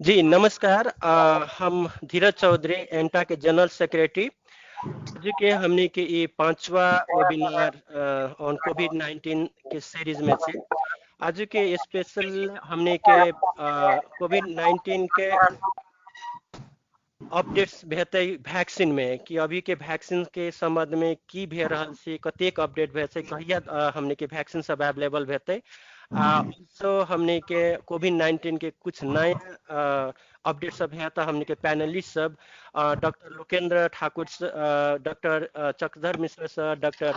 जी नमस्कार। हम धीरज चौधरी एंटा के जनरल सेक्रेटरी। आज के हमने के ये 5वां वेबिनार ऑन कोविड-19 के सीरीज में से आज के स्पेशल हमने के कोविड-19 के अपडेट्स भेटे वैक्सीन में कि अभी के वैक्सीन के संबंध में की भे रहल छै, कतेक अपडेट भे छै, कहिया हमने के वैक्सीन सब अवेलेबल भेटे। ऑल्सो हमने के कोविड-19 के कुछ नए अपडेट सब है तो हमने के पैनलिस्ट सब doctor Lokendra Thakur, doctor Chakradhar Mishra sir, doctor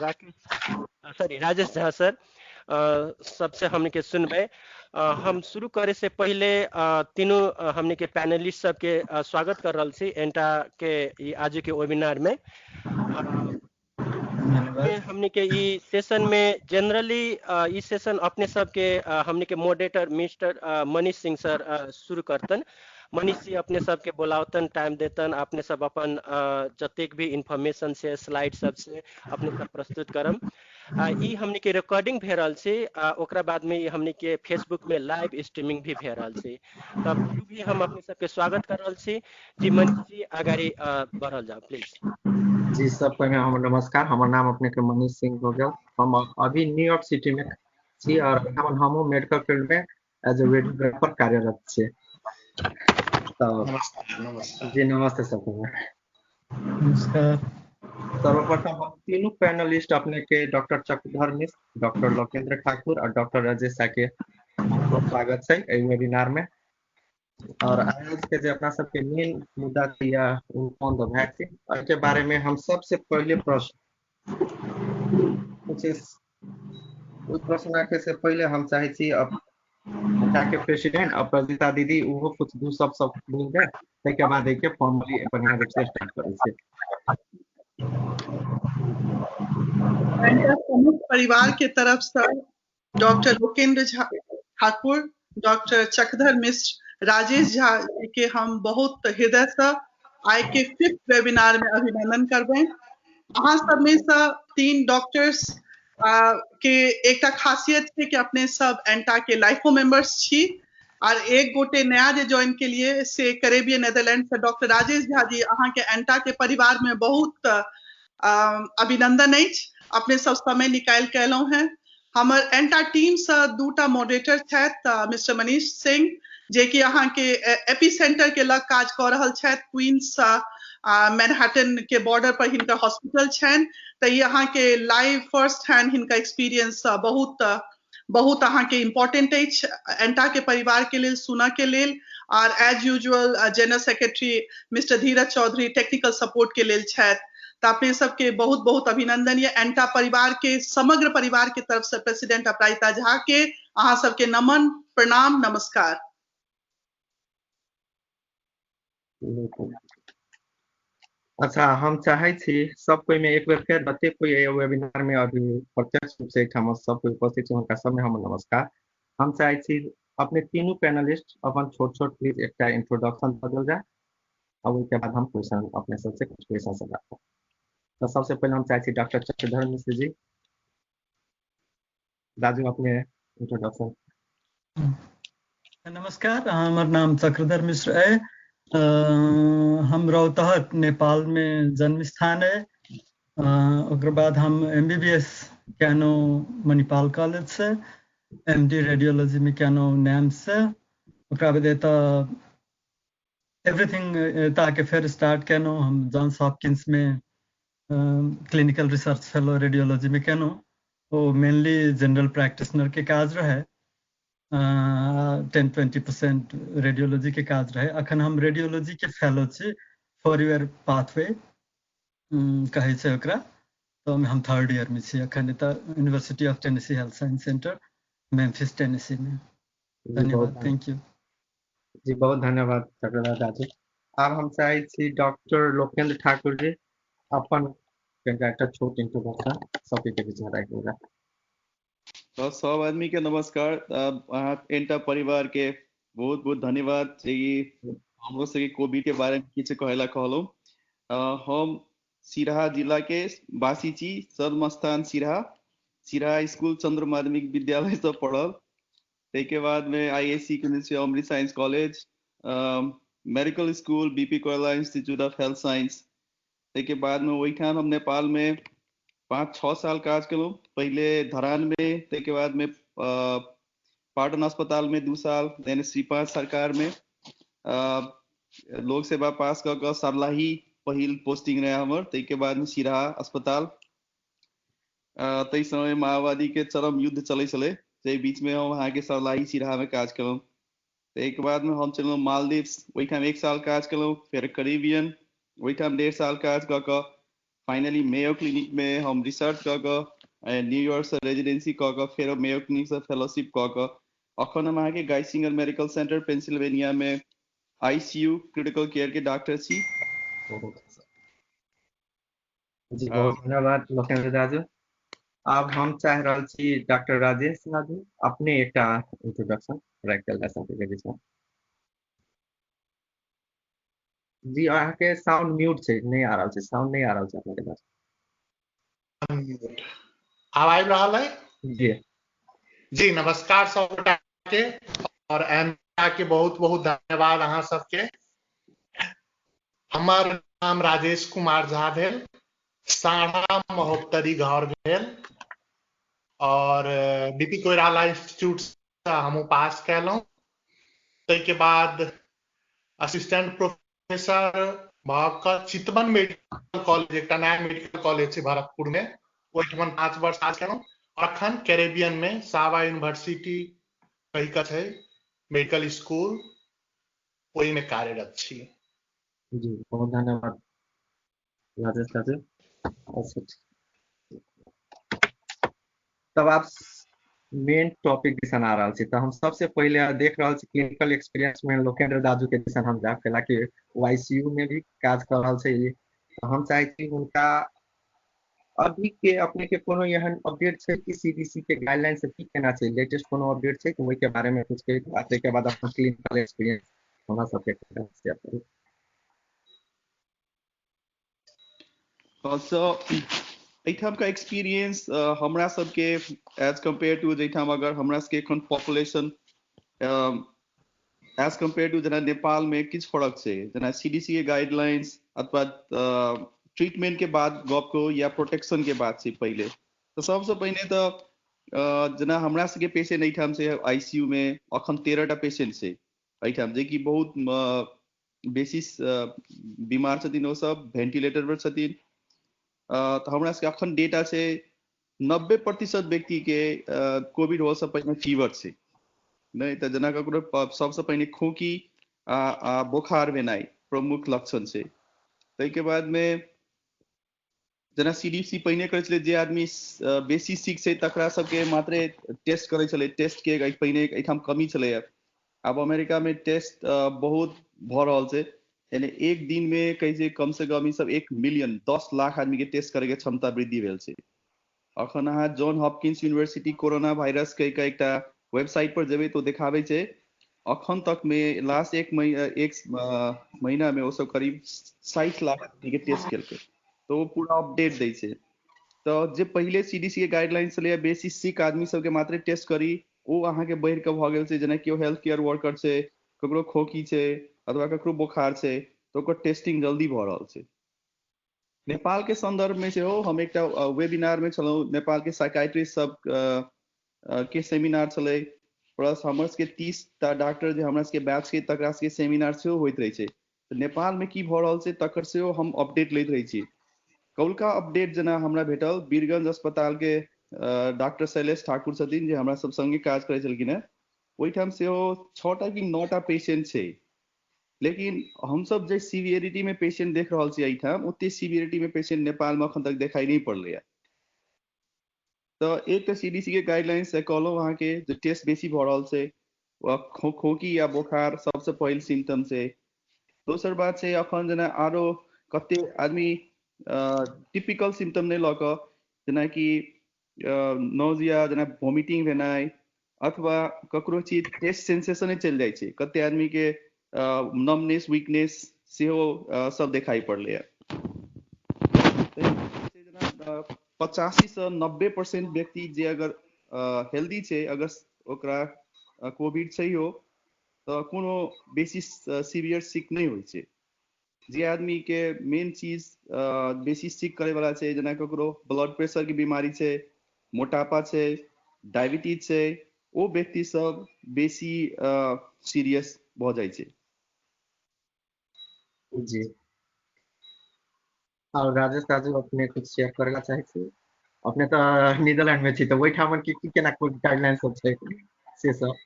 Rajesh Jha sir सबसे हमने के सुनबे। हम शुरू करे से पहले तीनों हमने के पैनलिस्ट सबके स्वागत कर रहल छी एंटा के ई आज के वेबिनार में। हमने के ई सेशन में जनरली ई सेशन अपने सब के हमने के moderator mister Manish Singh sir शुरू करतन। मनीष जी अपने सब के बोलावतन, टाइम देतन, अपने सब अपन जतेक भी इंफॉर्मेशन से स्लाइड सब से अपने सब प्रस्तुत करम। ई हमने के रिकॉर्डिंग भे रहल छै, ओकरा बाद में हमने के फेसबुक में लाइव स्ट्रीमिंग भी भे रहल छै। तब भी हम अपने सब के स्वागत कर रहल छी। जी मनीष जी आगे बढ़ल जाओ प्लीज। जी सब पहले हम नमस्कार। हमार नाम अपने के मनीष सिंह हो गया। हम अभी न्यूयॉर्क सिटी में छी और हम मेडिकल फील्ड में एज ए रेडियोग्राफर कार्यरत छी। तो जी नमस्ते सबको। नमस्कार। सर्वप्रथम हम तीनों पैनलिस्ट अपने के डॉक्टर चक्रधर मिश्र, डॉक्टर लोकेंद्र ठाकुर और डॉक्टर राजेश झा के स्वागत है एहि वेबिनार में। और आज के जो अपना सबके मेन मुद्दा या ऑन द वैक्सीन के बारे में हम सबसे पहले प्रश्न आके से पहले हम चाहे छी अब के प्रेसिडेंट अपराजिता दीदी वो कुछ दू सब बोल दे, ताके बाद एक फॉर्मली बढ़िया रूप से स्टार्ट करै छी। प्रमुख परिवार के तरफ से डॉक्टर लोकेंद्र ठाकुर, डॉक्टर चक्रधर मिश्र, राजेश झा के हम बहुत हृदय से आय के 5th वेबिनार में अभिनंदन करबे। अहाँ सब में से 3 डॉक्टर्स के एक खासियत है कि अपने सब एंटा के लाइफो मेंबर्स छी और एक गोटे नया जे ज्वाइन के लिए से कैरेबियन नेदरलैंड से डॉक्टर राजेश झा जी अहाँ के एंटा के परिवार में बहुत अभिनंदन है। अपने सब समय निकाल के एलौ हैं। हमर एंटा टीम से 2टा मॉडरेटर थे, मिस्टर मनीष सिंह जे कि अहाँ के एपी सेंटर के लग काज कर रहल छथि, क्वींस मैनहट्टन के बॉर्डर पर हिनकर हॉस्पिटल छन। तो ये अहाँ के लाइव फर्स्ट हैंड हिनका एक्सपीरियंस बहुत अहाँ के इम्पोर्टेंट है एंटा के परिवार के लिए सुना के लिए। और as usual general secretary mister Dheeraj Chaudhary technical support के लिए छथि। तो अपने सबके बहुत बहुत अभिनंदन। ये एंटा परिवार के समग्र परिवार के तरफ से प्रेसिडेंट अपराजिता झा के अहाँ सबके नमन, प्रणाम, नमस्कार। अच्छा, हम चाहे छी सब कोई में एक बार फिर बते कोई वेबिनार में अभी प्रत्यक्ष रूप से सब कोई उपस्थित है उनका सब में हम नमस्कार। हम चाहे छी अपने तीनों पैनलिस्ट अपन छोट प्लीज एक इंट्रोडक्शन बदल जाए और उसके बाद हम क्वेश्चन अपने सबसे कुछ क्वेश्चन से बात। तो सबसे पहले हम चाहे छी डॉक्टर चक्रधर मिश्र जी, राजू अपने इंट्रोडक्शन। नमस्कार, हमार नाम चक्रधर मिश्र है। हम रौतहट नेपाल में जन्म स्थान है। उसके बाद हम MBBS क्यानो मणिपाल कॉलेज से, MD रेडियोलॉजी में क्यानो नैम से, उसके बाद एवरीथिंग ताकि फिर स्टार्ट क्यानो हम जॉन्स हॉपकिंस में क्लिनिकल रिसर्च फेलो रेडियोलॉजी में क्यानो वो मेनली जनरल प्रैक्टिशनर के काज रहे। 10-20% रेडियोलॉजी के काज रहे। अखन हम रेडियोलॉजी के फेलो छी फॉर यूर पाथवे कहे छै ओकरा। तो हम 3rd ईयर में छी अखन university of Tennessee health science centre Memphis Tennessee में। धन्यवाद। थैंक यू जी, बहुत धन्यवाद चक्रधर जी। अब हम चाहे छी डॉक्टर लोकेंद्र ठाकुर जी अपन छोट इंट्रोडक्शन सबके बीच में रखेगा। तो सब आदमी के नमस्कार। एंटा परिवार के बहुत बहुत धन्यवाद। हमरो से कोविड के बारे में किछु कहला कहलो। हम सिराहा जिला के वासी छी, जन्मस्थान सिराहा स्कूल चंद्र माध्यमिक विद्यालय से पढ़ल। के बाद में ISC के Amrit science college medical school BP Koirala institute of health science के बाद में वही ठाम हम नेपाल में 5-6 साल काज करूँ पहले धरान में के बाद में पाटन अस्पताल में 2 साल देन श्रीपाद सरकार में लोक सेवा पास कर सरलाही पहिल पोस्टिंग रहे हमार के बाद में सिराहा अस्पताल तई समय माओवादी के चरम युद्ध चले ते बीच में हम वहाँ के सरलाही सिराहा में काज करूँ एक बाद में हम चलो मालदीव्स वही ठाम 1 साल काज करूँ फिर करीबियन वही ठाम 1.5 साल काज कर फाइनली मेयो क्लिनिक में हम रिसर्च कर न्यूयॉर्क से रेजिडेंसी कर फिर मेयो क्लिनिक से फेलोशिप कर अखन हम के गाइसिंगर मेडिकल सेंटर पेंसिल्वेनिया में आईसीयू क्रिटिकल केयर के डॉक्टर छी। जी बहुत धन्यवाद लोकेन्द्र दाजू। अब हम चाह रहल छी डॉक्टर राजेश दाजू अपने एक इंट्रोडक्शन रखल सबके बीच में। जी अहाँ के साउंड म्यूट छै नहीं आ रहल छै साउंड नहीं आ रहल छै अपने के पास। अब आबि रहल है जी जी नमस्कार सबटा के और एमटा के बहुत बहुत धन्यवाद अहाँ सबके। हमर नाम राजेश कुमार झा भेल साढ़ा महोत्तरी घर भेल और बीपी कोइराला इंस्टीट्यूट से हम पास कैलहुँ ताहि के बाद असिस्टेंट प्रोफेसर भऽ चितवन मेडिकल कॉलेज एक नया मेडिकल कॉलेज है भरतपुर में ओहिठमन 5 वर्ष काज केलहुँ और अखन कैरेबियन में सावा यूनिवर्सिटी कही का है मेडिकल स्कूल वही में कार्यरत छी। जी बहुत धन्यवाद राजेश दाजू। तब आप मेन टॉपिक दिसन आ रहा छी तो हम सबसे पहले देख रहा छी क्लिनिकल एक्सपीरियंस में लोकेन्द्र दाजू के दिसन हम जा कैला कि आईसीयू में भी काज कर रहा छे तो हम चाहे छी उनका अभी के अपने के कोनो यहन अपडेट है कि सीडीसी के गाइडलाइन से की केना चाहिए लेटेस्ट कोनो अपडेट है कि वही के बारे में कुछ कही बात के बाद अपन क्लिनिकल एक्सपीरियंस हमरा सबके शेयर करू। सो एठाम का एक्सपीरियंस हमरा सबके एज कंपेयर टू जेठाम अगर हमरा सबके एखन पॉपुलेशन एज कंपेयर टू जना नेपाल में किछ फर्क छै जना सीडीसी के गाइडलाइंस अथवा ट्रीटमेंट के बाद गप को या प्रोटेक्शन के बाद से पहले तो सबसे पहले तो जना हमरा सबके पेशेंट एठाम से आईसीयू में अखन 13टा पेशेंट छै एठाम जे कि बहुत बेसी बीमार छथिन ओ सब वेंटिलेटर पर छथिन तो हमरा सबके अखन डेटा से 90% व्यक्ति के कोविड हो से पहले फीवर छै नहीं तो जना ककरो सबसे पहले खोकी बुखार भेनाइ प्रमुख लक्षण छै ताहि के बाद में जना सीडीसी पहिने करे छले जे आदमी बेसी सिक छै तकरा सबके मात्र टेस्ट करे छले टेस्ट के पहिने एठाम कमी छले अब अमेरिका में टेस्ट बहुत भ रहल छै यानी एक दिन में कहीं कम से कम सब 1 मिलियन 10 लाख आदमी के टेस्ट करे के क्षमता वृद्धि भेल छै। अखन अहाँ John Hopkins university corona virus के एकटा वेबसाइट पर जेबै तो देखाबै छै अखन तक में लास्ट एक महीना में वो सब करीब 60 लाख आदमी के टेस्ट केलकै तो वो पूरा अपडेट दै छै तो जे पहले सीडीसी के गाइडलाइन चले बेसी सिक आदमी सबके मात्र टेस्ट करी वो अहाँ के बढ़ के भ गेल छै जेना कि हेल्थ केयर वर्कर छै ककरो खोकी छै अथवा ककरो बुखार छै तो ओकर टेस्टिंग जल्दी भ रहल छै। नेपाल के संदर्भ में सेहो हम एक वेबिनार में छलौ नेपाल के साइकाइट्रिस्ट सब के सेमिनार चले प्लस हमर सबके 30टा डॉक्टर जे हमरा सबके बैच के तकरा सबके सेमिनार सेहो होइत रहे छै तो नेपाल में की भ रहल छै तकर सेहो हम अपडेट लैत रहे छी। कौलका अपडेट जना हमरा भेटल बीरगंज अस्पताल के डॉक्टर शैलेश ठाकुर छथिन जे हमरा सब संगे काज करे छलखिन है ओहिठाम सेहो 6टा कि 9टा पेशेंट छै लेकिन हम सब जे सीवियरिटी में पेशेंट देख रहल छी एठाम ओते सीवियरिटी में पेशेंट नेपाल में अखन तक देखाई नहीं पड़ले तो एक तो सीडीसी के गाइडलाइन से कहलो वहाँ के जो टेस्ट बेसी भ रहल छै खोकी या बुखार सबसे पहिल सिम्टम छै। दोसर बात छै अखन जना आरो कते आदमी टिपिकल सिम्टम नहीं लक जना कि नोजिया जना वोमिटिंग भेनाइ अथवा ककरो चीज टेस्ट सेंसेशन चल जाए छै कते आदमी के नमनेस वीकनेस सेहो सब देखाई पड़ले 85 से 90% व्यक्ति जे अगर हेल्दी छै अगर ओकरा कोविड छै हो तो कोनो बेसी सीवियर सिक नहीं होइ छै। जे आदमी के मेन चीज बेसी सिक करे वाला छै, जेना ककरो ब्लड प्रेशर के बीमारी छै, मोटापा छै, डायबिटीज छै, ओ व्यक्ति सब बेसी सीरियस भ जाइ छै। जी, और राजेश राजू अपने कुछ शेयर करना चाहे छी? अपने तो नीदरलैंड में छी, तो वही ठामन की केना कोई गाइडलाइन सब छै से सब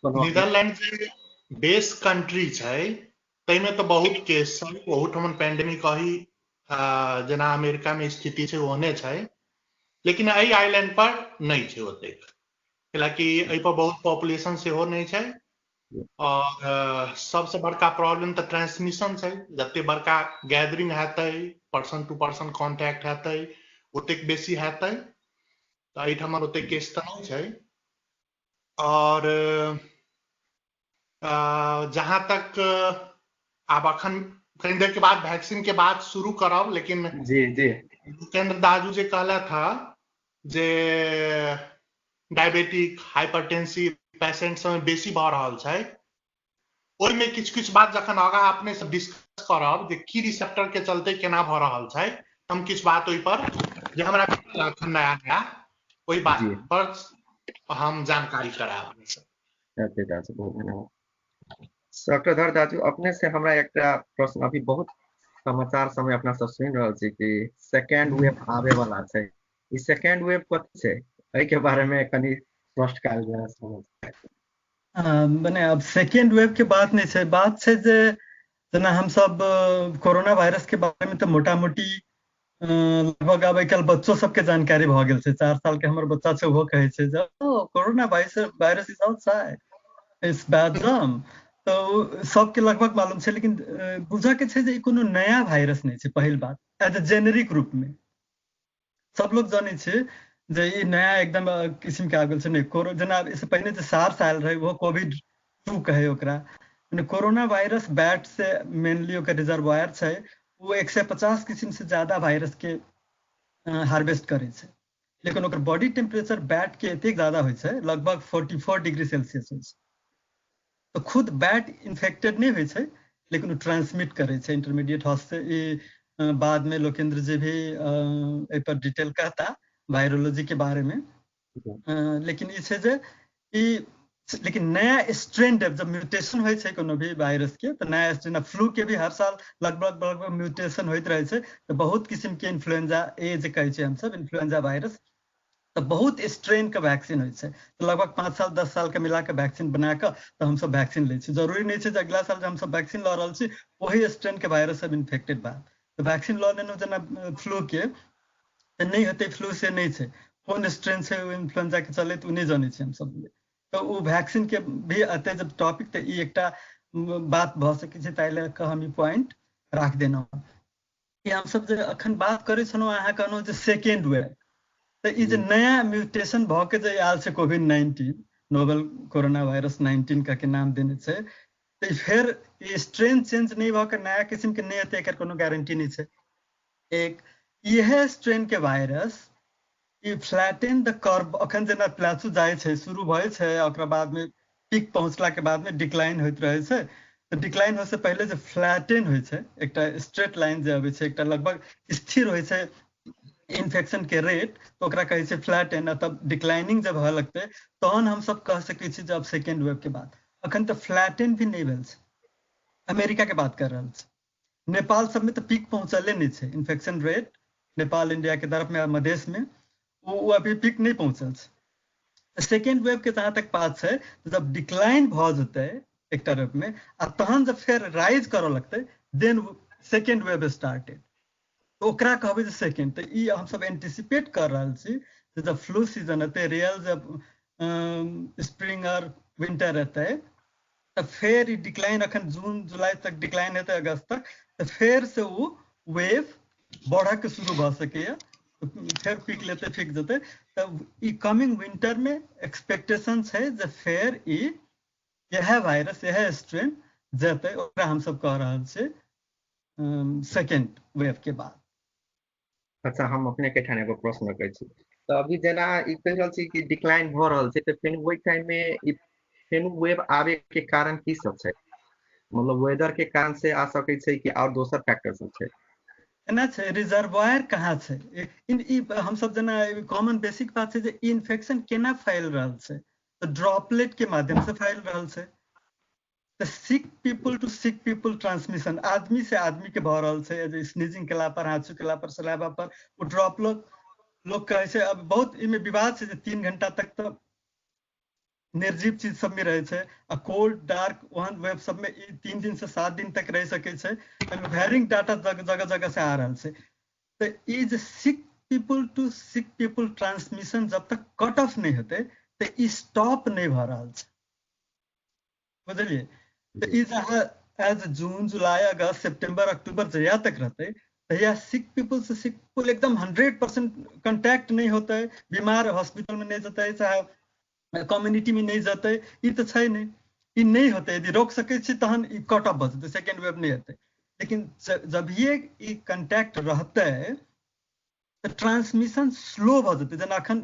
कोनो? नीदरलैंड जे बेस कंट्री छै तैमे तो बहुत केस छै, बहुत हमन पेंडेमिक अही जेना अमेरिका में स्थिति छै ओहने छै, लेकिन एहि आइलैंड पर नहीं छै ओतेक, कैलाकि एहि पर बहुत पॉपुलेशन सेहो नहीं छै। और सबसे बड़का प्रॉब्लम तो ट्रांसमिशन छै, जते बड़का गैदरिंग हेतै, पर्सन टू पर्सन कॉन्टैक्ट हेतै, ओतेक बेसी हेतै, तो एहिठाम ओतेक केस तो नहीं छै। और जहां तक आब अखन कनी देर के बाद वैक्सीन के बात शुरू करब, लेकिन जी जी भूपेंद्र दाजू जे कहला था जे डायबिटिक हाइपरटेंसिव पेशेंट सब बेसी भ रहल छै, ओहिमे किछ बात जखन आगा अपने से डिस्कस करब जे की रिसेप्टर के चलते केना भ रहल छै, हम किछ बात ओहि पर जे हमरा अखन नया नया ओहि बात जी पर हम जानकारी करायब। दाजू बहुत धन्यवाद। चक्रधर दाजू अपने से हमरा एकटा प्रश्न, अभी बहुत समाचार समय अपना सब सुनि रहल छी कि सेकेंड वेव आवे वाला छै, ई सेकेंड वेव कथी छै, एहि के बारे में कनी स्पष्ट कयल जाय। मने अब सेकेंड वेव के बात नहीं छै, बात छै जे जेना हम सब कोरोना वायरस के बारे में तो मोटा मोटी लगभग अब कल बच्चों सबके जानकारी भ गेल छै। 4 साल के हमर बच्चा छै ओहो कहे छै जे corona virus is outside, it's बैडजम, तो सबके लगभग मालूम छै। लेकिन बुझा के छै जे कोनो नया वायरस नहीं छै। पहिल बात, एज ए जेनेरिक रूप में सब लोग जाने छै जे ई नया एकदम किस्म के आगल छै। नहीं जेना इससे पहले जो सार्स आयल रहे वो कोविड-2 कहे ओकरा, कोरोना वायरस बैट से मेनली ओकर रिजर्वायर छै, वो 150 किस्म से ज्यादा वायरस के हार्वेस्ट करे छै, लेकिन ओकर बॉडी टेम्परेचर बैट के एतेक ज्यादा होइ छै, लगभग 44 डिग्री सेल्सियस होइ छै। तो खुद बैट इन्फेक्टेड नहीं होइ छै, लेकिन वो ट्रांसमिट करे छै इंटरमीडिएट हॉस्ट से। ई बाद में लोकेंद्र जी भी एहि पर डिटेल कहता वायरोलॉजी के बारे में। लेकिन ई छै जे ई लेकिन नया स्ट्रेन जब म्यूटेशन होइ छै कोनो भी वायरस के, तो नया स्ट्रेन, फ्लू के भी हर साल लगभग म्यूटेशन होइत रहे छै। तो बहुत किस्म के इन्फ्लुएंजा ए जे कहै छै हम सब, इन्फ्लुएंजा वायरस, तो बहुत स्ट्रेन के वैक्सीन होइ छै। तो लगभग 5 साल 10 साल के मिला के वैक्सीन बना के तो हम सब वैक्सीन ले छी। जरूरी नहीं छै जे अगला साल हम सब वैक्सीन ल रहल छी वही स्ट्रेन के वायरस सब इन्फेक्टेड बा, तो वैक्सीन ल लेनो जेना फ्लू के, तो नहीं होते फ्लू से नहीं छै, कौन स्ट्रेन से इन्फ्लुएंजा के चले तो नहीं जाने छी हम सब। तो वो वैक्सीन के भी अते जब टॉपिक, तो ई एकटा बात भ सकै छै, ताहि लए कऽ हम ई पॉइंट राख देना कि हम सब जे अखन बात करे छलहुँ, अहाँ कहलहुँ जे सेकेंड वेव, तो ई जे नया म्यूटेशन भ के जे आयल छै कोविड-19, नोवेल कोरोना वायरस 19 का के नाम देने छै, तो फिर ई स्ट्रेन चेंज नहीं भ के नया किस्म के नहीं हेतै, एकर कोनो गारंटी नहीं छै। एक यह स्ट्रेन के virus E flatten the curve, अखन जेना प्लेटू जाय छै, शुरू भय छै, ओकरा बाद में पीक पहुंचला के बाद में डिक्लाइन होइत रहे छै। तो डिक्लाइन हो से पहले जो फ्लैटन होइ छै, एकटा स्ट्रेट लाइन जे अबै छै, एकटा लगभग स्थिर होइ छै इन्फेक्शन के रेट, तो ओकरा कहै छै फ्लैटन। तब डिक्लाइनिंग जब होय लगतै तहन हम सब कह सकै छी जब सेकेंड वेव के बाद। अखन तो फ्लैटन भी नहीं भेल छै, अमेरिका के बात कर रहल छै। नेपाल सब में तो पीक पहुंचले नहीं छै इन्फेक्शन रेट, नेपाल इंडिया के तरफ में मधेश में वो अभी पीक नहीं पहुंचल छै। सेकेंड वेव के जहां तक बात छै, जब डिक्लाइन भ जेतै एक तरफ में आ तहन जब फिर राइज करऽ लगतै, देन सेकेंड वेव स्टार्टेड, तो ओकरा कहबै जे सेकेंड। तो ई हम सब एंटिसिपेट कर रहल छी जे जब फ्लू सीजन एतै, रियल जब स्प्रिंग और विंटर एतै, तो फिर ई डिक्लाइन, अखन जून जुलाई तक डिक्लाइन हेतै, अगस्त तक, तो फिर से वो वेव बढ़ के शुरू भ सकैया, फिर पीक लेते फिक जेते। तब ई कमिंग विंटर में एक्सपेक्टेशन छै जे फिर ई यह वायरस, यह स्ट्रेन जेते, ओकरा हम सब कह रहल छी सेकेंड वेव के बाद। अच्छा, हम अपने के ठाने एगो प्रश्न करै छी। तो अभी जेना ई कह रहल छी कि डिक्लाइन भ रहल छै, तो फिर ओइ टाइम में ई फेनु वेव आवे के कारण की सब छै, मतलब वेदर के कारण से आ सकै छै कि और दोसर फैक्टर सब छै? एना छै रिजर्वायर कहाँ छै, हम सब जना कॉमन बेसिक बात छै जे इन्फेक्शन केना फैल रहल छै, तो ड्रॉपलेट के माध्यम से फैल रहल छै। तो sick people to sick people transmission आदमी से आदमी के भ रहल छै, स्नीजिंग केला पर, हांचू केला पर, सलाइवा पर वो ड्रॉपलेट लोग कहे छै। अब बहुत इमे विवाद छै जे 3 घंटा तक तो निर्जीव चीज सब में रहे छै, आ कोल्ड डार्क ओहन वेब सब में 3 दिन से 7 दिन तक रह सके छै। वेरिंग डाटा जगह जगह से आ रहल छै। तो ई जे sick people to sick people transmission जब तक कट ऑफ नहीं होते तो ई स्टॉप नहीं भ रहल छै, बुझलिए। तो ई जहाँ एज जून जुलाई अगस्त सितंबर अक्टूबर जहिया तक रहते तहिया सिक पीपल से सिक पीपल एकदम 100% कांटेक्ट नहीं होते, बीमार हॉस्पिटल में नहीं जाते, चाहे कम्युनिटी में नहीं जाते, ई तो छै नहीं, ई नहीं होते। यदि रोक सके छी तहन ई कट ऑफ भ जेतै, सेकेंड वेव नहीं होते। लेकिन जब ये ई कांटेक्ट रहते तो ट्रांसमिशन स्लो भ जेतै, जेना अखन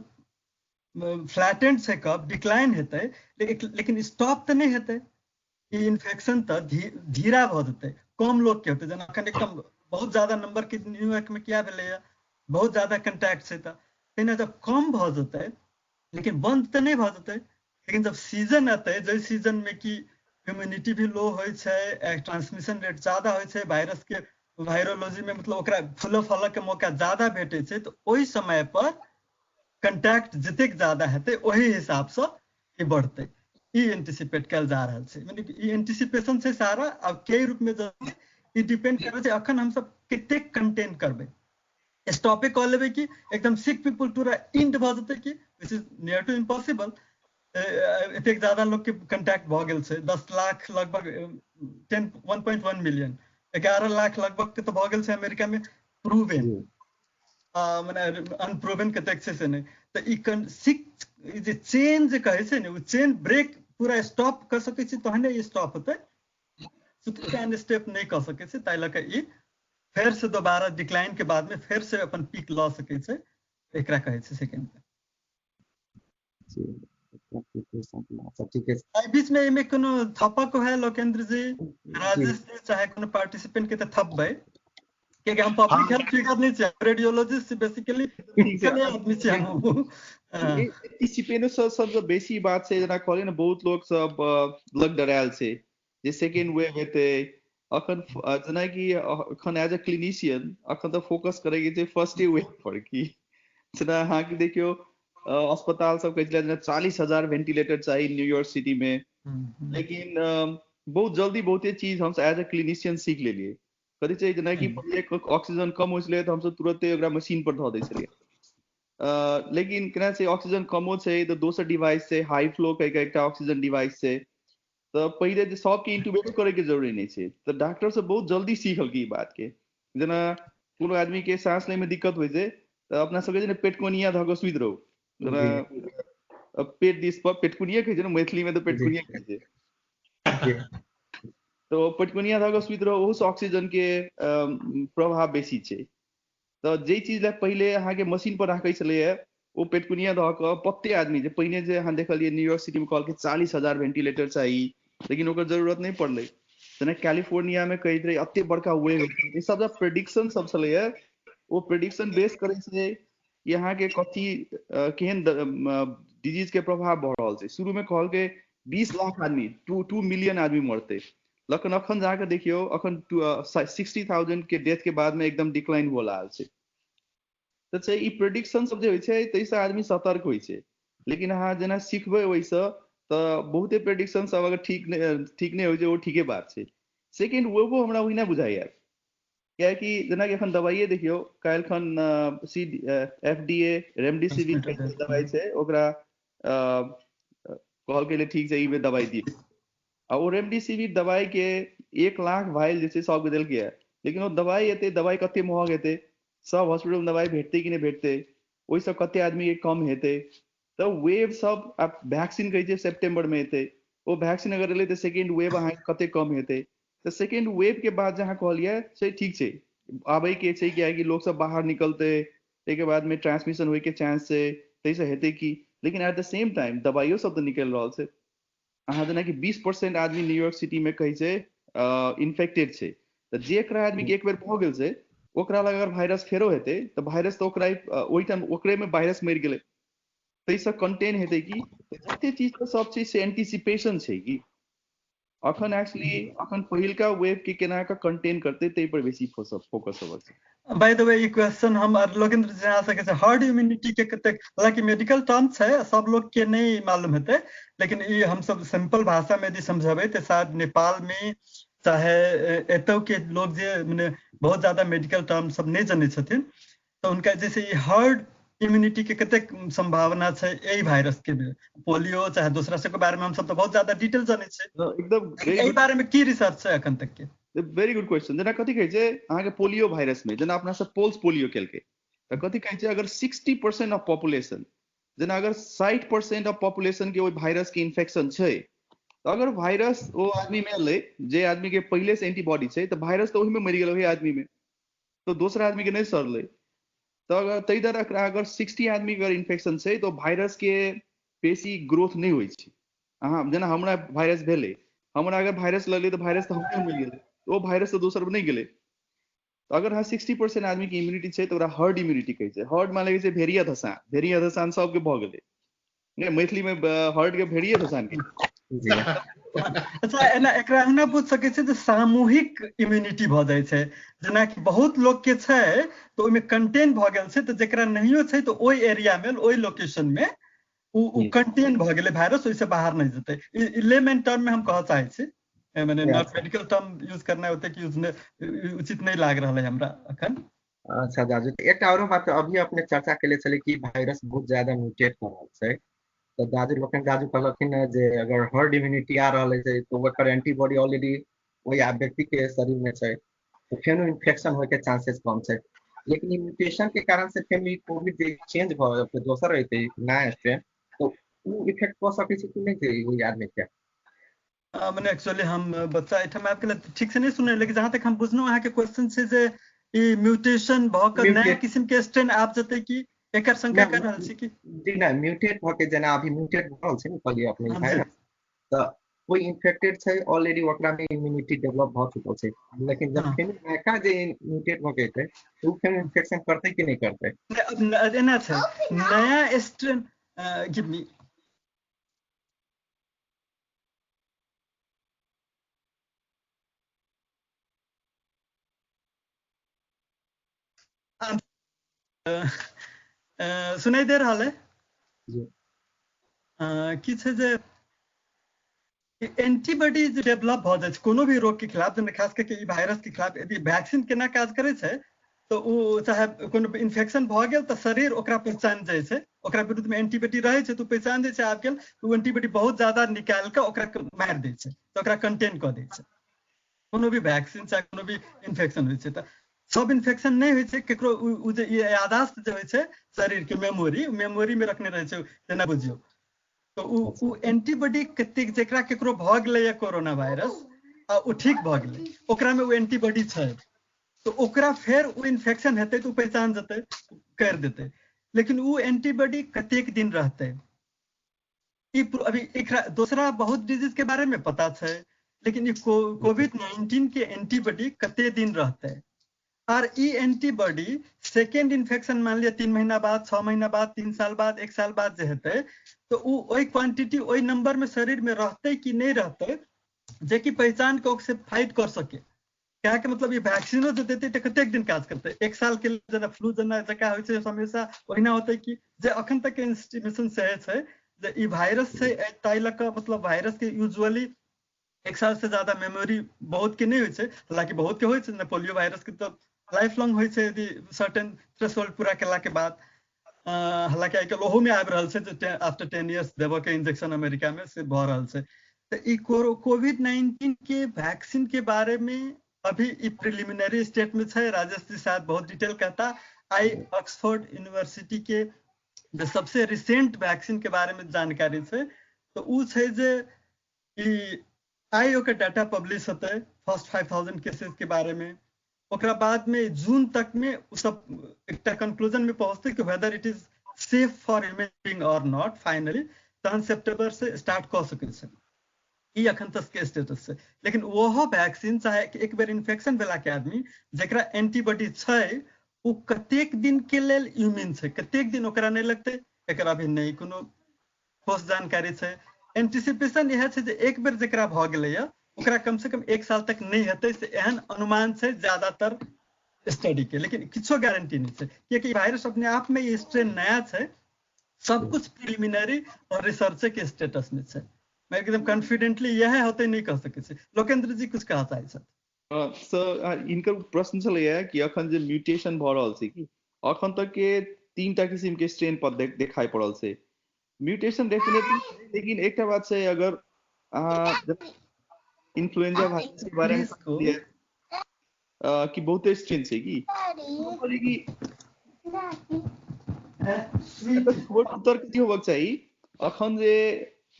फ्लैटेंड छै कब डिक्लाइन हेतै, लेकिन स्टॉप तो नहीं हेतै। ई इन्फेक्शन तो धीरा भ जेतै, कम लोग के होतै। जेना अखन एकदम बहुत ज्यादा नंबर के न्यूयॉर्क में किया भेलैया, बहुत ज्यादा कांटेक्ट छै, तो तहिना जब कम भ जेतै, लेकिन बंद तो नहीं भ जेतै। लेकिन जब सीजन आते, जै सीजन में कि इम्यूनिटी भी लो होय छै, ट्रांसमिशन रेट ज्यादा होय छै, वायरस के वायरोलॉजी में मतलब ओकरा फूलऽ फलऽ के मौका ज्यादा भेटै छै, तो ओहि समय पर कंटैक्ट जतेक ज्यादा हेतै ओहि हिसाब से ई बढ़तै। ई एंटिसिपेट कल जा रहल छै, यानी कि ई एंटिसिपेशन छै सारा। अब के रूप में ई डिपेंड करे छै अखन हम सब कते कंटेन करबै। स्टॉपे कह लेबै कि एकदम सिक पीपल पूरा इंड भ जेतै कि this is near to impossible. एतेक ज्यादा लोग के कंटैक्ट भ गेल छै, 10 लाख लगभग 1.1 मिलियन 11 लाख लगभग के तो भ गेल छै अमेरिका में प्रूवन, माने अनप्रूवन के तक से नहीं। तो ई सिक जे चेन जे कहे छै ने, वो चेन ब्रेक पूरा स्टॉप कर सकै छी तहने ई स्टॉप होतै, सुतैन स्टेप नहीं कर सकै छै। ताइ लऽ के ई फिर से दोबारा डिक्लाइन के बाद में फिर से अपन पीक ल सकै छै, एकरा कहे छै सेकेंड। ठीक है, बीच में इमे कोनो थपक है लोकेंद्र जी, राजेश जी, चाहे कोनो पार्टिसिपेंट के त थपबै, क्योंकि हम पब्लिक हेल्थ फिगर नहीं छै, रेडियोलॉजिस्ट बेसिकली चले आदमी छै हम। एंटीसिपेनो सबसे बेसी बात छै जेना कहलिए ना, बहुत लोग सब लग डरायल छै जे सेकेंड वेव हेतै। अखन जेना कि अखन एज अ क्लिनिशियन अखन तो फोकस करे के छै फर्स्ट वेव पर की। जेना अहाँ के देखियो अस्पताल सब कहै जेना 40,000 वेंटिलेटर चाहिए न्यूयॉर्क सिटी में, लेकिन बहुत जल्दी बहुते चीज हम एज अ क्लिनिशियन सीख लेलिए। कथी छै जेना कि पहिले ऑक्सीजन कम होइ छलै तऽ हम सब तुरंते ओकरा मशीन पर धऽ दै छलिए। लेकिन केना छै ऑक्सीजन कमो छै तऽ दोसर डिवाइस छै, हाई फ्लो के एकटा ऑक्सीजन डिवाइस छै, तो पहिले जे सबके इंट्यूबेट करे के जरूरी नहीं छै। तो डॉक्टर सब बहुत जल्दी सीखल की बात के। जेना कोनो आदमी के सांस ले में दिक्कत होइ छै तो अपना सबके जेना पेटकोनिया धऽ कऽ सुति रहू, जेना पेट दिस पर पेटकुनिया कहै छै ना मैथिली में, तो पेटकुनिया कहै छै। तो पेटकुनिया धऽ कऽ सुति रहू, ओहू से ऑक्सीजन के प्रभाव बेसी छै। तो जे चीज ला पहिले अहाँ के मशीन पर राखै छलैया वो पेटकुनिया धऽ कऽ पत्ते आदमी जे पहिने जे अहाँ देखलिए न्यूयॉर्क सिटी में कहल के 40,000 वेंटिलेटर चाहिए, लेकिन ओकर जरूरत नहीं पड़लै। जेना कैलिफोर्निया में कहैत रहे एते बड़का वेव, ई सब जे प्रेडिक्शन सब छलैया वो प्रेडिक्शन बेस करै छै कि अहाँ के कथी केहन डिजीज के प्रभाव भऽ रहल छै। शुरू में कहल के 20 लाख आदमी 2 मिलियन आदमी मरते, लेकिन अखन जाके देखियो अखन 60,000 के डेथ के बाद में एकदम डिक्लाइन हो रहल छै। तो छै ई प्रेडिक्शन सब जे होइ छै ताहिसँ आदमी सतर्क होइ छै। लेकिन अहाँ जेना सीखबै ओहिसँ तऽ बहुते प्रेडिक्शन सब अगर ठीक नहीं होइ छै वो ठीके बात छै। सेकेंड वेवो हमरा ओहिना बुझाइया, कियाकि जेना कि एखन दवाइए देखियो, काल्हि खन FDA रेमडेसिविर के दवाई छै ओकरा कहल के ठीक छै ई में दवाई दियौ, आ वो रेमडेसिविर दवाई के 1 लाख वाइल जे छै सबके देलकै है, लेकिन वो दवाई एते दवाई कते महग हेतै, सब हॉस्पिटल में दवाई भेटतै कि नहीं भेटतै, ओहि सब कते आदमी के कम हेतै। तो वेव सब अब वैक्सीन कहै छै सितंबर में एतै, वो वैक्सीन अगर एलै तो सेकेंड वेव अहाँ कते कम हेतै। तो सेकेंड वेव के बाद जहाँ कहलिए से ठीक छै आबै के छै, कियाकि लोग सब बाहर निकलते, ताहि के बाद में ट्रांसमिशन होय के चांस छै, ताहि से हेतै की। लेकिन एट द सेम टाइम दवाइयो सब तो निकल रहल छै, अहाँ जेना कि 20% आदमी न्यूयॉर्क सिटी में कहै छै इन्फेक्टेड छै, तऽ जेकरा आदमी के एक बेर भऽ गेल छै ओकरा लग अगर वायरस फेरो हेतै तऽ वायरस तऽ ओकरा ओहि टाइम ओकरे में वायरस मरि गेलै, ताहिसँ कंटेन हेतै कि जते चीज तऽ सब चीज से एंटीसिपेशन छै कि अखन एक्चुअली अखन पहिलका वेव के केना के कंटेन करतै ताहि पर बेसी फोकस होबे छै। By the way E question हम लोकेंद्र जी आ सके छै हर्ड इम्यूनिटी के कते, हालांकि मेडिकल टर्म छै सब लोग के नहीं मालूम हेतै, लेकिन ई हम सब सिंपल भाषा में यदि समझेबै तो शायद नेपाल में चाहे एतौ के लोग जे माने बहुत ज्यादा मेडिकल टर्म सब नहीं जाने छथिन तो उनका जैसे ई हर्ड इम्यूनिटी के कते संभावना छै एही वायरस के, पोलियो चाहे दूसरा सब के बारे में हम सब तो बहुत ज्यादा डिटेल जाने छै, एकदम एही बारे में की रिसर्च छै अखन तक के? Very good question. जेना कथी कहै छै अहाँके पोलियो वायरस में जेना अपना सब पोल्स पोलियो केलकै तऽ कथी कहै छै अगर 60% ऑफ पॉपुलेशन जेना अगर 60% ऑफ पॉपुलेशन के ओइ वायरस के इन्फेक्शन छै तो अगर वायरस ओ आदमी में एलै जे आदमी के पहले से एंटीबॉडी छै तो वायरस तो ओही में मरि गेल ओही आदमी में, तो दोसरा आदमी के नहीं सरलै, तो अगर तई तरह अगर 60 आदमी के अगर इन्फेक्शन छै तो वायरस के बेसी ग्रोथ नहीं होइ छै। अहाँ जेना हमरा वायरस भेलै, हमरा अगर वायरस लगलै तो वायरस तो हमरे मिल गेलै, वो वायरस तो दोसर नहीं गेलै, तो अगर हाँ 60% आदमी की इम्यूनिटी छै तो ओकरा हर्ड इम्यूनिटी कहै छै। हर्ड मान लगे छै भेड़िया धसान सबके भऽ गेलै, नहीं मैथिली में हर्ड के भेड़िया धसान के अच्छा एना एकरा एना पूछ सकै छै जे सामूहिक इम्यूनिटी भऽ जाइ छै, जेना कि बहुत लोग के छै तो ओइमे कंटेन भऽ गेल छै, तो जेकरा नहियो छै तो ओइ एरिया में ओइ लोकेशन में उ कंटेन भऽ गेलै वायरस, ओइसे बाहर नहीं जेतै। लेमन टर्म में हम कहऽ चाहै छी, मैंने नॉट मेडिकल टर्म यूज करना होते कि यूज उचित नहीं लाग रहा है हमरा अखन। अच्छा जाजू एक और बात अभी अपने चर्चा के लिए चले कि वायरस बहुत ज्यादा म्यूटेट कर रहल छै, तो जाजू कहलखिन जे अगर हर्ड इम्यूनिटी आ रहल छै तो ओकर एंटीबॉडी ऑलरेडी वही व्यक्ति के शरीर में छै तो फेनो इन्फेक्शन होय के चांसेस कम छै, लेकिन ई म्यूटेशन के कारण से फेनो कोविड जे चेंज भ दोसर रहते नया स्ट्रेन तो उ इफेक्ट क सकै छै कि नहीं छै वही आदमी के? मैंने एक्चुअली हम बच्चा एठम आबि गेल ठीक से नहीं सुने, लेकिन जहां तक हम बुझलहुं अहाँ के क्वेश्चन छै जे ई म्यूटेशन भ के नया किस्म के स्ट्रेन आब जेतै कि एकर शंका कर रहल छी कि? जी ना, म्यूटेट भ के जेना अभी म्यूटेट भ रहल छै ने कहलिए अपने वायरस, त कोई इन्फेक्टेड छै ऑलरेडी ओकरा में इम्यूनिटी डेवलप भ चुकल छै, लेकिन जब फेर नया जे म्यूटेट भ के तो फेर इन्फेक्शन करते कि नहीं करते? एना छै नया स्ट्रेन गिव मी सुनाई दे रहा है कि छै जे एंटीबॉडी डेवलप भ जाय छै कोनो भी रोग के खिलाफ, जेना खास करके ई वायरस के खिलाफ यदि वैक्सीन केना काज करे छै तो उ चाहे कोनो इन्फेक्शन भ गेल तो शरीर ओकरा पहचान जाय छै, ओकरा विरुद्ध में एंटीबॉडी रहे छै तो पहचान जाय छै आबि गेल, तो एंटीबॉडी बहुत ज्यादा निकाल के ओकरा मार दै छै, तो ओकरा कंटेन क दै छै। कोनो भी वैक्सीन चाहे कोनो भी इन्फेक्शन होइ छै, त सब इन्फेक्शन नहीं होइ छै, केकरो उ जे याददाश्त जे होइ छै शरीर के मेमोरी में रखने रहे छै जेना बुझियो, तो उ एंटीबॉडी कते जेकरा केकरो भ गेलै या कोरोना वायरस आ उ ठीक भ गेलै ओकरा में उ एंटीबॉडी छै, तो ओकरा फेर उ इन्फेक्शन हेतै तो पहचान जेतै कर देतै, लेकिन उ एंटीबॉडी कतेक दिन रहतै ई अभी दूसरा बहुत डिजीज के बारे में पता छै, लेकिन ये कोविड-19 के एंटीबॉडी कते दिन रहते और ई एंटीबॉडी सेकेंड इन्फेक्शन मान लिया 3 महीना बाद 6 महीना बाद 3 साल बाद 1 साल बाद जे हेतै तो उ ओई क्वांटिटी ओई नंबर में शरीर में रहते कि नहीं रहते जे कि पहचान के ओकसे फाइट कर सके। क्या के मतलब ये वैक्सीनो जो देते तो कतेक दिन काज करते, 1 साल के जना फ्लू जना जका होइ छै हमेशा ओहिना होते कि जे अखन तक के एस्टिमेशन से छै जे ई वायरस छै ताई लक मतलब वायरस के यूजुअली 1 साल से ज्यादा मेमोरी बहुत के नहीं होइ छै, हालांकि बहुत के होइ छै, पोलियो वायरस के तो लाइफ लॉन्ग होइ छै यदि सर्टेन थ्रेशोल्ड पूरा केला के बाद, हालांकि आजकल ओहो में आबि रहल छै जे आफ्टर 10 इयर्स देबऽ के इंजेक्शन अमेरिका में से भ रहल छै। तो ई कोविड-19 के वैक्सीन के बारे में अभी ई प्रिलिमिनरी स्टेट में छै, राजेश जी शायद बहुत डिटेल कहता, आई ऑक्सफोर्ड यूनिवर्सिटी के जो सबसे रिसेंट वैक्सीन के बारे में जानकारी छै तो उ छै जे आई ओकर डाटा पब्लिश होते फर्स्ट 5000 केसेस के बारे में, ओकरा बाद में जून तक में उ सब एक कंक्लूजन में पहुंचते कि whether it is safe for human being और नॉट फाइनली, तहन सितंबर से स्टार्ट कर सके छै। ई अखन तक के स्टेटस छै। लेकिन ओहो वैक्सीन चाहे एक बेर इन्फेक्शन भेला के आदमी जेकरा एंटीबॉडी छै वो कतेक दिन के लेल इम्यून छै, कतेक दिन ओकरा नहीं लगते, एकरा भी नहीं कोनो ठोस जानकारी छै। एंटिसिपेशन यह छै जे एक बेर जेकरा भ गेलै या ओकरा कम से कम 1 साल तक नहीं हेतै से एहन अनुमान छै ज्यादातर स्टडी के। लेकिन किछो गारंटी नहीं छै क्योंकि वायरस अपने आप में ये स्ट्रेन नया छै, सब कुछ प्रिलिमिनरी और रिसर्च के स्टेटस में छै। मैं एकदम कॉन्फिडेंटली यह होते नहीं कह सके छै। लोकेंद्र जी कुछ कहा चाहे छथि? सर इनकर प्रश्न छलै कि अखन जे म्यूटेशन भ रहल छै कि अखन तक के 3टा किस्म के स्ट्रेन पर देखाई पड़ल छै म्यूटेशन डेफिनेटली। लेकिन एकटा बात छै अगर इन्फ्लुएंजा वायरस के बारे में कि बहुते स्ट्रेन छै कि उत्तर कथी होबक चाही अखन जे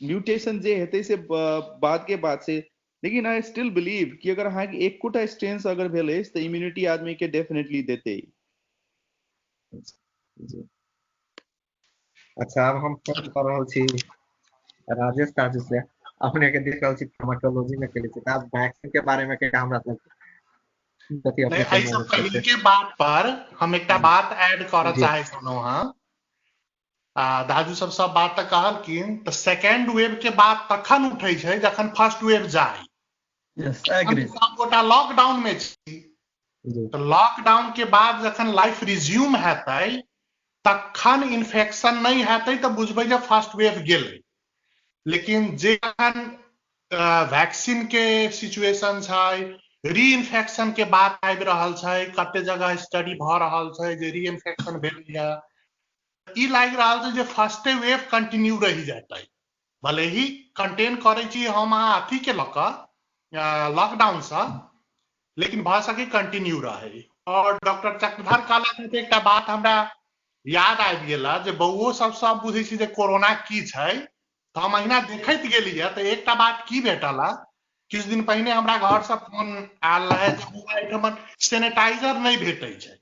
म्यूटेशन जे हेतै से बाद के बात से। लेकिन आई स्टिल बिलीव कि अगर अहाँ के एकोटा स्ट्रेन अगर भेलै त इम्यूनिटी आदमी के डेफिनेटली देतै। अच्छा अब हम फोन कर रहल छी राजेश काजू से। अपने के देख रहल छी फार्माकोलॉजी में केले छी, आज वैक्सीन के बारे में के हमरा कथी अपने ऐसा पहले के बात पर हम एकटा बात ऐड करऽ चाहे छलहुँ हँ। दादू सब बात तऽ कहलखिन, तऽ सेकेंड वेव के बात तखन उठै छै जखन फर्स्ट वेव जाए। Yes agree. सब गोटा लॉकडाउन में छी, तऽ लॉकडाउन के बाद जखन लाइफ रिज्यूम हेतै तखन इन्फेक्शन नहीं हेतै तऽ बुझबै जे फर्स्ट वेव गेलै। लेकिन जे जखन वैक्सीन के सिचुएशन छै, री इन्फेक्शन के बात आबि रहल छै, कते जगह स्टडी भ रहल छै जे री इन्फेक्शन भेल है, ई लागि रहल छै जे फर्स्ट वेव कंटिन्यू रहि जेतै। भले ही कंटेन करै छी हम अहाँ अथी के लऽ कऽ लॉकडाउन से, लेकिन भ सके कंटिन्यू रहे। और डॉक्टर चक्रधर कहलक एकटा बात हमरा याद आबि गेला जे बौओ सब बुझै छी जे कोरोना की छै, तऽ हम अहिना देखैत गेलियै तऽ एकटा बात की भेटल है, किछु दिन पहिने हमरा घर से फोन आयल रहे जे बौआ एहिठमन सैनिटाइजर नहीं भेटै छै।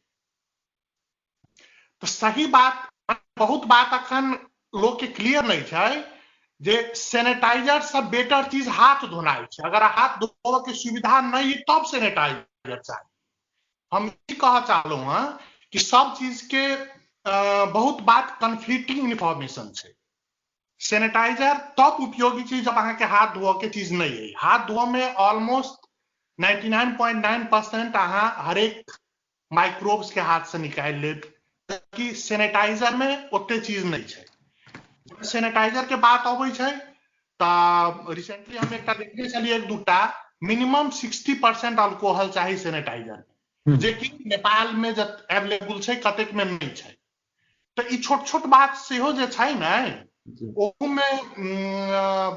तो सही बात, बहुत बात अखन लोग के क्लियर नहीं छै जे सैनिटाइजर से बेटर चीज हाथ धोनाई छै। अगर हाथ धोबे के सुविधा नहीं तब सैनिटाइजर चाहिए। हम ई कह चाहलू हैं कि सब चीज के बहुत बात कन्फ्लिक्टिंग इंफॉर्मेशन छै। सैनिटाइजर तब उपयोगी चीज जब अहाँ के हाथ धोए के चीज नहीं है। हाथ धोए में ऑलमोस्ट 99.9% अहाँ हरेक माइक्रोब्स के हाथ से निकाल लेब, कि सैनिटाइजर में ओते चीज नहीं है। सैनिटाइजर के बात अबै छै तऽ रिसेंटली हम एकटा देखने छलियै एक दूटा मिनिमम 60% अल्कोहल चाहिए सैनिटाइजर में, जे कि नेपाल में जब अवेलेबल छै कतेक में नहीं छै। तऽ ई छोट छोट बात सेहो जे छै ने, ओहू में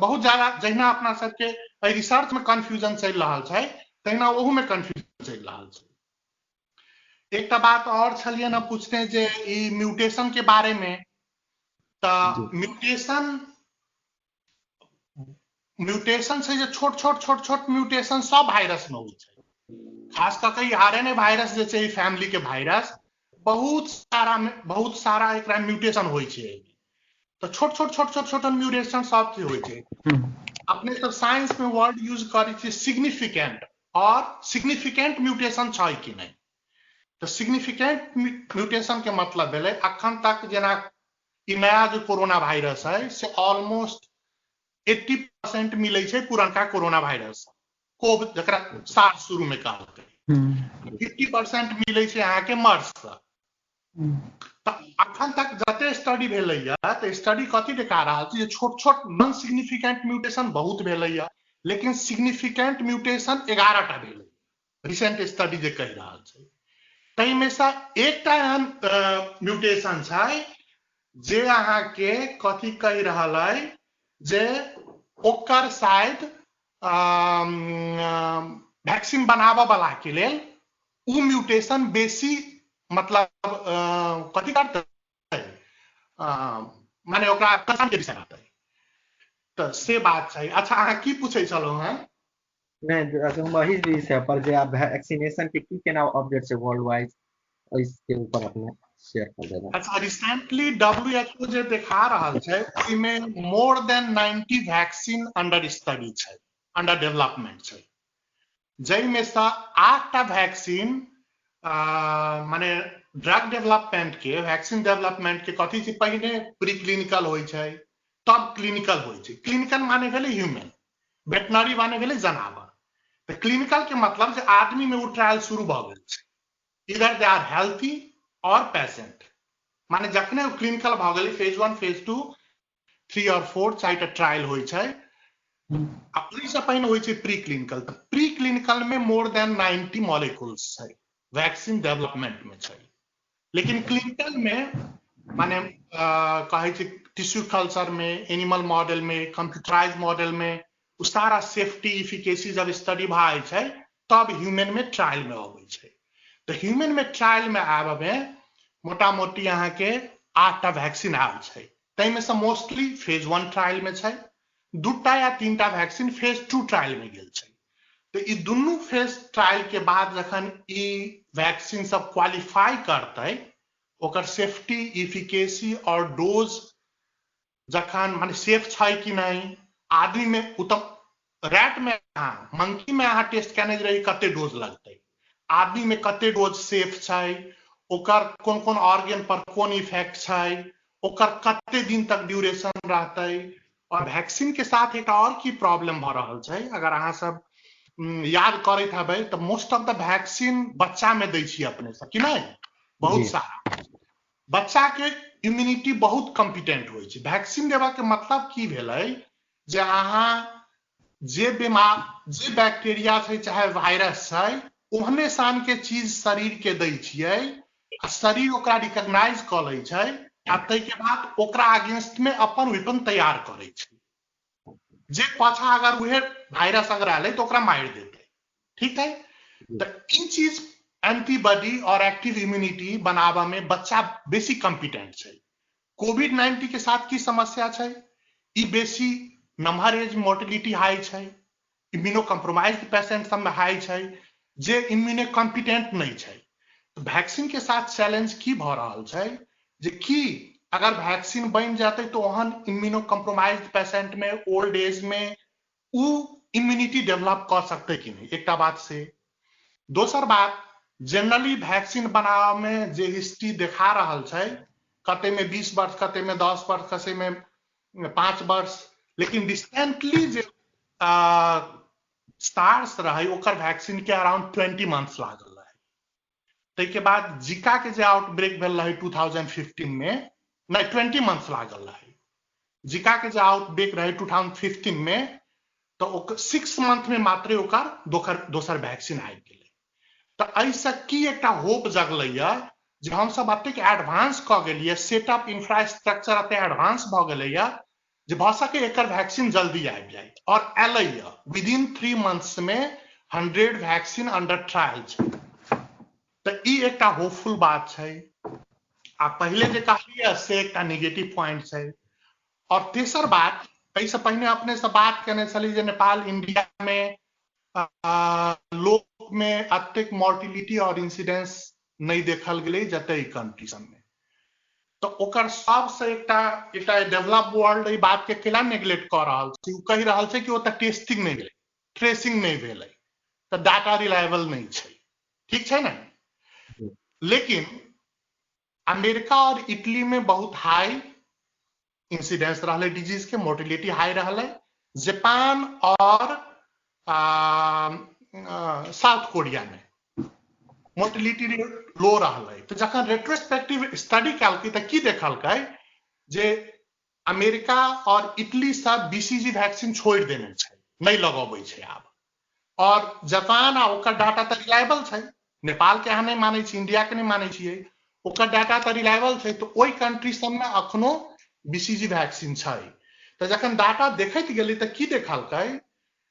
बहुत ज्यादा जहिना अपना सबके रिसर्च में कंफ्यूजन चल रहा है तहिना ओहू में कंफ्यूजन चल रहा है। एक बात और छलिए ना पूछने जे ई म्यूटेशन के बारे में, तो म्यूटेशन से जो छोट छोट म्यूटेशन सब वायरस में होय छै। खास करके आरएनए वायरस जे छै फैमिली के वायरस बहुत सारा एकरा म्यूटेशन होय छै। तो छोट छोट म्यूटेशन सब चीज होय छै। अपने सब साइंस में वर्ड यूज करै छी सिग्निफिकेंट, और सिग्निफिकेंट म्यूटेशन छै कि नहीं। तो सिग्निफिकेंट म्यूटेशन के मतलब भेलै अखन तक जेना ई नया जो कोरोना वायरस है से ऑलमोस्ट 80% मिले छै पुरनका कोरोना वायरस कोविड जकरा सार्स शुरू में कहलकै, 50% मिले छै अहाँ के मर्स से। तो अखन तक जते स्टडी भेलैया तो स्टडी कथी देखा रहल छै, छोट छोट नॉन सिग्निफिकेंट म्यूटेशन बहुत भेलैया, लेकिन सिग्निफिकेंट म्यूटेशन 11टा भेलै रिसेंट स्टडी जे कहि रहल छै। तै में से एकटा एहन म्यूटेशन छै जे अहाँ के कथी कहि रहल है जे ओकर शायद वैक्सीन बनाबऽ वाला के लेल उ म्यूटेशन बेसी मतलब कथी करतै माने ओकरा कसम के विषय रहतै। तो से बात छै। अच्छा अहाँ की पूछै छलहुँ हैं? नहीं अच्छा हम वही विषय पर जे आप वैक्सीनेशन के की केना अपडेट छै वर्ल्ड वाइड इसके ऊपर अपने शेयर कर देना। अच्छा रिसेंटली WHO जे देखा रहल छै ओइमे more than 90 vaccine under study छै। अंडर डेवलपमेंट छै, जाहिमे से 8टा वैक्सीन माने ड्रग डेवलपमेंट के वैक्सीन डेवलपमेंट के कथी छै, पहिने प्री क्लिनिकल होइ छै, तब क्लिनिकल होइ छै। क्लिनिकल माने भेलै ह्यूमन, वेटनरी माने भेलै जनावर। तो क्लिनिकल के मतलब जे आदमी में वो ट्रायल शुरू भ गेल छै, इधर दे आर हेल्थी और पेशेंट, माने जखने क्लिनिकल भ गेलै फेज 1 फेज 2 3 और 4 चारिटा ट्रायल होइ छै, से पहिने होइ छै प्री क्लिनिकल। तो प्री क्लिनिकल में मोर देन 90 मॉलिक्यूल्स छै, वैक्सीन डेवलपमेंट में छै। लेकिन क्लिनिकल में माने कहे छै टिश्यू कल्चर में, एनिमल मॉडल में, कंप्यूटराइज मॉडल में सारा सेफ्टी इफिकेसी जब स्टडी भाई छै तब ह्यूमन में ट्रायल में आबै छै। तो ह्यूमन में ट्रायल में आबे में मोटा मोटी यहाँ के 8टा वैक्सीन आयल छै, तैमे से मोस्टली फेज 1 ट्रायल में छै, 2टा या 3टा वैक्सीन फेज 2 ट्रायल में गेल छै। तो ई दुनू फेज ट्रायल के बाद जखन ई वैक्सीन सब क्वालिफाई करतै, ओकर सेफ्टी इफिकेसी और डोज जखन माने सेफ छै कि नहीं, आदमी में रैट में मंकी में अहाँ टेस्ट केने रही कते डोज लगतै, आदमी में कते डोज सेफ छै, ओकर कोन कोन ऑर्गन पर कोन इफेक्ट छै, ओकर कते दिन तक ड्यूरेशन रहतै। और वैक्सीन के साथ एक और की प्रॉब्लम भ रहल छै, अगर अहाँ सब याद करैत हेबै तो मोस्ट ऑफ द वैक्सीन बच्चा में दै छी अपने से कि नहीं, बहुत सारा बच्चा के इम्यूनिटी बहुत कॉम्पिटेंट होइ छै। वैक्सीन देबा के मतलब की भेलै जे अहाँ जे बीमार जे बैक्टीरिया छै चाहे वायरस छै ओहने सान के चीज शरीर के दै छियै, शरीर ओकरा रिकॉग्नाइज क लै छै आ तै के बाद ओकरा अगेंस्ट में अपन वेपन तैयार करै छै, जे पाछा अगर उहे वायरस अगर आले तो ओकरा मार देतै। ठीक है, तो इन चीज एंटीबॉडी और एक्टिव इम्यूनिटी बनावा में बच्चा बेसी कॉम्पिटेंट छै। कोविड-19 के साथ की समस्या छै, ई बेसी नम्हर एज मोर्टेलिटी हाई छै, इम्यूनो कॉम्प्रोमाइज्ड पेशेंट सब में हाई छै, जे इम्यूनो कॉम्पिटेंट नहीं छै। तो वैक्सीन के साथ चैलेंज की भ रहल छै जे की अगर वैक्सीन बन जाते तो ओहन इम्यूनो कॉम्प्रोमाइज्ड पेशेंट में ओल्ड एज में उ इम्यूनिटी डेवलप कर सकते कि नहीं, एकटा बात से। दोसर बात जनरली वैक्सीन बनावा में जे हिस्ट्री देखा रहल छै, कते में 20 वर्ष, कते में 10 वर्ष, कते में 5 वर्ष, लेकिन रिसेंटली जे स्टार्स रहे ओकर वैक्सीन के अराउंड 20 मंथ्स लागल रहे। तै के बाद जिका के जे आउटब्रेक भेल रहे 2015 में, नहीं 20 मंथ्स लागल रहे। जिका के जे आउटब्रेक रहे 2015 में तो 6 मंथ में मात्र ओकर दोसर वैक्सीन आबि गेलै। तो ऐसा की एकटा होप जगलैया जे हम सब अतेक एडवांस क गेलियै, सेटअप इंफ्रास्ट्रक्चर अते एडवांस भ गेलैया जे भ सके एकर वैक्सीन जल्दी आबि जाए, और एलैया विदिन 3 मंथ्स में 100 वैक्सीन अंडर ट्रायल छै। तो ई एकटा होपफुल बात छै। आ पहले जे कहलियै से एकटा नेगेटिव पॉइंट छै। और तेसर बात, ऐसे पहिने अपने से बात केने छली जे नेपाल इंडिया में लोग में अतेक मॉर्टिलिटी और इंसिडेंस नहीं देखल गेलै जते कंट्री सब में। तो ओकर सबसे एकटा डेवलप वर्ल्ड ई बात के केला नेग्लेक्ट कर रहल छै, कहि रहल छै कि ओतऽ टेस्टिंग नहीं भेलै, ट्रेसिंग नहीं भेलै, तो डाटा रिलायबल नहीं छै। ठीक छै ना, लेकिन अमेरिका और इटली में बहुत हाई इंसिडेंस रहले डिजीज के, मोर्टिलिटी हाई रहले। जापान और साउथ कोरिया में मोर्टिलिटी लो रहले। तो जखन रेट्रोस्पेक्टिव स्टडी कलकै तो की देखलकै जे अमेरिका और इटली सब बीसीजी वैक्सीन छोड़ देने छै, नहीं लगबै छै आब। और जापान आ ओकर डाटा तो रिलायबल छै, नेपाल के अहाँ नहीं मानै छी, इंडिया के नहीं मानै छियै, ओकर डाटा तो रिलायबल छै। तो ओई कंट्री सब में अखनो बीसीजी वैक्सीन छै। तो जखन डाटा देखैत गेलै तो की देखलकै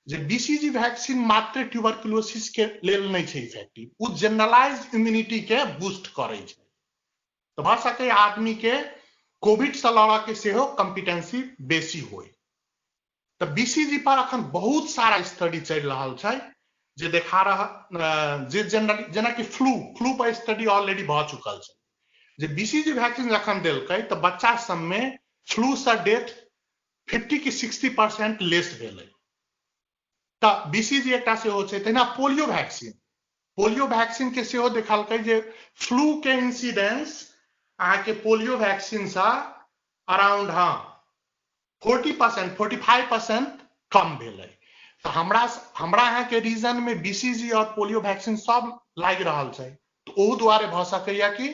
जे बीसीजी वैक्सीन मात्र ट्यूबरकुलोसिस के लेल नहीं छै इफेक्टिव, उ जनरलाइज्ड इम्यूनिटी के बूस्ट करै छै। तो भ सके आदमी के कोविड से लड़ा के सेहो कॉम्पिटेंसी बेसी होय। तो बीसीजी पर अखन बहुत सारा स्टडी चल रहल छै जे देखा रहा जे जनरली जेना कि फ्लू पर स्टडी ऑलरेडी भ चुकल छै, जे बीसीजी वैक्सीन जखन देलकै तो बच्चा सब में फ्लू से डेथ 50 की 60% लेस भेलै। तो बीसीजी एकटा सेहो छै। तहिना पोलियो वैक्सीन के सेहो देखलकै जे फ्लू के इंसिडेंस अहाँ के पोलियो वैक्सीन से अराउंड 40% 45% कम भेलै। तो हमरा यहाँ के रीजन में बीसीजी और पोलियो वैक्सीन सब लागि रहल छै। तो ओहू दुआरे भ सकैया कि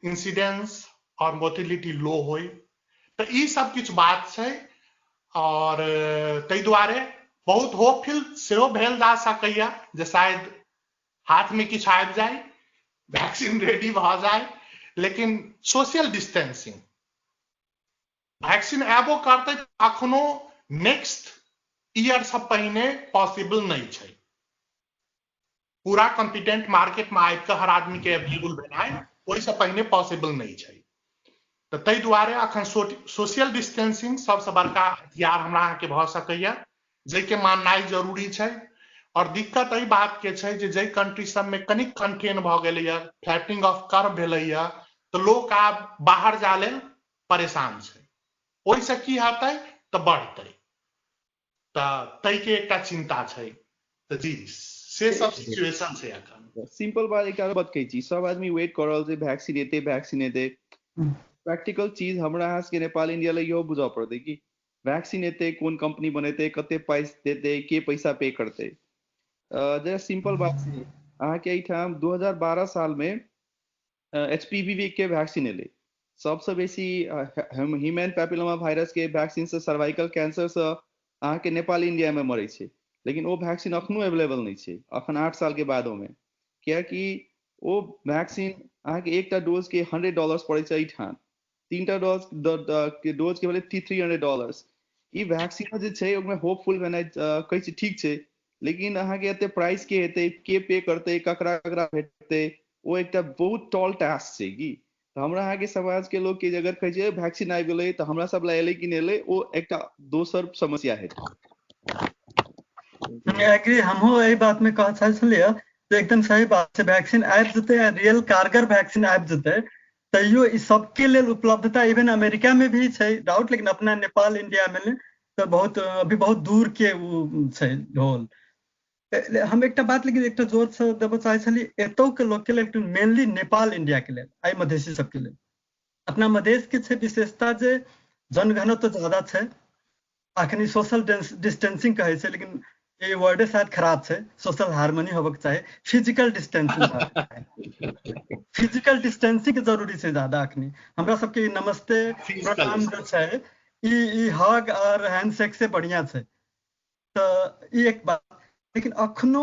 इंसिडेंस और मोर्टिलिटी लो होई। तो ई सब किछ बात छै और तै दुआरे बहुत होपफुल सेहो भेल जा सकैया जे शायद हाथ में किछ आबि जाए, वैक्सीन रेडी भ जाए। लेकिन सोशल डिस्टेंसिंग वैक्सीन एबो करते अखनो नेक्स्ट ईयर से पहिने पॉसिबल नहीं छै। पूरा कॉम्पिटेंट मार्केट में आबि के हर आदमी के अवेलेबल बनाए ओहि से पहिने पॉसिबल नहीं छै। तो तै दुआरे अखन सोशल डिस्टेंसिंग सबसे बड़का हथियार हमरा अहाँ के भ सकैया, जैके माननाइ जरूरी छै। और दिक्कत एहि बात के छै जे जै कंट्री सब में कनिक कंटेन भ गेलैया, फ्लैटनिंग ऑफ कर्व भेलैया, तो लोग आब बाहर जा लेल परेशान छै। ओहि से की हेतै तो बढ़तै, तो तै के एकटा चिंता छै। तो जी से सब सिचुएशन छै अखन। सिंपल बात एक बात कहै छी, सब आदमी वेट कर रहल छै वैक्सीन एते। प्रैक्टिकल चीज हमरा यहाँ के नेपाल इंडिया ले इहो बुझा पड़तै कि वैक्सीन एते, कोन कंपनी बनेते, कते पैसा देते, के पैसा पे करते। जरा सिंपल बात छै, अहाँ के एठाम 2012 साल में HPV के वैक्सीन एले। सबसे बेसी ह्यूमन पैपिलोमा वायरस के वैक्सीन से सर्वाइकल कैंसर से अहाँ के नेपाल इंडिया में मरे छै। लेकिन वो वैक्सीन अखनो अवेलेबल नहीं छै, अखन 8 साल के बाद में। कियाकि वो वैक्सीन अहाँ के एकटा डोज के $100 पड़े छै एठाम, 3टा डोज के भेलै $300। ई वैक्सीन जे छै ओमे होपफुल भेनाइ कहै छै ठीक छै, लेकिन अहाँ के एते प्राइस के हेतै, के पे करतै, ककरा भेटतै, वो एकटा बहुत टॉल टास्क छै की। तो हमरा अहाँ के समाज के लोग के अगर कहै छै वैक्सीन आबि गेलै तो हमरा सब ला एलै कि नहि एलै, वो एकटा दोसर समस्या है। एग्री, हमहू एही बात में कह चाहै छलियै तो एकदम सही बात छै। वैक्सीन आबि जेतै, रियल कारगर वैक्सीन आबि जेतै, तैयो ई सबके लेल उपलब्धता इवन अमेरिका में भी छै डाउट, लेकिन अपना नेपाल इंडिया में तो बहुत अभी बहुत दूर के छै ढोल। हम एकटा बात लेकिन एकटा जोर से देबऽ चाहै छली एतौ के लोग के लेल, मेनली नेपाल इंडिया के लेल, आई मधेसी सबके लेल। अपना मधेश के छै विशेषता जे जनघनत्व ज्यादा छै, अखनी सोशल डिस्टेंसिंग कहै छै, लेकिन ये वर्ड शायद खराब छै, सोशल हार्मनी होबक चाही, फिजिकल डिस्टेंसिंग फिजिकल डिस्टेंसिंग जरूरी छै ज्यादा। अखनी हमरा सबके नमस्ते प्रणाम जो छै ई हग और हैंडशेक से बढ़िया छै। तो ई एक बात, लेकिन अखनो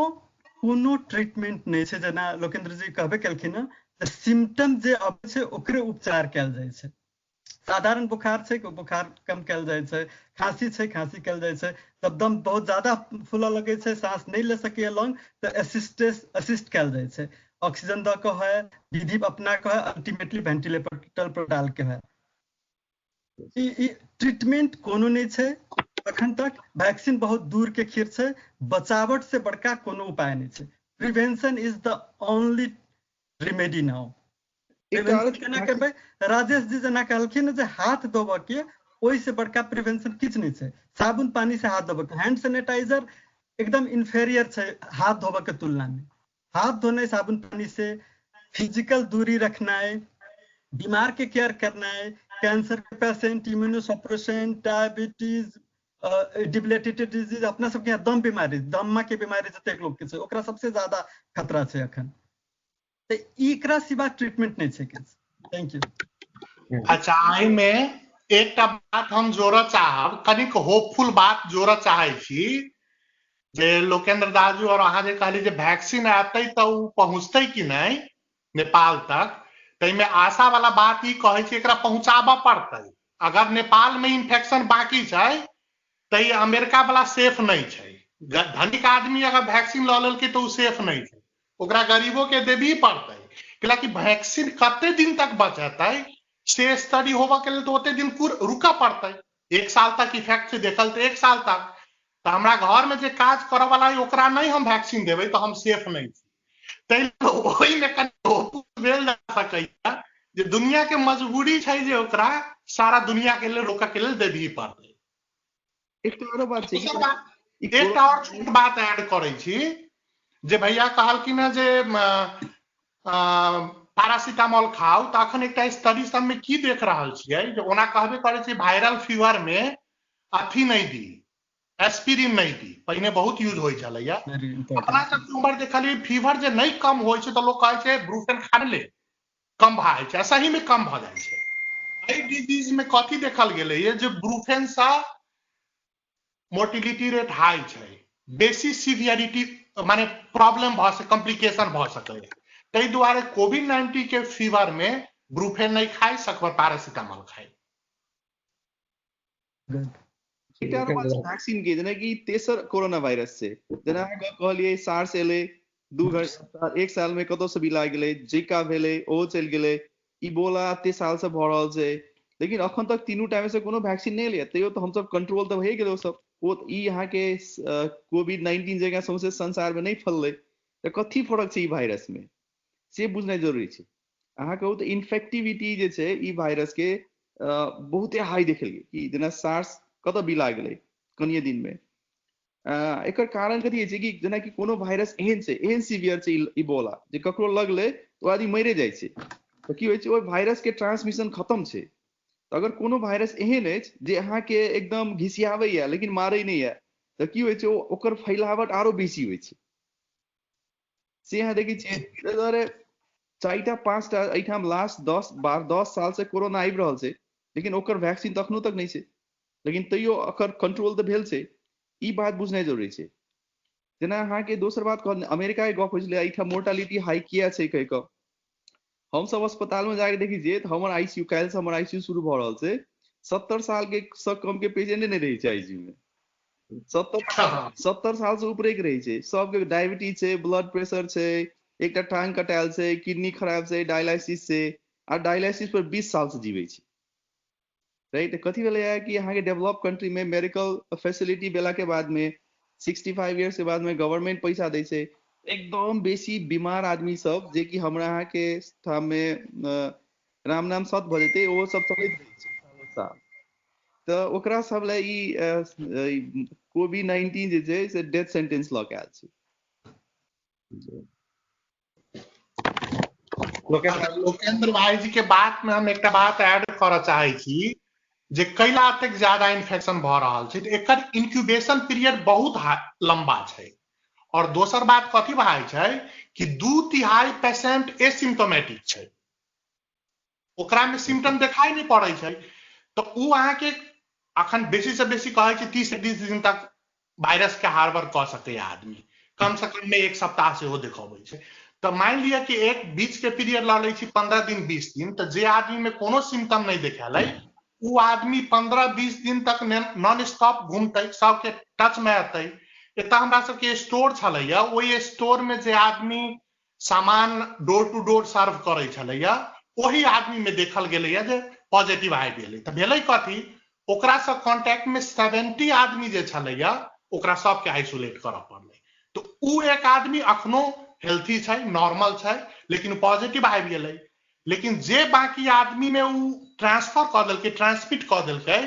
कोनो ट्रीटमेंट नहीं छै। जेना लोकेंद्र जी कहबे केलखिन हँ, सिम्टम जे अबै छै ओकरे उपचार कयल जाइ छै। साधारण बुखार छै, बुखार कम कयल जाइ छै, खांसी छै, खांसी कयल जाइ छै, तब दम बहुत ज्यादा फूलऽ लगे छै, सांस नहीं ले सके लंग, तो असिस्ट कयल जाइ छै, ऑक्सीजन द के है, विधि अपना के है, अल्टीमेटली वेंटिलेटर पर डाल के है। ई ट्रीटमेंट कोनो नहीं छै अखन तक। वैक्सीन बहुत दूर के खीर छै, बचावट से बड़का कोनो उपाय नहीं छै। Prevention is the only remedy now. Prevention केना करबै? राजेश जी जेना कहलखिन जे हाथ धोबऽ के, ओहि से बड़का प्रिवेंशन किछ नहीं छै। साबुन पानी से हाथ धोबऽ के, हैंड सैनिटाइजर एकदम इन्फेरियर छै हाथ धोबऽ के तुलना में। हाथ धोने साबुन पानी से, फिजिकल दूरी रखनाइ, बीमार के केयर करनाइ, कैंसर के पेशेंट, इम्यूनोसप्रेशन, डायबिटीज, डिबिलिटेटेड डिजीज, अपना सबके यहाँ दम बीमारी, दम्मा के बीमारी जतेक लोग के छै ओकरा सबसे ज्यादा खतरा छै अखन। तो एकरा सिवा ट्रीटमेंट नहीं छै किछ। Thank you. अच्छा, आई में एकटा बात हम जोड़ऽ चाहब, कनिक होपफुल बात जोड़ऽ चाहै छी जे लोकेंद्र दाजू और अहाँ जे कहली जे वैक्सीन आतै तो उ पहुँचतै कि नहीं नेपाल तक, तैमे आशा वाला बात ई कहै छी एकरा पहुँचाबऽ पड़तै। अगर नेपाल में इन्फेक्शन बाकी छै तो ये अमेरिका वाला सेफ नहीं छै। धनिक आदमी अगर वैक्सीन लऽ लेलकै तो उ सेफ नहीं छै, ओकरा गरीबों के देबही पड़तै। कैलाकि वैक्सीन कते दिन तक बचेतै से स्टडी होबऽ के लेल तो ओते दिन रुकऽ पड़तै। 1 साल तक इफेक्ट देखल तो 1 साल तक, तो हमरा घर में जे काज करऽ वाला है ओकरा नहीं हम वैक्सीन देबै तो हम सेफ नहीं छी। तै ओहि में कनि भेल जा सकैया जे दुनिया के मजबूरी छै जे ओकरा सारा दुनिया के लेल रोकऽ के लेल देबही पड़तै। एकटा आरो बात छै एक और छोट बात ऐड करै छी जे भैया कहलखिन है जे पैरासिटामोल खाओ तो अखन एकटा स्टडी सब में की देख रहल छियै जे ओना कहबे करै छै वायरल फीवर में अथी नहीं दी एस्पिरिन नहीं दी पहिने बहुत यूज होय छलैया अपना सब उम्र देखलिए फीवर जे नहीं कम होय छै तो लोग कहै छै ब्रूफेन खा ले कम भ जाय छै सही में कम भ जाय छै एहि डिजीज में कथी देखल गेलै है जे ब्रूफेन सा मोर्टिलिटी रेट हाई छै बेसी सीवियरिटी माने प्रॉब्लम भ सके कॉम्प्लिकेशन भ सके ताहि दुआरे कोविड-19 के फीवर में ब्रूफेन नहीं खाई सकबा पैरासिटामोल खाई वैक्सीन के जेना कि तेसर कोरोना वायरस से जेना कहलिए सार्स एले 2 घंटा 1 साल में कतो से भी लाग गेले जिका भेले ओ चल गेले इबोला 3 साल से भ रहल छै लेकिन अखन तक तीनू टाइम से कोनो वैक्सीन नहीं लिया तैयो तो हम सब कंट्रोल तो भए गेलो सब वो ई यहाँ के कोविड-19 जगह सौंसे संसार में नहीं फैलले तो कथी फरक छै ई वायरस में से बुझनाइ जरूरी छै अहाँ कहू तो इन्फेक्टिविटी जे छै ई वायरस के बहुते हाई देखलिए कि जेना सार्स कतो भी लाग गेलै कनिये दिन में एकर कारण कथी छै कि जेना कि कोनो वायरस एहन छै एहन सीवियर छै इबोला जे ककरो लगले तो आदमी मरे जाइ छै तो की होय छै ओइ वायरस के ट्रांसमिशन खत्म छै तो अगर कोनो वायरस एहन अछि जे अहाँ के एकदम घिसियाबै या लेकिन मारै नहीं है तो की होय छै ओकर फैलावट आरो बेसी होय छै से अहाँ देखै छियै दुआरे 4टा 5टा एठाम लास्ट 10 साल से कोरोना आबि रहल छै लेकिन ओकर वैक्सीन तखनो तक नहीं छै लेकिन तैयो ओकर कंट्रोल तो भेल छै ई बात बुझनाइ जरूरी छै जेना अहाँ के दोसर बात कहल अमेरिका के गप होइ छलै एठाम मोर्टालिटी हाई किया छै कहि कऽ हम सब अस्पताल में जाके देखी छियै तो हमर आईसीयू काल्हि से हमर आईसीयू शुरू भ रहल छै 70 साल के से कम के पेशेंट नहीं रही छै आईसीयू में 70 साल से ऊपर के रही छै सबके डायबिटीज छै ब्लड प्रेशर छै एकटा टांग कटायल छै किडनी खराब छै डायलिसिस छै आ डायलिसिस पर 20 साल से जीवे छै राइट कथी भेलै है कि यहाँ के डेवलप कंट्री में मेडिकल फैसिलिटी भेला के बाद में 65 इयर्स के बाद में गवर्नमेंट पैसा दै छै एकदम बेसी बीमार आदमी सब जे कि हमरा यहाँ के स्थान में राम नाम सत भ जेतै ओ सब चलैत रहै छै सालों साल तो ओकरा सब ले ई कोविड-19 जे छै से डेथ सेंटेंस ल के आयल छै लोकेंद्र भाई जी के बात में हम एक बात ऐड करऽ चाहे छी जे कैला तक ज्यादा इन्फेक्शन भ रहल छै त एकर इंक्यूबेशन पीरियड बहुत लंबा छै और दोसर बात कथी भाई छै कि 2/3 पेशेंट एसिम्प्टोमेटिक छै ओकरा में सिम्टम दिखाई नहीं पड़ै छै तो उ अहाँ के अखन बेसी से बेसी कहै छै 30 से 20 दिन तक वायरस के हार्बर क सकै आदमी कम से कम में 1 सप्ताह से वो दिखाबै छै तो मान लिया कि एक बीच के पीरियड ला लै छी 15 दिन 20 दिन तो जे आदमी में कोनो सिम्टम नहीं दिखालै वो आदमी 15-20 दिन तक नॉन स्टॉप घूमते सबके टच में अतै एत हमरा सबके स्टोर छलैया ओहि स्टोर में जे आदमी सामान डोर टू डोर सर्व करै छलैया वही आदमी में देखल गेलैया जे पॉजिटिव आबि गेलै त भेलै कथी ओकरा से कांटेक्ट में 70 आदमी जे छलैया ओकरा सबके आइसोलेट करऽ पड़लै तो उ एक आदमी अखनो हेल्थी छै नॉर्मल छै लेकिन पॉजिटिव आबि गेलै लेकिन जे बाकी आदमी में उ ट्रांसफर कर देलकै ट्रांसमिट कर देलकै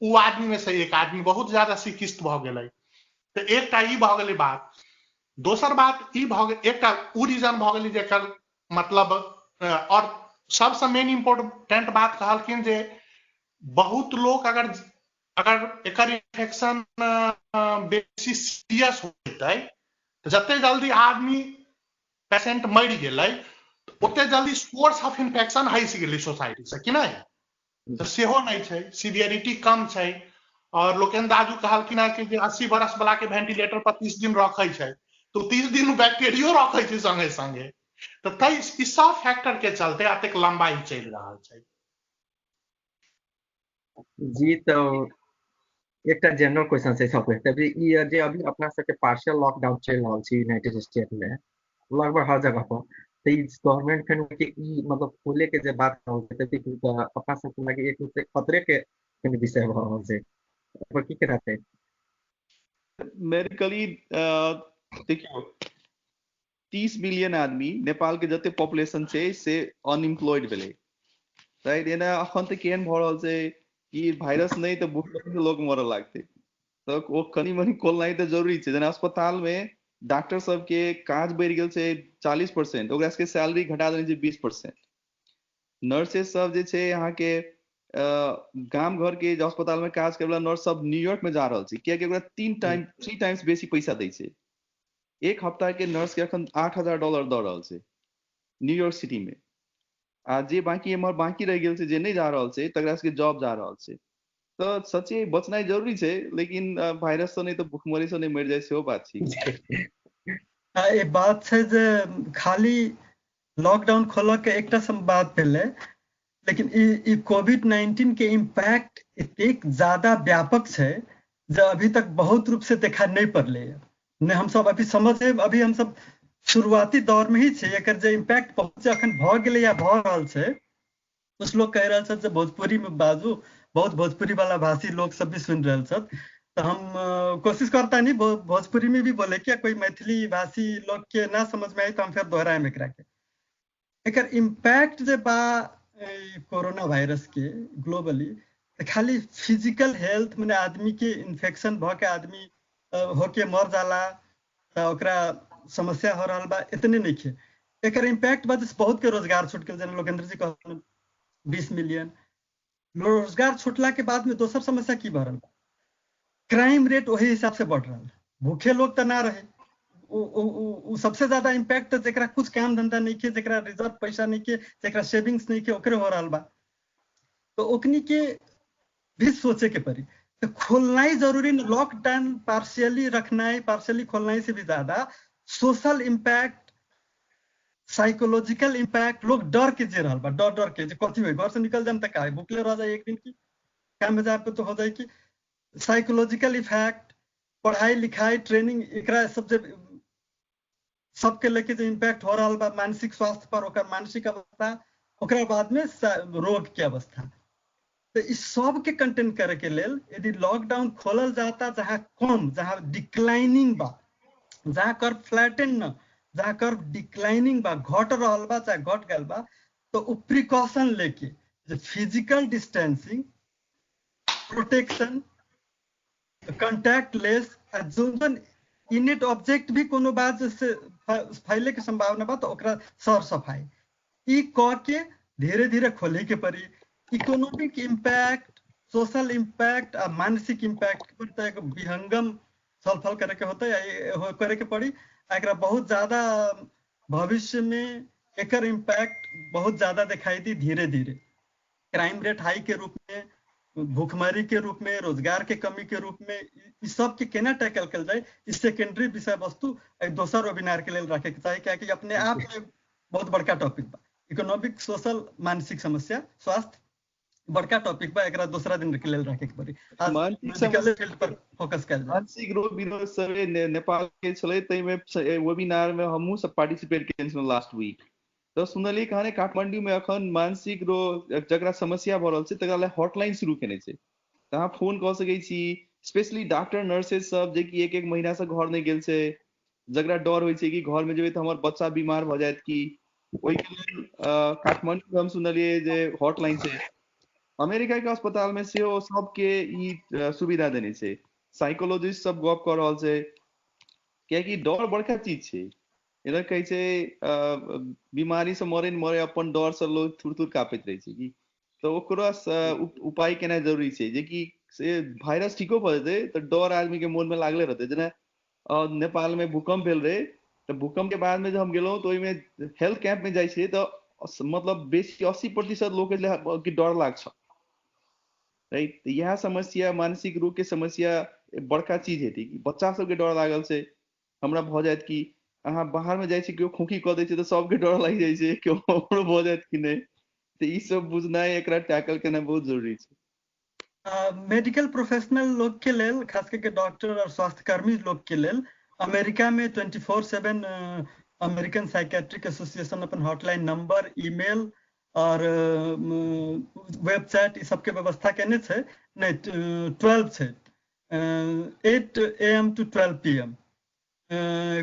उ आदमी में से एक आदमी बहुत ज्यादा सिकिस्त भ गेलै तो एकटा ई भ गेलै बात दोसर बात ई भ गेलै एकटा उ रीजन भ गेलै जेकर मतलब और सबसे मेन इम्पोर्टेंट बात कहलखिन जे बहुत लोग अगर एकर इन्फेक्शन बेसी सीरियस होतै तो जते जल्दी आदमी पेशेंट मरि गेलै ओते जल्दी सोर्स ऑफ इन्फेक्शन हटि गेलै सोसाइटी से कि नहीं तो सेहो नहीं छै सीवियरिटी कम छै और लोकेंद्र दाजू कहलखिन कि 80 बरस वाला के वेंटिलेटर पर 30 दिन रखै छै तो 30 दिन बैक्टीरियो रखै छै संगे संगे तो तै ई सब फैक्टर के चलते एतेक लंबाई चलि रहल छै जी तो एकटा जनरल क्वेश्चन छै सब तभी ई जे अभी अपना सबके पार्शियल लॉकडाउन चल रहल छै यूनाइटेड स्टेट में लगभग हर जगह पर तो गवर्नमेंट के ई मतलब खोले के जे बात हो छै तो अपना सबके लगे एक से खतरे के विषय भ रहल छै पर की कहते मेडिकली देखियो 30 मिलियन आदमी नेपाल के जते पॉपुलेशन छै से अनएम्प्लॉयड भेलै राइट एना अखन त केहन भ रहल छै कि भाइरस नहीं तो बहुत लोग मरऽ लागतै तो वो कनी मनी खोलनाइ तो जरूरी छै। जेना अस्पताल में डॉक्टर सब के काज बढ़ गेल छै 40%, ओकरा सबके सैलरी घटा देने छै 20%। नर्सेस सब जे छै यहाँ के गाम घर के जे अस्पताल में काज करे वाला नर्स सब न्यूयॉर्क में जा रहल छै, कियाकि ओकरा 3 टाइम्स बेसी पैसा दै छै। एक हफ्ता के नर्स के अखन $8,000 दऽ रहल छै न्यूयॉर्क सिटी में। आ जे बाकी एम्हर बाकी रह गेल छै जे नहीं जा रहल छै तकरा सबके जॉब जा रहल छै। तो सच्चे बचनाइ जरूरी छै, लेकिन वायरस से नहीं तो भूखमरी से नहीं मर जाए सेहो बात छै। ये बात छै जे खाली लॉकडाउन खोलऽ के एकटा बात भेलै, लेकिन ई कोविड-19 के इम्पैक्ट एतेक ज्यादा व्यापक छै जे अभी तक बहुत रूप से देखा नहीं पड़ले है। ने हम सब अभी समझे, अभी हम सब शुरुआती दौर में ही छै। एकर जे इम्पैक्ट बहुत अखन भ गेलै या भ रहल छै, कुछ लोग कह रहल छथि जे भोजपुरी में बाजू, बहुत भोजपुरी वाला भाषी लोग सब भी सुन रहल छथि। तो हम कोशिश करता नहीं भोजपुरी में भी बोले कि कोई मैथिली भाषी लोग के ना समझ में आई तो हम फिर दोहराएम एकरा के। एकर इम्पैक्ट जे बा कोरोना वायरस के ग्लोबली, खाली फिजिकल हेल्थ में आदमी के इन्फेक्शन भ के आदमी होके मर जाला तो ओकरा समस्या हो रहा बा, इतने नहीं खे। एकर इम्पैक्ट बाद बहुत के रोजगार छूट गए, जन लोकेंद्र जी कहलन 20 मिलियन रोजगार छूटला के बाद में दोसर समस्या की बढ़ रहा, क्राइम रेट वही हिसाब से बढ़ रहा। भूखे लोग तो ना रहे, वो सबसे ज्यादा इम्पैक्ट जरा कुछ काम धंधा नहीं के, जरा रिजर्व पैसा नहीं के, जरा सेविंग्स नहीं के, ओकरे हो रहा बा। तो ओकनी के भी सोचे के पड़ी। तो खोलना ही जरूरी, लॉकडाउन पार्शियली रखना है, पार्शियली खोलना से भी ज्यादा सोशल इम्पैक्ट, साइकोलॉजिकल इम्पैक्ट, लोग डर के जे रहा बा, डर के कथी हो घर से निकल जाए तक है, भूखले रह जाए एक दिन की, काम में जाए पे तो हो जाए कि साइकोलॉजिकल इफेक्ट, पढ़ाई लिखाई ट्रेनिंग, एकरा सबके लेके जो इम्पैक्ट हो रहा बा मानसिक स्वास्थ्य पर, ओकर मानसिक अवस्था, ओकरा बाद में रोग के अवस्था। तो इस सब के कंटेन करे के लेल यदि लॉकडाउन खोलल जाता जहाँ कम, जहाँ डिक्लाइनिंग बा, जहाँ कर्व फ्लैटन न, जहाँ कर्व डिक्लाइनिंग बा, घट रहल बा चाहे घट गल बा, तो उ प्रिकॉशन लेके physical distancing, protection, contact less, zone इनेट object भी कोनो बात से फैले के संभावना बा तो ओकरा सर सफाई ई क के धीरे धीरे खोले के पड़ी। इकोनॉमिक इम्पैक्ट, सोशल इम्पैक्ट और मानसिक इम्पैक्ट पर तो एक विहंगम छलफल करे के होता है, करे के पड़ी। एकरा बहुत ज्यादा भविष्य में एकर इम्पैक्ट बहुत ज्यादा दिखाई दी धीरे धीरे, क्राइम रेट हाई के रूप में, भूखमरी के रूप में, रोजगार के कमी के रूप में, इस सब के केना टैकल कल जाए, इस सेकेंडरी विषय वस्तु एक दोसर वेबिनार के लिए रखे के चाहिए, क्योंकि अपने आप में बहुत बड़का टॉपिक बा। इकोनॉमिक, सोशल, मानसिक समस्या, स्वास्थ्य बड़का टॉपिक बा, एकरा दूसरा दिन के लिए रखे के पड़ी। आज मेडिकल फील्ड पर फोकस कर जाए। मानसिक रोग विरोध सर्वे नेपाल के चले तई में वेबिनार में हमहु सब पार्टिसिपेट केलिए लास्ट वीक। तो सुनलिए कहानी काठमांडू में अखन मानसिक रोग जकरा समस्या भ रहल छै तकरा लेल हॉटलाइन शुरू केने छै, त अहाँ फोन क सकै छी। स्पेशली डॉक्टर नर्सेस सब जे कि एक महीना से घर नहीं गेल छै, जकरा डर होय छै कि घर में जेबै त हमर बच्चा बीमार भ जायत कि, ओइ के लेल काठमांडू हम सुनलिए जे हॉटलाइन छै। अमेरिका के अस्पताल में से सबके ई सुविधा देने छै। साइकोलॉजिस्ट सब गप कर रहल छै, कियाकि डर बड़का चीज छै। इधर कहे छै बीमारी से मरे न मरे, अपन डर से लोग थुर थुर कापैत रहे छै कि, तो ओकरा उपाय केना जरूरी छै जे कि से वायरस ठीको भ जेतै त डर आदमी के मन में लागले रहतै। जेना नेपाल में भूकंप भेल रहे, तो भूकंप के बाद में जब हम गेलौं तो ओइ में हेल्थ कैंप में जाय छै तो मतलब बेसी 80% लोग के डर लाग छ, राइट। यह समस्या, मानसिक रोग के समस्या बड़का चीज हेतै कि बच्चा सबके डर लागल छै। हमरा भ जायत कि अहाँ बाहर में जाय छी, केओ खोखी क दै छै तो सबके डर लागि जाय छै, केओ हमरो भ जायत कि नहीं। तो ई सब बुझनाइ, एकरा टैकल करना बहुत जरूरी छै। मेडिकल प्रोफेशनल लोग के लेल, खास करके डॉक्टर और स्वास्थ्य कर्मी लोग के लेल अमेरिका में 24/7 अमेरिकन साइकेट्रिक एसोसिएशन अपन हॉटलाइन नंबर, ईमेल और वेबसाइट ई सबके व्यवस्था केने छै। नहीं 12 छै, 8 AM to 12 PM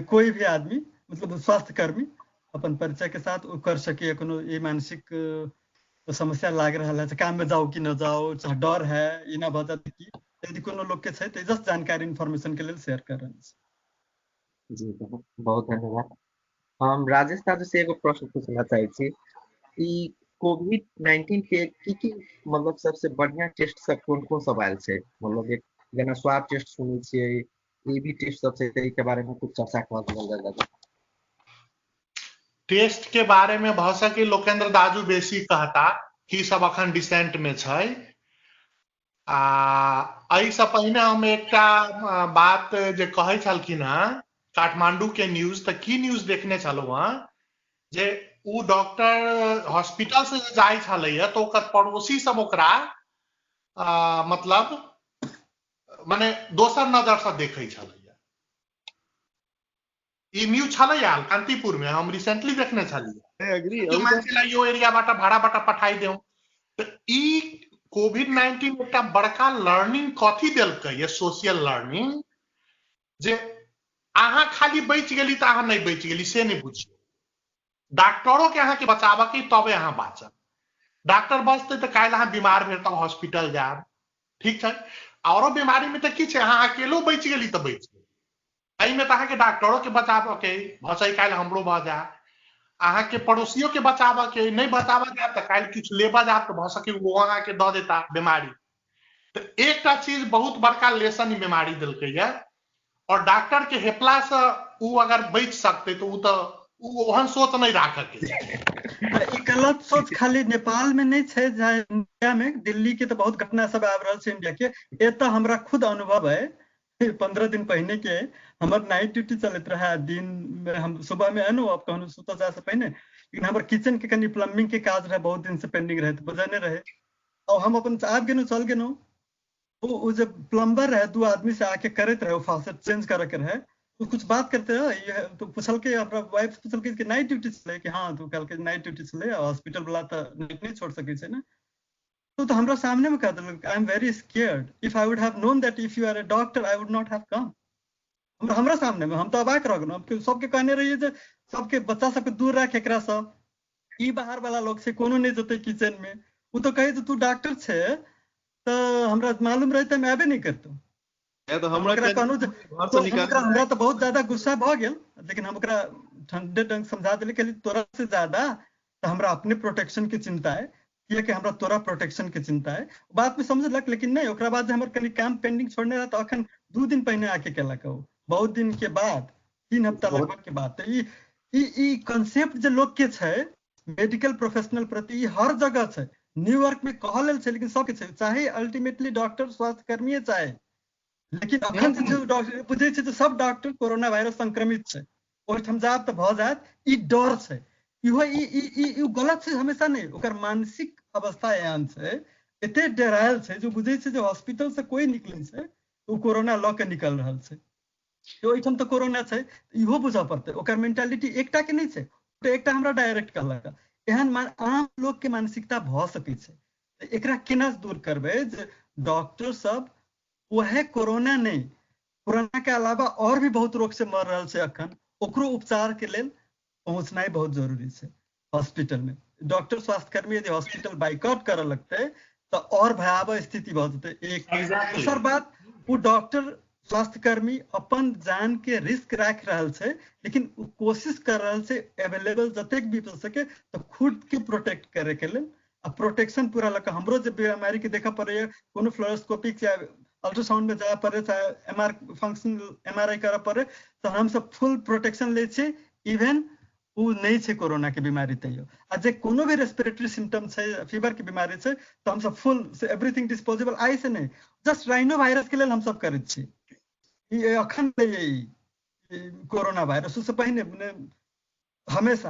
कोई भी आदमी, मतलब स्वास्थ्य कर्मी अपन परिचय के साथ कर सके। कोनो ये मानसिक समस्या लाग रहा है, काम में जाओ कि न जाओ, चाहे डर है, ये ना बता कि यदि कोनो लोग के छै त जस्ट जानकारी इन्फॉर्मेशन के लिए शेयर कर रहल छी। जी बहुत धन्यवाद। हम राजेश दाजू से एगो प्रश्न पूछना चाहे छी, ई कोविड-19 के की मतलब सबसे बढ़िया टेस्ट सब कोन सब आयल छै, मतलब एक जेना स्वाब टेस्ट सुनै छियै, एबी टेस्ट सब छै, तै के बारे में कुछ चर्चा कर देल जाय। टेस्ट के बारे में भ सके लोकेंद्र दाजू बेसी कहता कि सब अखन डिसेंट में छै। एहि से पहिने हम एकटा बात जे कहै छलखिन हँ काठमांडू के न्यूज, त की न्यूज देखने छलहुँ हँ जे उ डॉक्टर हॉस्पिटल से जाय छलैया तो ओकर पड़ोसी सब ओकरा मतलब माने दोसर नजर से देखै छलैया। ई न्यूज छलैया कांतिपुर में, हम रिसेंटली देखने छलियै। एग्री जो मान्छेलाई यो एरियाबाट भाडाबाट पठाइदेऊ। त ई कोविड-19 एकटा बड़का लर्निंग कथी देलकै ये, सोशल लर्निंग, जे अहाँ खाली बचि गेली त अहाँ नहीं बचि गेली से नहीं बुझियो, डॉक्टरों के अहाँ के बचाबऽ के तबे अहाँ बाँचब। डॉक्टर बचतै त काल्हि अहाँ बीमार भेल त हॉस्पिटल जायब, ठीक छै। औरो बीमारी में त की छै, अहाँ अकेलो बचि गेली त बचि गेली, एहि में त अहाँ के डॉक्टरों के बचाबऽ के भसै काल्हि हमरो भ जाए, अहाँ के पड़ोसियों के बचाबऽ के, नहीं बचाबऽ जाए त काल्हि किछु लेबऽ जाए त भ सके वो अहाँ के द देता बीमारी। तो एकटा चीज बहुत बड़का लेसन ई बीमारी देलकै है, और डॉक्टर के हेपला से उ अगर बच सकते तो उ तो ओहन सोच नहीं राखे के। गलत सोच खाली नेपाल में नहीं छै, इंडिया में दिल्ली के तो बहुत घटना सब आब रहल छै इंडिया के। एत हमरा खुद अनुभव है, 15 दिन पहले के हमर नाइट ड्यूटी चलत रहा, दिन में हम सुबह में एनो अब कहनो सुत जा से पहले, लेकिन हमर किचन के कनी प्लम्बिंग के काज रहे, बहुत दिन से पेंडिंग रहे, बजने रहे, और हम अपन आब गेनो चल गेनो। वो जो प्लम्बर रहे 2 आदमी से आके करते रहे, फासेट चेंज करे के रहे, तो कुछ बात करते रहे, तो पूछल के अपना वाइफ पूछल के नाइट ड्यूटी चले कि हाँ, तो कल के नाइट ड्यूटी चले, हॉस्पिटल वाला तो नाइट नहीं छोड़ सके छै ना। तो हमरा सामने में कह दिल, I am very scared, if I would have known that if you are a doctor I would not have come. हमरा सामने में हम तो अबाक रह गेलहुं, सबके कहने रहिए जे सबके बच्चा सबके दूर रख, एकरा से ई बाहर वाला लोग से कोनो नहीं जेते किचन में। वो तो कहे तू डॉक्टर छे तो हमरा मालूम रहते मैं आबे नहीं करतो। तो हमरा तो बहुत ज्यादा गुस्सा भ गेल, लेकिन हम ओकरा ठंडे ढंग समझा दिले कि तोरा से ज्यादा तो हमरा अपने प्रोटेक्शन के चिंता है, ये कि हमरा तोरा प्रोटेक्शन के चिंता है। बात में समझलक, लेकिन नहीं, ओकरा बाद हमर कनी काम पेंडिंग छोड़ने रहा तो अखन 2 दिन पहले आके केलक, बहुत दिन के बाद, 3 हफ्ता लगभग के बाद। तो ई कांसेप्ट जे लोग के छै मेडिकल प्रोफेशनल प्रति हर जगह छै, न्यूयॉर्क में कहल छै, लेकिन सबके छै, चाहे अल्टीमेटली डॉक्टर स्वास्थ्य कर्मी चाहे, लेकिन अखन जो डॉक्टर बुझे छै सब डॉक्टर कोरोना वायरस संक्रमित छै, ओहिठाम जाब त भ जात, ई डर छै। इहो ई गलत छै हमेशा नहीं, ओकर मानसिक अवस्था एहन छै, एते डरायल छै, जो बुझे छै जे हॉस्पिटल से कोई निकले छै तो कोरोना ल के निकल रहल छै, तो ओहिठाम तो कोरोना छै, इहो बुझ पड़ते। ओकर मेंटालिटी एकटा के नहीं छै, तो एकटा हमरा डायरेक्ट कहलक, एहन आम लोग के मानसिकता भ सकै छै। एकरा केना दूर करबे जे डॉक्टर सब वह कोरोना नहीं, कोरोना के अलावा और भी बहुत रोग से मर रहा है अखन, ओकरो उपचार के लेल पहुंचनाई बहुत जरूरी है हॉस्पिटल में। डॉक्टर स्वास्थ्य कर्मी यदि हॉस्पिटल बाइकआउट करे लगते तो और भयावह स्थिति भ जेते। एक दूसर बात, वो डॉक्टर स्वास्थ्य कर्मी अपन जान के रिस्क राख रहल छै, लेकिन कोशिश कर रहल छै अवेलेबल जतेक भी हो सके तो खुद के प्रोटेक्ट करे के लेल, आ प्रोटेक्शन पूरा लगा। हमरो जे बीमारी के देखा पड़े, कोनो फ्लोरोस्कोपिक या अल्ट्रासाउंड में जाए पड़े, चाहे फंक्शनल एमआरआई करे पड़े, तो हम सब फुल प्रोटेक्शन ले छे, इवन वो नहीं छे कोरोना के बीमारी तैयो। आ जे कोनो भी रेस्पिरेटरी सिम्टम छे, फीवर के बीमारी छे, तो हम सब फुल एवरीथिंग डिस्पोजेबल, आई से नहीं, जस्ट राइनो वायरस के लेल हम सब करे छी। ये अखन कोरोना वायरस उससे पहले हमेशा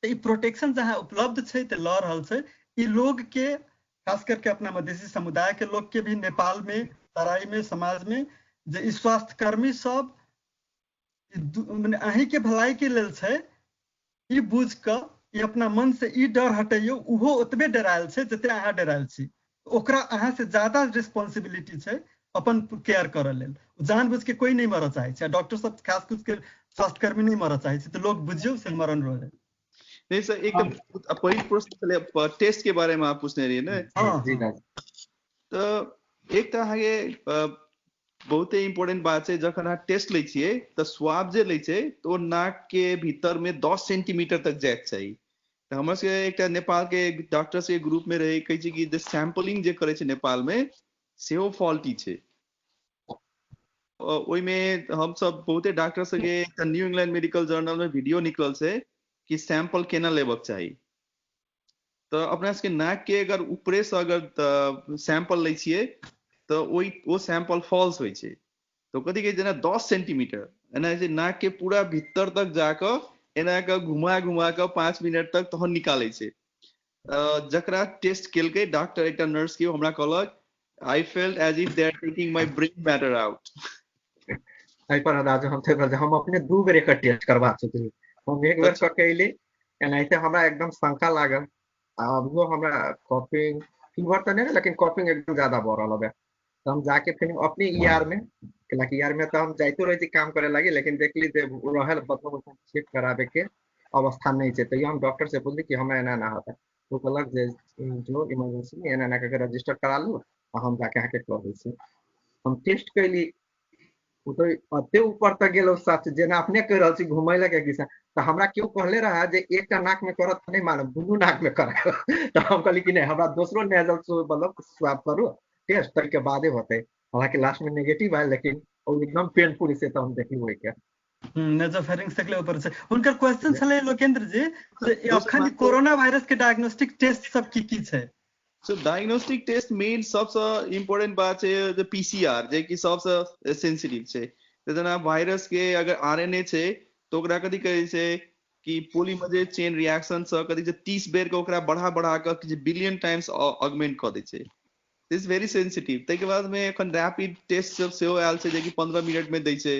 प्रोटेक्शन जहाँ उपलब्ध है तो ल रहल छै। ई लोग के खास करके अपना मधेसी समुदाय के लोग के भी नेपाल में, तराई में, समाज में जे स्वास्थ्य कर्मी सब अहीं के भलाई के लेल छै, ई बुझ क ई अपना मन से ई डर हटैयो, उहो ओतबे डरायल छै जते अहाँ डरायल छी। ओकरा अहाँ से ज्यादा रिस्पांसिबिलिटी छै अपन केयर करे लेल। जानबूझ के कोई नहीं मरऽ चाहे छै, डॉक्टर सब खास कर स्वास्थ्य कर्मी नहीं मरऽ चाहे छै, तो लोग बुझियो से मरण रहे। नहीं सर, एक प्रश्न टेस्ट के बारे में आप पूछने रही है ना। हाँ जी। तो एक त अहाँके बहुते इम्पोर्टेंट बात है जखन अहाँ टेस्ट लै छियै तऽ स्वाब जे लै छै तऽ ओ नाक के भीतर में 10 सेंटीमीटर तक जाए चाहिए। तऽ हमर सबके एकटा नेपाल के डॉक्टर के ग्रुप में रही कहै छै कि जे सैंपलिंग जे करे छै नेपाल में सेहो फॉल्टी छै। ओइमे हम सब बहुते डॉक्टर सके न्यू इंग्लैंड मेडिकल जर्नल में वीडियो निकलल छै कि सैंपल केना लेबक चाही। तो अपना सबके नाक के अगर ऊपरे से अगर सैंपल लै छियै तो वो सैंपल फॉल्स होइ छै। तो कथी कहै जेना 10 सेंटीमीटर एना जे नाक के पूरा भीतर तक जाकर एना के घुमा घुमा के 5 मिनट तक तहन निकालै छै। जकरा टेस्ट केलकै डॉक्टर एकटा नर्स के हमरा कहलक I felt as if they are taking my brain matter out. एहि पर अंदाज हम थे हम अपने 2 बेर एकर टेस्ट करबा चुकली। हम एक बेर करके अइली एनाहिते हमरा एकदम शंका लागल। अभियो हमरा कॉफिंग फीवर तो नहीं लेकिन कॉफिंग एकदम ज्यादा बढ़ रहा है। तो हम जाके फिर अपने ईआर में हालांकि ईआर में तो हम जाते रही काम करे लगी लेकिन देखली रहल मतलब चेक करावे के अवस्था नहीं है। तो हम डॉक्टर से बोली कि हमरा एना ना होता तो कहलक जे जो इमरजेंसी में एना के रजिस्टर करा लू हम जाके आके कर दै छी। हम टेस्ट कैली तो अते ऊपर तक गेलो सच जेना अपने कह रहल छी घुमै लगे कि तो हमरा क्यों कहले रहा जे एकटा नाक में करत नहीं मानब दुनू नाक में करा। तो हम कहली कि नहीं हमरा दूसरो नेजल मतलब स्वाब करू टेस्ट करके बादे होते। हालांकि लास्ट में नेगेटिव आया लेकिन वो एकदम पेनफुल से तो हम देखी हुई के नेजोफेरिंक्स तक ले ऊपर से उनकर क्वेश्चन छले लोकेंद्र जी जे अखन कोरोना वायरस के डायग्नोस्टिक टेस्ट सब की छै। सो डायग्नोस्टिक टेस्ट मेन सबसे इम्पोर्टेंट बात है जे पीसीआर जे कि सबसे सेंसिटिव छै। जेना वायरस के अगर आरएनए छै तो ओकरा कथि कहै छै कि पॉलीमरेज चेन रिएक्शन से कथि छै 30 बेर के ओकरा बढ़ा बढ़ा के बिलियन टाइम्स ऑगमेंट क दै छै। This very sensitive. तै के बाद में एखन रैपिड टेस्ट सब सेहो आयल छै जे कि 15 मिनट में दै छै।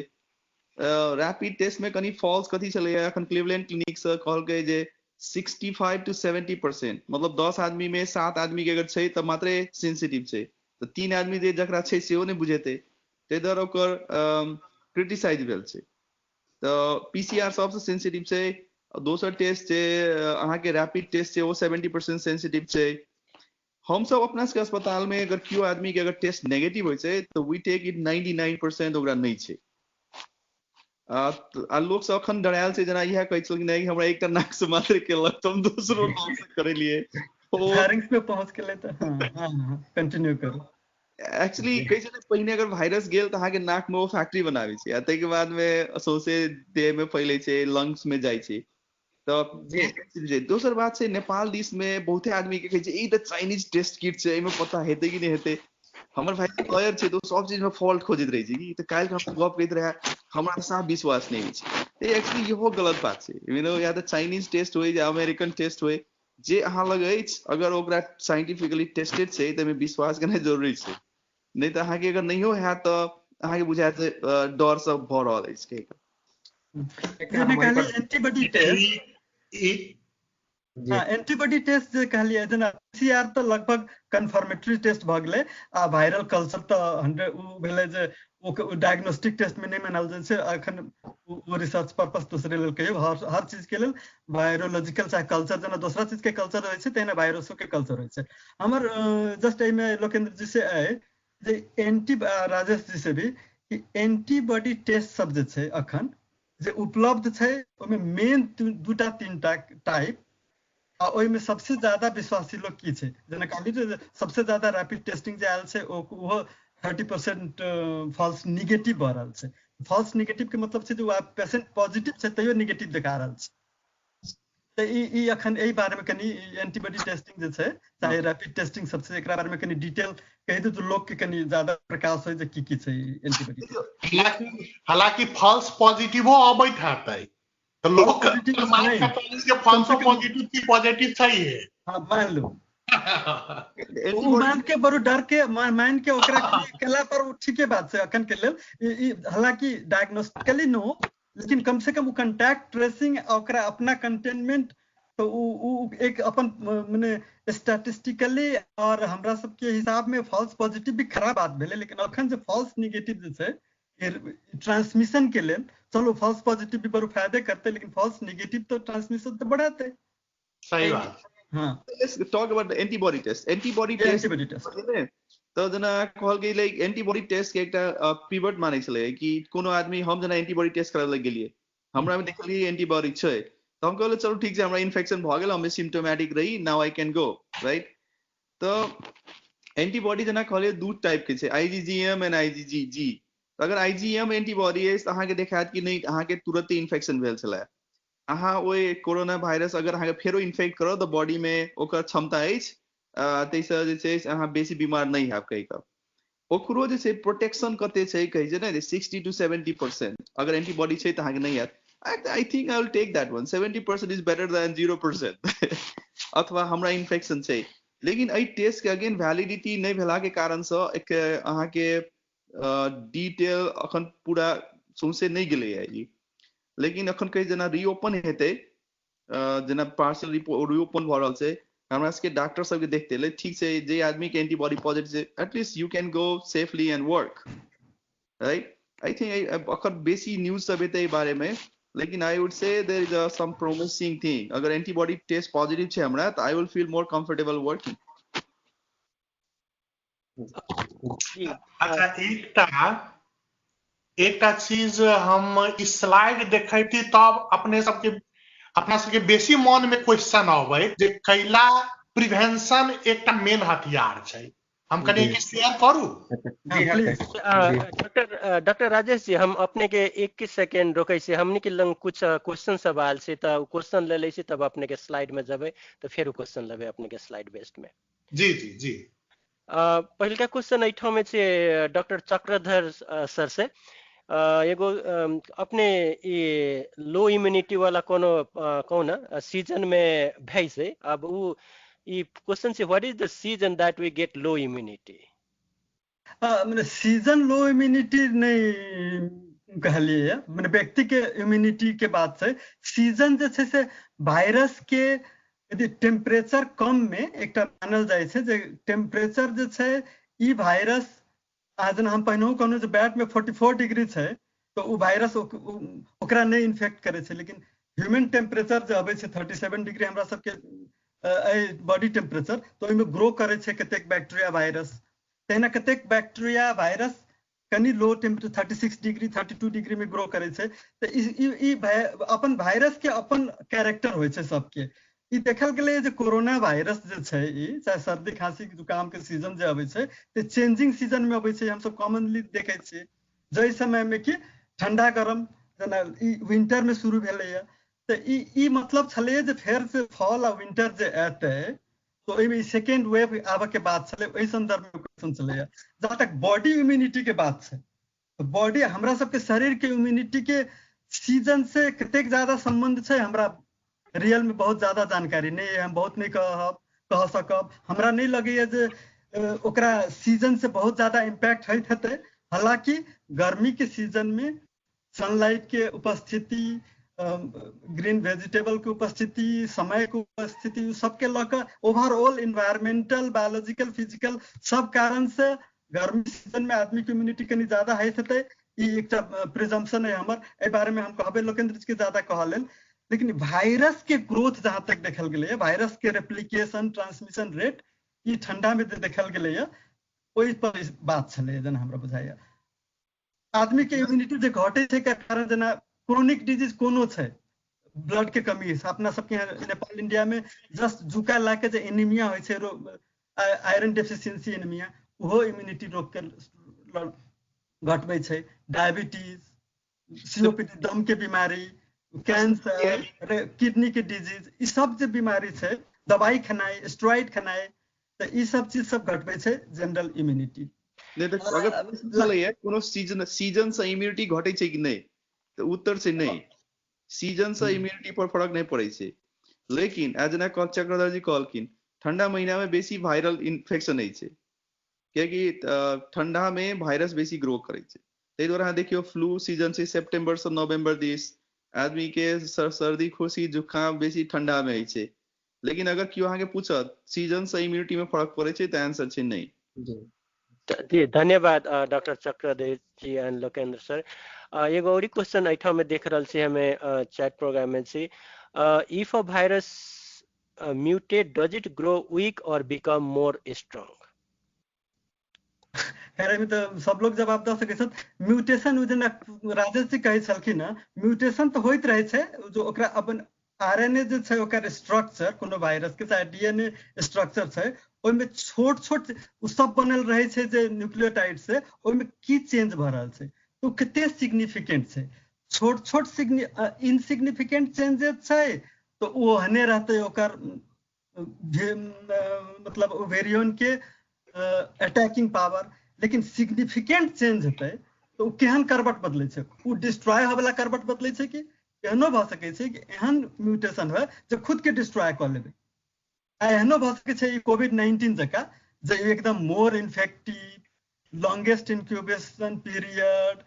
रैपिड टेस्ट में कनी फॉल्स कथि चले एखन क्लीवलैंड क्लिनिक से कहलकै जे 65 to 70% मतलब 10 आदमी में 7 आदमी के अगर छै तो मात्र सेंसिटिव छै तो 3 आदमी जे जकरा छै सेहो नहीं बुझेते ते दर ओकर क्रिटिसाइज भेल छै। तो पीसीआर सबसे सेंसिटिव छै। दोसर टेस्ट छै अहाँ के रैपिड टेस्ट छै वो 70% सेंसिटिव छै। हम सब अपना सबके अस्पताल में अगर क्यों आदमी के अगर टेस्ट नेगेटिव होय छै तो वी टेक इट 99% ओकरा नहीं छै। लोग सब अखन डरायल छै जेना इएह कहै छल कि नहीं हमरा एकटा नाक से मात्र केलक तो हम दूसरो नाक से करेलिए फेरिंग्स पे पहुंच गेलै त हां कंटिन्यू करू। एक्चुअली कई छै पहिने अगर वायरस गेल त अहाँ के नाक में वो फैक्ट्री बनावे छै आ तै के बाद में सौसे देह में फैले छै लंग्स में जाय छै। तो दोसर बात छै नेपाल दिस में बहुते आदमी के कहै छै ई त चाइनीज टेस्ट किट छै एमे पता हेतै कि नहीं हेतै। हमर भाई लॉयर छै तो सब चीज में फॉल्ट खोजत रहे छै कि त काल के हम गप कहैत रहे हमरा साथ विश्वास नहीं छै। ए एक्चुअली इहो गलत बात छै यू नो या त चाइनीज टेस्ट होय या अमेरिकन टेस्ट होय जे अहाँ लग अछि अगर ओकरा साइंटिफिकली टेस्टेड छै त में विश्वास करना जरूरी छै। नहीं तो अहाँ के अगर नहियो है तो अहाँ के बुझायत डर सब भ रहल अछि के जेना कहली एंटीबॉडी टेस्ट हाँ एंटीबॉडी टेस्ट जे कहलिए जेना पीसीआर तो लगभग कन्फर्मेटरी टेस्ट भ गेलै आ वायरल कल्चर तो 100 उ भेलै जे ओ डायग्नोस्टिक टेस्ट में नहीं मानल जाइ छै अखन वो रिसर्च पर्पस दूसरे लेल कहियो हर चीज के लेल वायरोलॉजिकल चाहे कल्चर जेना दूसरा चीज के कल्चर होय छै तेना वायरसो के कल्चर होय छै। हमर जस्ट एई में लोकेंद्र जी से आए जे राजेश जी से भी कि एंटीबॉडी टेस्ट सब जे छै अखन जे उपलब्ध छै ओमे मेन दूटा तीनटा टाइप आ ओइ में सबसे ज्यादा विश्वासी लोग की छै जेना कहली जे सबसे ज्यादा रैपिड टेस्टिंग जे आयल छै ओहो 30% फॉल्स नेगेटिव भ रहल छै। फॉल्स नेगेटिव के मतलब छै जे पेशेंट पॉजिटिव छै तैयो नेगेटिव दिखा रहल छै। त ई अखन एई बारे में कनी एंटीबॉडी टेस्टिंग जे छै चाहे रैपिड टेस्टिंग सब छै एकरा बारे में कनी डिटेल कहि दे तो लोग के कनी ज्यादा प्रकाश होय जे की छै एंटीबॉडी टेस्ट। हालांकि फॉल्स पॉजिटिवो अबैत हेतै तो लोग मान के चली जे फॉल्सो पॉजिटिव की पॉजिटिव चाहिए हां मान लो उ मान के बड़ो डर के मान के ओकरा केला पर ठीके बात छै अखन के लेल हालांकि डायग्नोस्टिकली नो लेकिन कम से कम कांटेक्ट ट्रेसिंग ओकरा अपना कंटेनमेंट तो उ एक अपन माने स्टैटिस्टिकली और हमरा सब के हिसाब में फॉल्स पॉजिटिव भी खराब बात भेले लेकिन अखन जे फॉल्स नेगेटिव जे छै ट्रांसमिशन के लेल चलो फॉल्स पॉजिटिव भी बड़ो फायदे करते लेकिन फॉल्स नेगेटिव तो ट्रांसमिशन तो बढ़ाते। सही बात। Let's talk about the antibody test. Antibody test तो जना कहल गई लाइक एंटीबॉडी टेस्ट के एकटा पिवट माने छले कि कोनो आदमी हम जना एंटीबॉडी टेस्ट करे लग गेलिए हमरा में देखलिए एंटीबॉडी छै तो हम कहले चलो ठीक छै हमरा इन्फेक्शन भ गेल हम सिम्टोमेटिक रही now I can go right तो एंटीबॉडी जना कहले दू टाइप के छै आईजीजीएम एंड आईजीजी अगर आईजीएम एंटीबॉडी है अहाँ के देखात कि नहीं अहाँ के तुरंत इन्फेक्शन भेल छले अहाँ ओए कोरोना वायरस अगर अहाँ के फेरो इन्फेक्ट करो तो बॉडी में ओकर क्षमता अछि तैसे जे छै अहाँ बेसी बीमार नहीं हैब कहि क ओकरो जे छै प्रोटेक्शन कते छै कहि छै ने 60 to 70% अगर एंटीबॉडी छै त अहाँ के नहीं हैत I think I will take that one 70% is better than 0% अथवा हमरा इन्फेक्शन छै लेकिन एई टेस्ट के अगेन वैलिडिटी नहीं भेला के कारण से एक अहाँ के डिटेल अखन पूरा सुनसे नहीं गेलै है ई लेकिन अखन कहीं जना रीओपन हेतै जना पार्सल रीओपन भ रहल छै हमरा सबके डॉक्टर सबके देखते ले ठीक छै जे आदमी के एंटीबॉडी पॉजिटिव छै at least you can go safely and work right I think अखन बेसी न्यूज सब हेतै ई बारे में लेकिन I would say there is some promising thing अगर एंटीबॉडी टेस्ट पॉजिटिव छै हमरा त I will feel more comfortable working अच्छा एकटा चीज हम इस स्लाइड देखैती तब अपना सबके बेसी मन में क्वेश्चन आबै जे कैला प्रिवेंशन एकटा मेन हथियार छै हम कने के शेयर करू डॉक्टर राजेश जी हम अपने के 21 सेकंड रोकै छी हमनी के लंग कुछ क्वेश्चन सवाल छै त क्वेश्चन ले लै छी तब अपने के स्लाइड में जबै तो फिर क्वेश्चन लेबै अपने के स्लाइड बेस्ड में जी जी जी पहिलका क्वेश्चन एठो में छै डॉक्टर चक्रधर सर से एगो अपने ये लो इम्यूनिटी वाला कोनो कौन सीजन में भई से अब वो ये क्वेश्चन से what is the season that we get low immunity मैंने सीजन लो इम्यूनिटी नहीं कहलिए मैंने व्यक्ति के इम्यूनिटी के बात से सीजन जे छै से वायरस के यदि टेम्परेचर कम में एकटा मानल जाय छै जे टेम्परेचर जे छै ई वायरस आज हम पहिनहु कहलहुँ जे बैट में 44 डिग्री छै तो वो वायरस ओकरा नहीं इन्फेक्ट करे छै लेकिन ह्यूमन टेम्परेचर जो अबै छै 37 डिग्री हमरा सबके बॉडी टेम्परेचर तो ओहिमे ग्रो करे छै कतेक बैक्टीरिया वायरस तहिना कतेक बैक्टीरिया वायरस कनी लो टेम्परेचर 36 डिग्री 32 डिग्री में ग्रो करे छै तो अपन वायरस के अपन कैरेक्टर होय छै सबके ई देखल गेलै जे कोरोना वायरस जे छै ई चाहे सर्दी खांसी जुकाम के सीजन जे अबै छै ते चेंजिंग सीजन में अबै छै हम सब कॉमनली देखै छियै जै समय में कि ठंडा गरम जेना ई विंटर में शुरू भेलैया तो ई मतलब छलै जे फेर से फॉल आ विंटर जे एतै तो ओहिमे सेकेंड वेव आबे के बात छलै ओहि संदर्भ में क्वेश्चन छलैया जहाँ तक बॉडी इम्यूनिटी के बात छै तो बॉडी हमरा सबके शरीर के इम्यूनिटी के सीजन से कतेक ज्यादा संबंध छै हमरा रियल में बहुत ज्यादा जानकारी नहीं है हम बहुत नहीं कह सकब हमरा नहीं लगैया जे ओकरा सीजन से बहुत ज्यादा इम्पैक्ट होइत हेतै हालांकि गर्मी के सीजन में सनलाइट के उपस्थिति ग्रीन वेजिटेबल के उपस्थिति समय के उपस्थिति सबके लऽ ओवरऑल इन्वायरमेंटल बायोलॉजिकल फिजिकल सब कारण से गर्मी सीजन में आदमी के इम्यूनिटी कनी ज्यादा होइत हेतै ई एकटा प्रिजम्पशन है हमर एहि बारे में हम कहबे लोकेंद्र जी के ज्यादा कह लेल लेकिन वायरस के ग्रोथ जहां तक देखल गेलै है वायरस के रेप्लिकेशन ट्रांसमिशन रेट ई ठंडा में देखल गेलै है ओहि पर बात छलै जेना हमरा बुझाइया आदमी के इम्यूनिटी जे घटे छै के कारण जेना क्रोनिक डिजीज कोनो छै ब्लड के कमी है अपना सबके नेपाल इंडिया में जस्ट जुका लाके जे एनीमिया होइ छै आयरन डेफिशिएंसी एनीमिया ओहो इम्यूनिटी रोग के घटबै छै डायबिटीज सीओपीडी दम के बीमारी कैंसर किडनी के डिजीज ई सब जे बीमारी छै दवाई खेनाइ स्टेरॉइड खेनाइ तो ई सब चीज सब घटबै छै जनरल इम्यूनिटी नहीं तो अगर चले है कोनो सीजन से इम्यूनिटी घटे छै कि नहीं तो उत्तर से नहीं सीजन से इम्यूनिटी पर फर्क नहीं पड़े छै लेकिन एजना चक्रधर जी कहलखिन ठंडा महीना में बेसी वायरल इन्फेक्शन है छै क्योंकि ठंडा में वायरस बेसी ग्रो करे छै तै दुआरे अहाँ देखियो फ्लू सीजन से सितंबर से नवंबर दिस आदमी के सर्दी खोसी जुकाम बेसी ठंडा में है छै लेकिन अगर क्यों अहाँ के पूछत सीजन से इम्यूनिटी में फर्क पड़े छै त आंसर छै नहीं जी धन्यवाद doctor Chakradhar ji and Lokendra sir एगो और क्वेश्चन ऐठा में देख रहल छी हमें चैट प्रोग्राम में छी if a virus mutate does it grow weak और बिकम मोर स्ट्रांग हेरे में तो सब लोग जवाब दे सकै छथि। म्यूटेशन जेना राजेश जी कहै छलखिन हँ, म्यूटेशन तो होइत रहै छै, जो ओकरा अपन आरएनए जे छै ओकर स्ट्रक्चर, कोनो वायरस के चाहे डीएनए स्ट्रक्चर छै, ओहिमे छोट छोट उ सब बनल रहै छै जे न्यूक्लियोटाइड से, ओहिमे की चेंज भ रहल छै तो कते सिग्निफिकेंट छै। छोट छोट इनसिग्निफिकेंट चेंजेस छै तो वो हने रहते ओकर मतलब ओवेरियन के अटैकिंग पावर। लेकिन सिग्निफिकेंट चेंज हेतै तो केहन करबट बदलै छै, उ डिस्ट्रॉय होवला करबट बदलै छै कि एहनो भ सकै छै कि एहन म्यूटेशन है जो खुद के डिस्ट्रॉय कर लेबै। आ एहनो भ सकै छै कोविड-19 जका जे एकदम more infective, longest incubation period,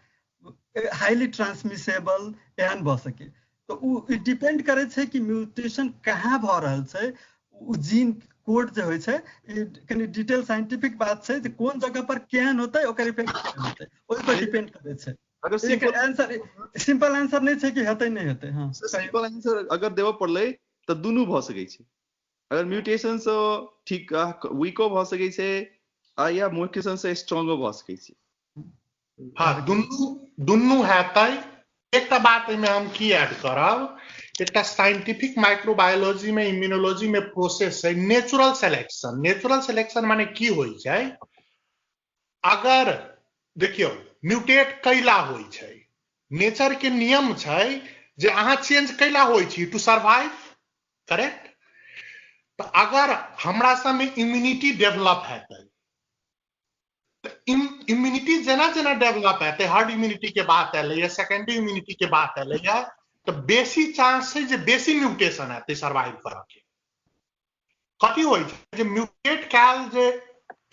highly transmissible एहन भ सके। तो उ डिपेंड करे छै कि म्यूटेशन कहाँ भ रहल छै, उ जीन कोड जे होय छै, कनी डिटेल साइंटिफिक बात छै जे कोन जगह पर केहन होतै ओकर इफेक्ट केहन होतै, ओहि पर डिपेंड करे छै। अगर एक आंसर सिंपल आंसर नहीं छै कि हेतै नहीं हेतै। हां सिंपल आंसर अगर देबो पड़ले त दुनू भ सकै छै। अगर म्यूटेशन से ठीक वीको भ सकै छै या म्यूटेशन से स्ट्रांगो भ सकै छै। हाँ, दुनू हेतै। एकटा बात में हम की ऐड करब, एकटा साइंटिफिक माइक्रोबायोलॉजी में, इम्यूनोलॉजी में प्रोसेस है नेचुरल सिलेक्शन। नेचुरल सिलेक्शन माने की होय छै, अगर देखियो म्यूटेट कैला होय छै, नेचर के नियम छै जे अहाँ चेंज कैला होय छी टू सर्वाइव, करेक्ट। तो अगर हमरा सब में इम्यूनिटी डेवलप हेतै, इम्यूनिटी जेना जेना डेवलप हेतै, हर्ड इम्यूनिटी के बात एलै या सेकेंडरी इम्यूनिटी के बात एलै या, तो बेसी चांस है जे बेसी म्यूटेशन हेतै सर्वाइव करऽ के। कथी होय छै जे म्यूटेट कैल जे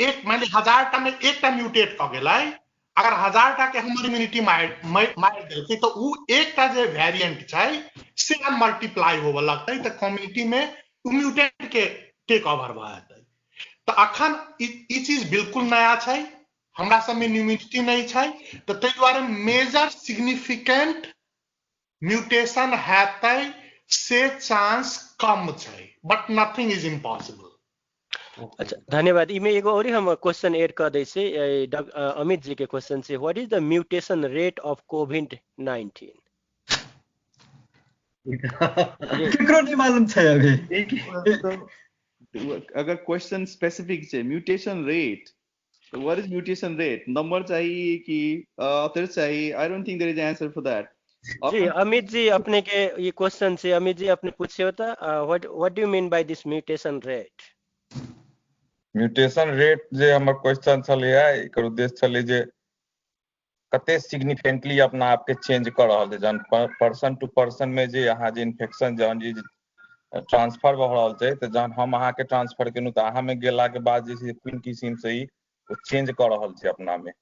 एक मान ली 1000 टा में एकटा म्यूटेट क गेलै, अगर 1000 टा के हमर इम्यूनिटी मार देलकै तो उ एकटा जे वेरिएंट छै से मल्टीप्लाई होबऽ लगतै, तो कम्युनिटी में म्यूटेट के टेक ओवर भ जेतै। तो अखन ई चीज बिल्कुल नया छै, हमरा सब में इम्यूनिटी नहीं छै, तो तै दुआरे मेजर सिग्निफिकेंट म्यूटेशन हेतै से चांस कम छै, बट नथिंग इज इम्पॉसिबल। अच्छा धन्यवाद। इमे एगो और हम क्वेश्चन ऐड कर दै छी, अमित जी के क्वेश्चन छै, what is the mutation rate of कोविड-19? केकरो नहीं मालूम छै अभी। अगर क्वेश्चन स्पेसिफिक छै mutation rate, what is mutation rate, number चाहिए कि ऑथर चाहिए? I don't think there is answer for that. जी अमित जी अपने के ये क्वेश्चन से अमित जी अपने पूछे होता, what do you mean by this mutation rate? Mutation rate जे हमर क्वेश्चन छलैया, एकर उद्देश्य छलै जे कते सिग्निफिकेंटली अपना आप के चेंज कर रहल छै, जन पर्सन टू पर्सन में जे अहाँ जे इन्फेक्शन जहन जे ट्रांसफर भ रहल छै, तो जहन हम अहाँ के ट्रांसफर केनु तो अहाँ में गेला के बाद जे कोन किस्म से ही वो चेंज कर रहल छै अपना में,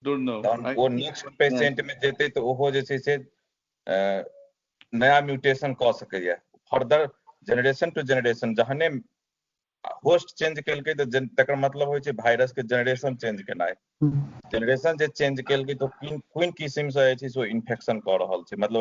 डोंट नो वो नेक्स्ट पेशेंट में जेते तो ओहो जे छै से नया म्यूटेशन क सकैया। फर्दर जनरेशन टू जनरेशन जहने होस्ट चेंज केलकै तो तकर मतलब होय छै वायरस के जनरेशन चेंज केनाय। जनरेशन जे चेंज केलकै तो कोन किस्म से जे छै सो इन्फेक्शन क रहल छै, मतलब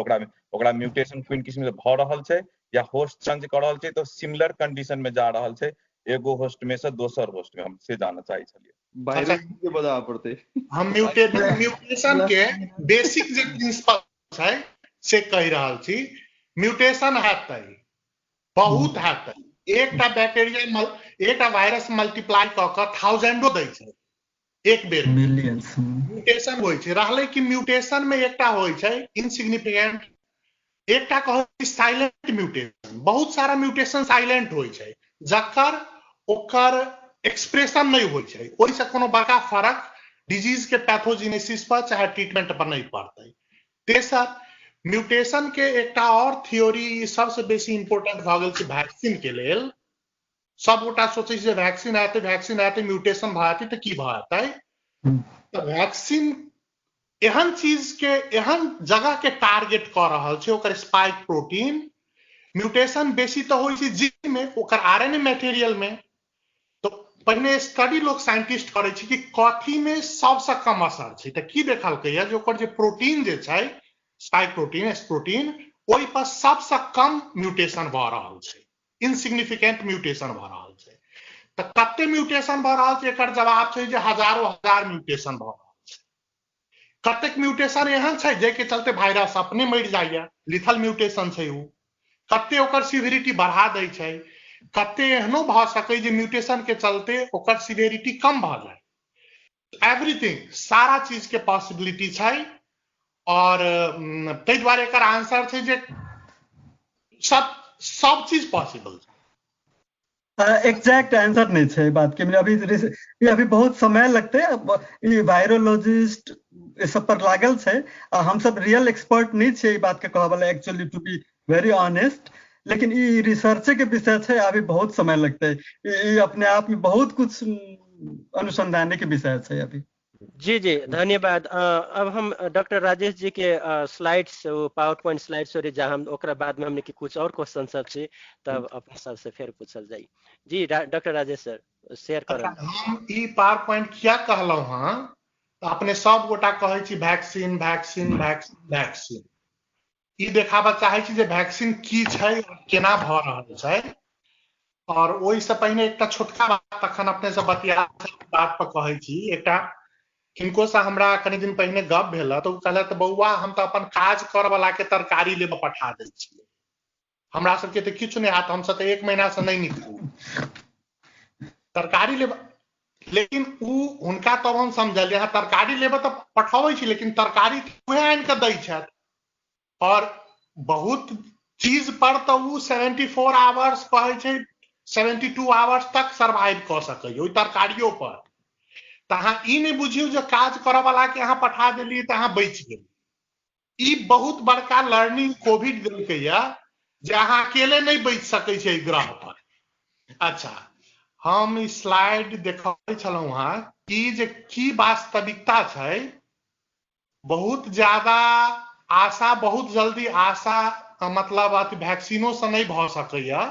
ओकरा म्यूटेशन कोन किस्म से भ रहल छै या होस्ट चेंज क रहल छै तो सिमिलर कंडीशन में जा रहल छै एगो होस्ट में से दोसर होस्ट में, हम से जानना चाहे छलिए। वायरस के बता पड़ते हम म्यूटेशन के बेसिक जे प्रिंसिपल छै से कह रहल छी। म्यूटेशन हेतै, बहुत हेतै। एकटा बैक्टीरिया एकटा वायरस मल्टीप्लाई क के थाउजेंडो दै छै एक बेर में, मिलियंस म्यूटेशन होय छै। रहलै कि म्यूटेशन में एकटा होय छै इनसिग्निफिकेंट, एकटा कहै साइलेंट म्यूटेशन। बहुत सारा म्यूटेशन साइलेंट होय छै जकर ओकर एक्सप्रेशन नहीं होय छै, ओहि से कोनो बड़का फर्क डिजीज के पैथोजेनेसिस पर चाहे ट्रीटमेंट पर नहीं पड़तै। तेसर म्यूटेशन के एकटा और थ्योरी सबसे बेसी इंपोर्टेंट भ गेल छै वैक्सीन के लेल। सब गोटा सोचे छै वैक्सीन आते म्यूटेशन भ जेतै त की भ जेतै, त वैक्सीन एहन चीज के एहन जगह के टारगेट क रहल छै, ओकर स्पाइक प्रोटीन। म्यूटेशन बेसी तो होय छै जीन में, ओकर आरएनए मटेरियल में। तो पहिने स्टडी लोग साइंटिस्ट करे छै कि कथी में सबसे कम असर छै, त की देखलकै जे ओकर जे प्रोटीन जे छै स्पाइक प्रोटीन, एस प्रोटीन, ओहि पर सबसे कम म्यूटेशन भ रहल छै, इनसिग्निफिकेंट म्यूटेशन भ रहल छै। तो कते म्यूटेशन भ रहल छै एकर जवाब छै जे हजारों हजार म्यूटेशन भ रहल छै। कतेक म्यूटेशन एहन छै जे के चलते वायरस अपने मरि जाइए, लिथल म्यूटेशन छै उ। कते ओकर सिवियरिटी बढ़ा दै छै, कते एहनो भ सकै जे म्यूटेशन के चलते ओकर सिवियरिटी कम भ जाए। एवरीथिंग सारा चीज के पॉसिबिलिटी छै और तै द्वारे एकर आंसर छै जे सब चीज पॉसिबल छै। एग्जैक्ट आंसर नहीं है बात के। अभी बहुत समय लगते है, वायरोलॉजिस्ट ये सब पर लागल है। हम सब रियल एक्सपर्ट नहीं छे बात के कहब वाला, actually to be very honest. लेकिन ये रिसर्च के विषय है, अभी बहुत समय लगता है। ये अपने आप में बहुत कुछ अनुसंधान के विषय है अभी। जी जी धन्यवाद। अब हम डॉक्टर राजेश जी के स्लाइड्स, पावर पॉइंट स्लाइड्स और जहाँ हम ओकरा बाद में हमने की कुछ और क्वेश्चन सब से तब अपने सबसे फिर पूछल जाई। जी डॉक्टर राजेश सर शेयर करल। हम ई पावर पॉइंट क्या कहलौ हां, अपने सब गोटा कहै छी वैक्सीन वैक्सीन वैक्सीन वैक्सीन। ई देखाबा चाहै छी जे वैक्सीन की छै, केना भ रहल छै। और ओहि से पहिने एकटा छोटका बात तखन अपने से बतिया बात पर कहै छी। एकटा किनको से हमरा कनि दिन पहिने गप भेल तो कहलत बौआ हम तो अपन काज कर वाला के तरकारी लेबे पठा दै छी, हमरा सबके तो किछु नहीं हाथ, हम सब तो 1 महीना से नहीं निकलू तरकारी लेबे। लेकिन उ हुनका तब हम समझल यहाँ तरकारी लेबे तो पठाबै छी, लेकिन तरकारी उहे आनि के दै छथि। और बहुत चीज पर तो उ 74 आवर्स कहै छै, 72 आवर्स तक सर्वाइव क सकै ओइ तरकारियों पर। तहाँ ई नहीं बुझियो जो काज करे वाला के यहाँ पठा देलिए तहाँ बच गेल। ई बहुत बड़का लर्निंग कोविड देलकै या जे अहाँ अकेले नहीं बच सकै छै ग्रह पर। अच्छा हम ई स्लाइड देखै छलौ हां कि जे की वास्तविकता छै। बहुत ज्यादा आशा, बहुत जल्दी आशा मतलब अथी वैक्सीनो से नहीं भ सकैया।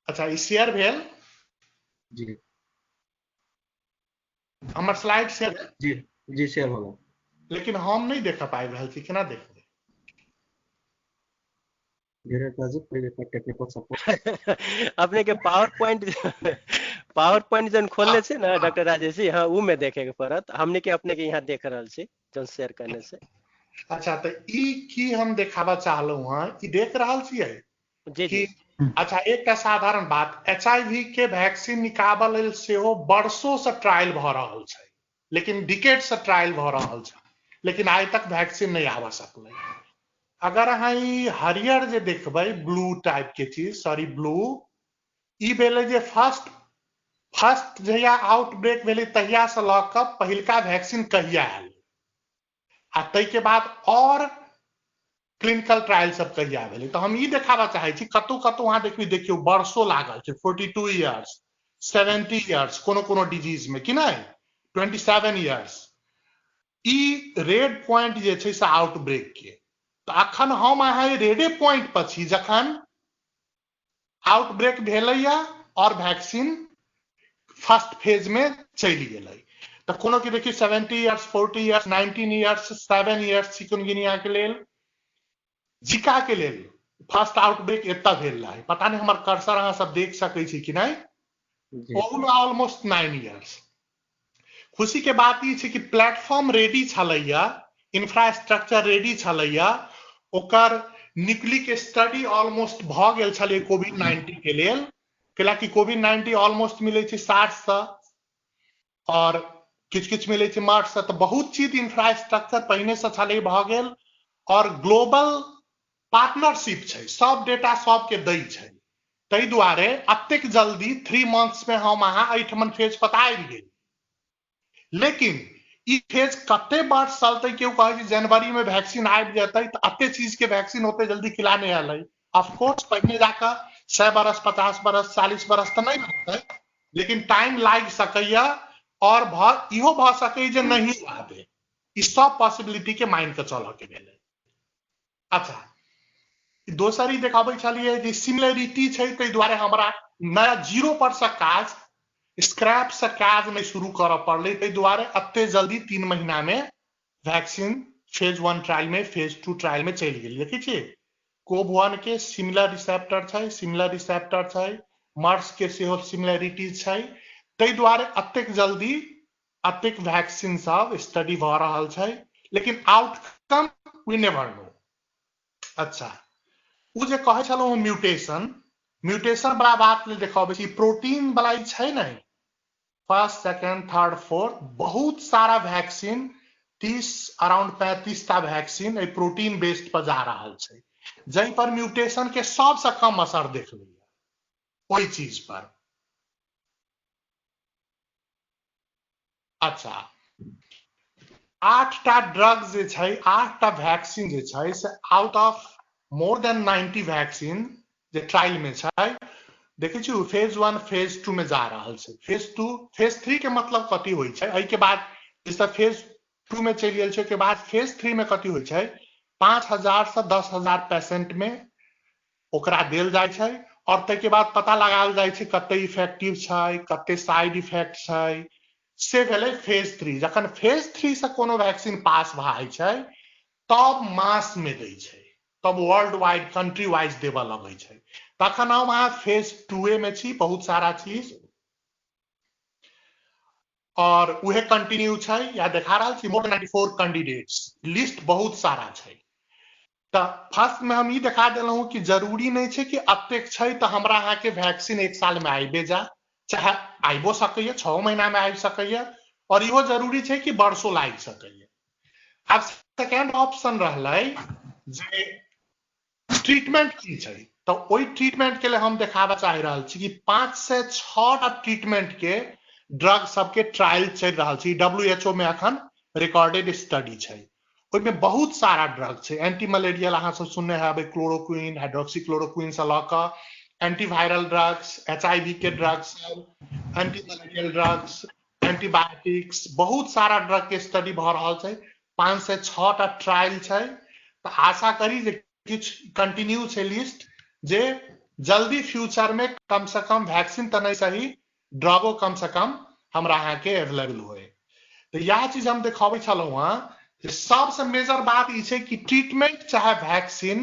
अच्छा ई शेयर भेल जी हमर स्लाइड शेयर जी जी शेयर होगा, लेकिन हम नहीं देख पाबि रहल छी, केना देखबै? टेक्निकल सपोर्ट अपने के पावर पॉइंट जन खोलने से ना डॉक्टर राजेश जी, हाँ उ में देखे के पड़त। हमने के अपने के यहाँ देख रहल छी जन शेयर करने से। अच्छा तो ई की हम देखाबा चाहलौ हां, ई देख रहल छियै जी जी। कि अच्छा एकटा साधारण बात, एचआईवी के वैक्सीन निकालल लेल सेहो वर्षों से ट्रायल भ रहल छै, लेकिन डिकेड से ट्रायल भ रहल छै, लेकिन आइ तक वैक्सीन नहीं आवा सकलै। अगर अहाँ ई हरियर जे देखबै ब्लू टाइप के चीज, सॉरी ब्लू, ई भेलै जे फर्स्ट जहिया आउटब्रेक भेलै तहिया से ल क पहिलका वैक्सीन कहिया आयल, आ तै के बाद और क्लिनिकल ट्रायल सब कहिया भेलै। तो हम ई देखाबा चाहै छी, कतौ कतौ अहाँ देखियो वर्षों लागल छै, 42 इयर्स 70 इयर्स कोनो डिजीज में कि नहीं 27 इयर्स। ई रेड पॉइंट जे छै से आउटब्रेक के। तो अखन हम अहाँ रेडे पॉइंट पर छी जखन आउटब्रेक भेलैया और वैक्सीन फर्स्ट फेज में चलि गेलै। तो कोनो के देखिए 70 years 40 years 19 years 7 years chikungunya के लेल, जिका के लेल फर्स्ट आउटब्रेक एता भेल रहा है। पता नहीं हमर कर्सर अहाँ सब देख सकै छी कि नहीं, ऑलमोस्ट 9 इयर्स। खुशी के बात ई छै कि प्लेटफॉर्म रेडी छलैया, इंफ्रास्ट्रक्चर रेडी छलैया, ओकर न्यूक्लिक स्टडी ऑलमोस्ट भ गेल छलै कोविड-19 के लेल, कैलाकि कोविड-19 ऑलमोस्ट मिलै छै 60 से और किछ मिलै छै मार्च से। तो बहुत चीज इंफ्रास्ट्रक्चर पहिने से छलै भ गेल और ग्लोबल पार्टनरशिप छै, सब डेटा सबके दै छै। तै दुआरे अतेक जल्दी 3 मंथ्स में हम अहाँ एठमन फेज पता आबि गेल। लेकिन ई फेज कते वर्ष चलते, केओ कहै छै जनवरी में वैक्सीन आबि जेतै, तो अते चीज के वैक्सीन होते जल्दी खिला नहीं आलै। ऑफ कोर्स पहिने जाकर 100 बरस 50 बरस 40 बरस तो नहीं लगतै, लेकिन टाइम लाग सकैया और इहो भ सकै जे नहीं आबे। ई सब पॉसिबिलिटी के माइन के चलऽ के भेलै। अच्छा दोसर ई देखाबै छलिए जे सिमिलरिटी छै, तै दुआरे हमरा नया जीरो पर से काज, स्क्रैप से काज नहीं शुरू करऽ पड़लै। तै दुआरे अते जल्दी 3 महीना में वैक्सीन फेज 1 ट्रायल में फेज 2 ट्रायल में चलि गेल। देखै छियै कोव1 के सिमिलर रिसेप्टर छै, मर्स के सेहो सिमिलरिटीज छै, ताहि दुआरे अतेक जल्दी अतेक वैक्सीन सब स्टडी भ रहल छै, लेकिन आउटकम वी नेवर नो। अच्छा, उ जे कहै छलहुँ म्यूटेशन बला बात लेल देखाबै छी, प्रोटीन बला छै नै, फर्स्ट सेकंड थर्ड फोर्थ बहुत सारा वैक्सीन 30 अराउंड 35 टा वैक्सीन प्रोटीन बेस्ड पर जा रहल छै, जहि पर म्यूटेशन के सबसे कम असर देखलिए ओई चीज पर। अच्छा, 8 टा ड्रग्स जे छै, 8 टा वैक्सीन जे छै से out of more than 90 vaccine J trial में छै, देखै छी फेज 1 फेज 2 में जा रहल छै। फेज 2 फेज 3 के मतलब कथी होइ छै, एहि के बाद जैसे फेज 2 में चलि गेल छै, के बाद फेज 3 में कथी होइ छै, 5000 से 10000 पेशेंट में ओकरा देल जाइ छै, और तै के बाद पता लगायल जाइ छै कते इफेक्टिव छै, कते साइड इफेक्ट छै, से भेलै फेज 3। जखन फेज 3 से कोनो वैक्सीन पास भऽ जाइ छै, तब मास में दै छै, तब वर्ल्ड वाइड कंट्री वाइज देबऽ लगै छै। तखन हम अहाँ फेज 2 में छी, बहुत सारा चीज और उहे कंटिन्यू छै, या देखा रहल छी मोर 94 कैंडिडेट्स, लिस्ट बहुत सारा छै। तो फर्स्ट में हम ई देखा देलहुं कि जरूरी नहीं छै कि अतेक छै तो हमरा अहाँ के वैक्सीन 1 साल में आइबे जा, चाहे आइबो सकैया, 6 महीना में आबि सकैया, और इहो जरूरी छै कि वर्षों लागि सकैया। अब सेकेंड ऑप्शन रहलै जे ट्रीटमेंट की छै, तो ओई ट्रीटमेंट के लिए हम देखाबा चाह रहल छी कि 5 से 6 टा ट्रीटमेंट के ड्रग सबके ट्रायल चल रहल छी, WHO में अखन रिकॉर्डेड स्टडी छै, ओइमें बहुत सारा ड्रग छै। एंटी मलेरियल अहाँ सब सुनने हैब, क्लोरोक्विन, हाइड्रोक्सीक्लोरोक्विन से लऽ कऽ एंटीवायरल ड्रग्स, HIV के drugs, anti malarial drugs, antibiotics, बहुत सारा ड्रग के स्टडी भ रहल छै, 5 से 6 टा ट्रायल छै। तो आशा करी जे किछ कंटिन्यू छै लिस्ट, जे जल्दी फ्यूचर में कम से कम वैक्सीन तो नहीं सही, ड्रगो कम से कम हमरा अहाँ के अवेलेबल होए। तो यह चीज हम देखाबै छलहुँ हँ, सबसे मेजर बात ई छै कि ट्रीटमेंट चाहे वैक्सीन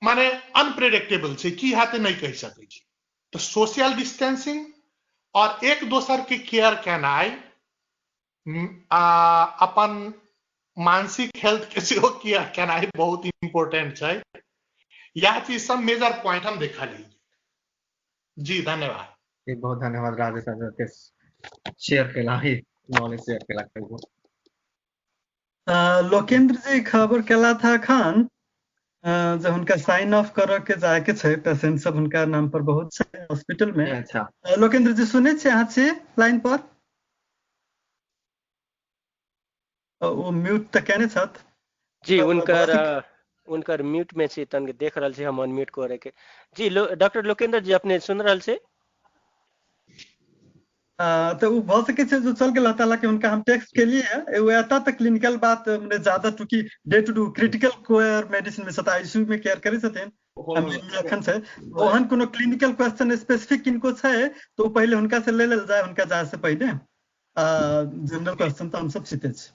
माने अनप्रेडिक्टेबल छै, की हेतै नहीं कहि सकै छी। तो सोशल डिस्टेंसिंग और एक दोसर के केयर केनाइ, अपन मानसिक हेल्थ के सेहो केयर केनाइ बहुत इम्पोर्टेंट छै। यह चीज सब मेजर पॉइंट हम देखलिए। जी धन्यवाद। बहुत धन्यवाद राजेश के शेयर केला ही नॉलेज शेयर केला करियो। लोकेंद्र जी खबर केला था खान, जब उनका साइन ऑफ कर के जाए के छै, पेशेंट सब उनका नाम पर बहुत छै हॉस्पिटल में। अच्छा, लोकेंद्र जी सुने छे अहाँ छी लाइन पर? वो म्यूट त केने छथ जी, उनकर म्यूट में छी, तन देख रहल छी हम अनम्यूट करे के। जी डॉक्टर लोकेंद्र जी अपने सुन रहल छी? तो वो भ सके छै जो चल गेल हता, कि उनका हम टेक्स्ट के लिए वो आता तो क्लिनिकल बात मने ज्यादा टुकी day to critical care medicine में सता आईसीयू में केयर करे छथिन अखन से ओहन कोनो क्लिनिकल क्वेश्चन स्पेसिफिक किनको छै तो पहले उनका से ले लेल जाए, उनका जाए से पहले जनरल क्वेश्चन तो हम सब सीते छी।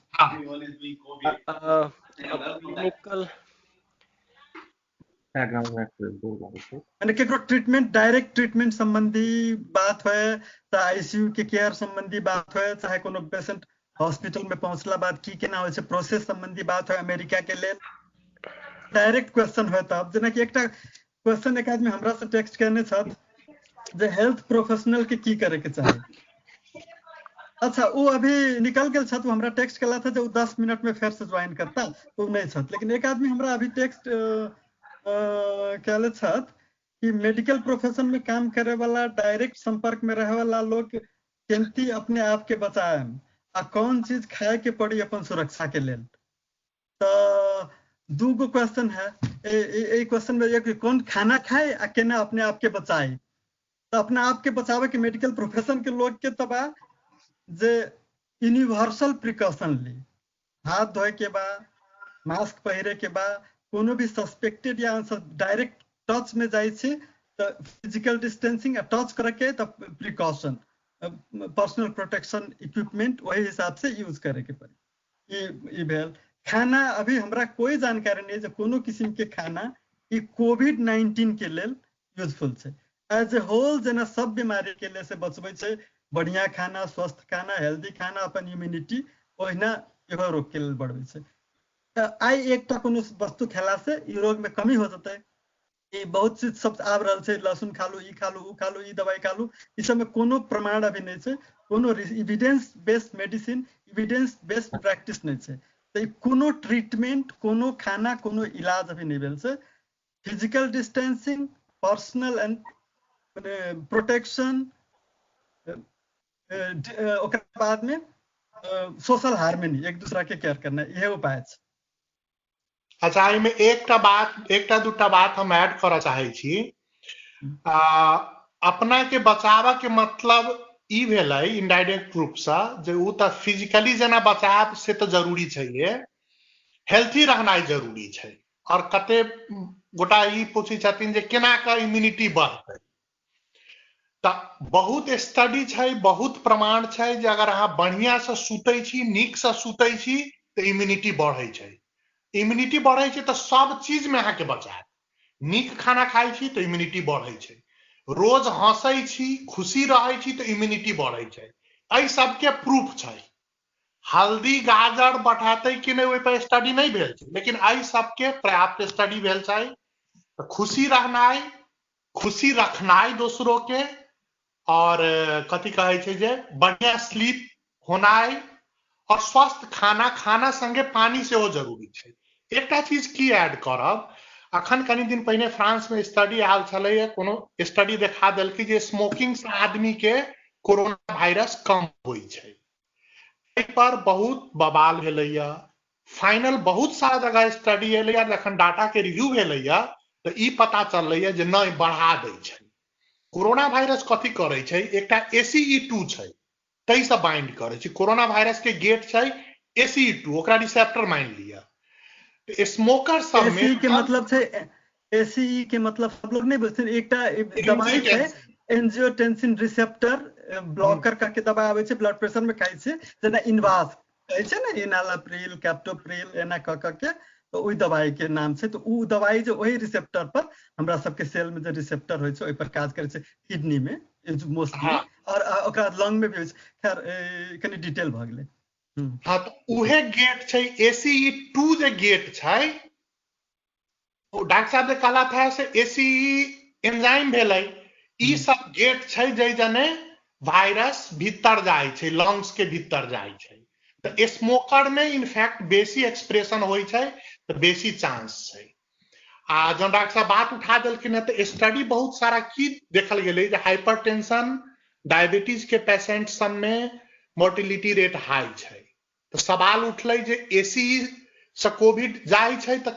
क्लिनिकल मैंने केकरो ट्रीटमेंट डायरेक्ट ट्रीटमेंट संबंधी बात होए, चाहे आईसीयू के केयर संबंधी बात होए, चाहे कोनो पेशेंट हॉस्पिटल में पहुंचला बाद की केना होय छै प्रोसेस संबंधी बात होए अमेरिका के लेल, डायरेक्ट क्वेश्चन होय तब। जेना कि एकटा क्वेश्चन एक आदमी हमरा से टेक्स्ट करने छथ जे हेल्थ प्रोफेशनल के की करे के चाही। अच्छा वो अभी निकल गए छथ, हमरा टेक्स्ट केला था जो 10 मिनट में फिर से ज्वाइन करता तो नहीं छथ। लेकिन एक आदमी हमरा अभी टेक्स्ट कहले छथ कि मेडिकल प्रोफेशन में काम करे वाला, डायरेक्ट संपर्क में रहे वाला लोग केंती अपने आप के बचाए आ कौन चीज खाए के पड़ी अपन सुरक्षा के लेल। तो दूगो क्वेश्चन है, ए क्वेश्चन में एक कौन खाना खाए आ केना अपने आप के बचाए। तो अपने आप के बचावे के मेडिकल प्रोफेशन के लोग के तबा जे यूनिवर्सल प्रिकॉशन ली, हाथ धोए के बा, मास्क पहरे के बा, कोनो भी सस्पेक्टेड या डायरेक्ट टच में जाए छे तो फिजिकल डिस्टेंसिंग टच करके तो प्रिकॉशन पर्सनल प्रोटेक्शन इक्विपमेंट वही हिसाब से यूज करे के पड़ी। ई भेल खाना। अभी हमरा कोई जानकारी नहीं जो कोनो किस्म के खाना ई कोविड-19 के लेल यूजफुल छै। एज ए होल जेना सब बीमारी के लिए से बचबै छै, बढ़िया खाना, स्वस्थ खाना, हेल्दी खाना, अपन इम्यूनिटी, ओहिना इहो रोग के लेल बढ़बै छै। आई एकटा कोनो वस्तु खेला से ई रोग में कमी हो जेतै। ये बहुत चीज सब आब रहल छै, लहसुन खालू, ई खालू, ऊ खालू, ई दवाई खालू, ई सब में कोनो प्रमाण अभी नहीं छै, कोनो evidence based medicine, evidence based practice नहीं छै। तो कोनो ट्रीटमेंट, कोनो खाना, कोनो इलाज अभी नहीं भेल छै। Physical distancing, personal and protection, ओकरा बाद में सोशल हार्मनी, एक दूसरा के केयर करना, यह उपाय छै। अच्छा, एहिमे एकटा दूटा बात हम ऐड करऽ चाहै छी। अपना के बचाव के मतलब ई भेलै इनडायरेक्ट रूप से जे उ त फिजिकली जेना बचाव से तो जरूरी छैहे, हेल्थी रहनाइ जरूरी छै। और कते गोटा ई पूछै छथिन जे केना के इम्यूनिटी बढ़तै। त बहुत स्टडी छै, बहुत प्रमाण छै जे अगर अहाँ बढ़िया से सुतै छी, नीक से सुतै छी त इम्यूनिटी बढ़ै छै। इम्यूनिटी बढ़ै छै त सब चीज में अहाँके बचायत। नीक खाना खाइ छी त इम्यूनिटी बढ़ै छै, रोज हंसै छी, खुशी रहै छी त इम्यूनिटी बढ़ै छै। एहि सबके प्रूफ छै। हल्दी गाजर बढ़ाते कि नहीं ओहि पर स्टडी नहीं भेल छै, लेकिन एहि सबके पर्याप्त स्टडी भेल छै। खुशी रहनाइ, खुशी रखनाइ दोसरों के, और कथी कहै छै जे बढ़िया स्लीप होनाइ, और स्वस्थ खाना संगे पानी सेहो जरूरी छै। एकटा चीज की ऐड करब, अखन कनि दिन पहिने फ्रांस में स्टडी आयल छलै, कोनो स्टडी देखा देलकै जे स्मोकिंग से आदमी के कोरोना वायरस कम होइ छै। एहि पर बहुत बवाल भेलैया, फाइनल बहुत सारा जगह स्टडी एलैया, जखन डाटा के रिव्यू भेलैया तो ई पता चललैया जे नहीं बढ़ा दै छै। कोरोना वायरस कथी करे छै, एकटा ACE2 छै, तै से बाइंड करे छै। कोरोना वायरस के गेट छै ACE2, ओकरा रिसेप्टर मान लिया। तो स्मोकर सब में ACE के मतलब छै, ACE के मतलब सब लोग नहीं बुझते। एकटा दवाई छै एंजियोटेंसिन रिसेप्टर ब्लॉकर का के दवाई आबै छै, ब्लड प्रेशर में खाइ छै, जेना इनवास कहै छै ना, इनालाप्रिल, कैप्टोप्रिल, एना क के, तो ओई दवाई के नाम छै। तो उ दवाई जो ओही रिसेप्टर पर, हमरा सबके सेल में जो रिसेप्टर होइ छै ओहि पर काज करे छै, किडनी में मोस्टली, और ओकरा लंग में भी होइ छै। खैर कनी डिटेल भ गेलै। हाँ, तो उहे गेट छै ACE2 जे गेट छै, डॉक्टर साहब ने कहला था से ACE एंजाइम भेलै। ई सब गेट छै जै जने वायरस भीतर जाय छै, लंग्स के भीतर जाय छै। तो स्मोकर में इनफैक्ट बेसी एक्सप्रेशन होइ छै, तो बेसी चांस छै। आ जब डॉक्टर साहब बात उठा देलखिन है, तो स्टडी बहुत सारा की देखल गेलै जे हाइपरटेंशन, डायबिटीज के पेशेंट सब में मोर्टिलिटी रेट हाई छै। तो सवाल उठलै जे ACE से कोविड जाइ छै, तो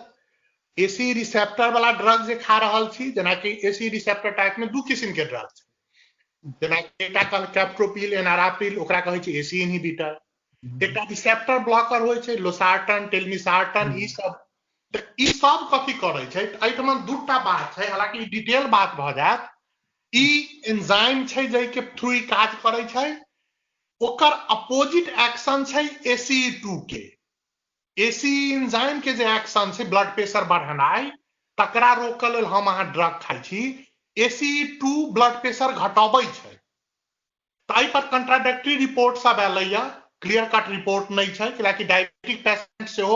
ACE रिसेप्टर वाला ड्रग जे खा रहल छी, जेना कि ACE रिसेप्टर टाइप में दू किस्म के ड्रग छै, जेना एकटा कहल कैप्टोप्रिल, एनाराप्रिल, ओकरा कहै छै ACE इनहिबिटर। एकटा रिसेप्टर ब्लॉकर होइ छै लोसार्टन, टेलमिसार्टन, ई सब। तो ई सब कथी करे छै, एहिठमा दूटा बात छै, हालांकि डिटेल बात भ जायत। ई एंजाइम छै जै के थ्रू ई काज करे छै, ओकर अपोजिट एक्शन छै ACE2 के। ACE एंजाइम के जे एक्शन छै ब्लड प्रेशर बढ़ेनाइ, तकरा रोकऽ लेल हम अहाँ ड्रग खाइ छी। ACE2 ब्लड प्रेशर घटाबै छै। तो एहि पर कंट्राडिक्टरी रिपोर्ट सब एलैया, क्लियर कट रिपोर्ट नहीं छै, कियाकि डायबिटिक पेशेंट सेहो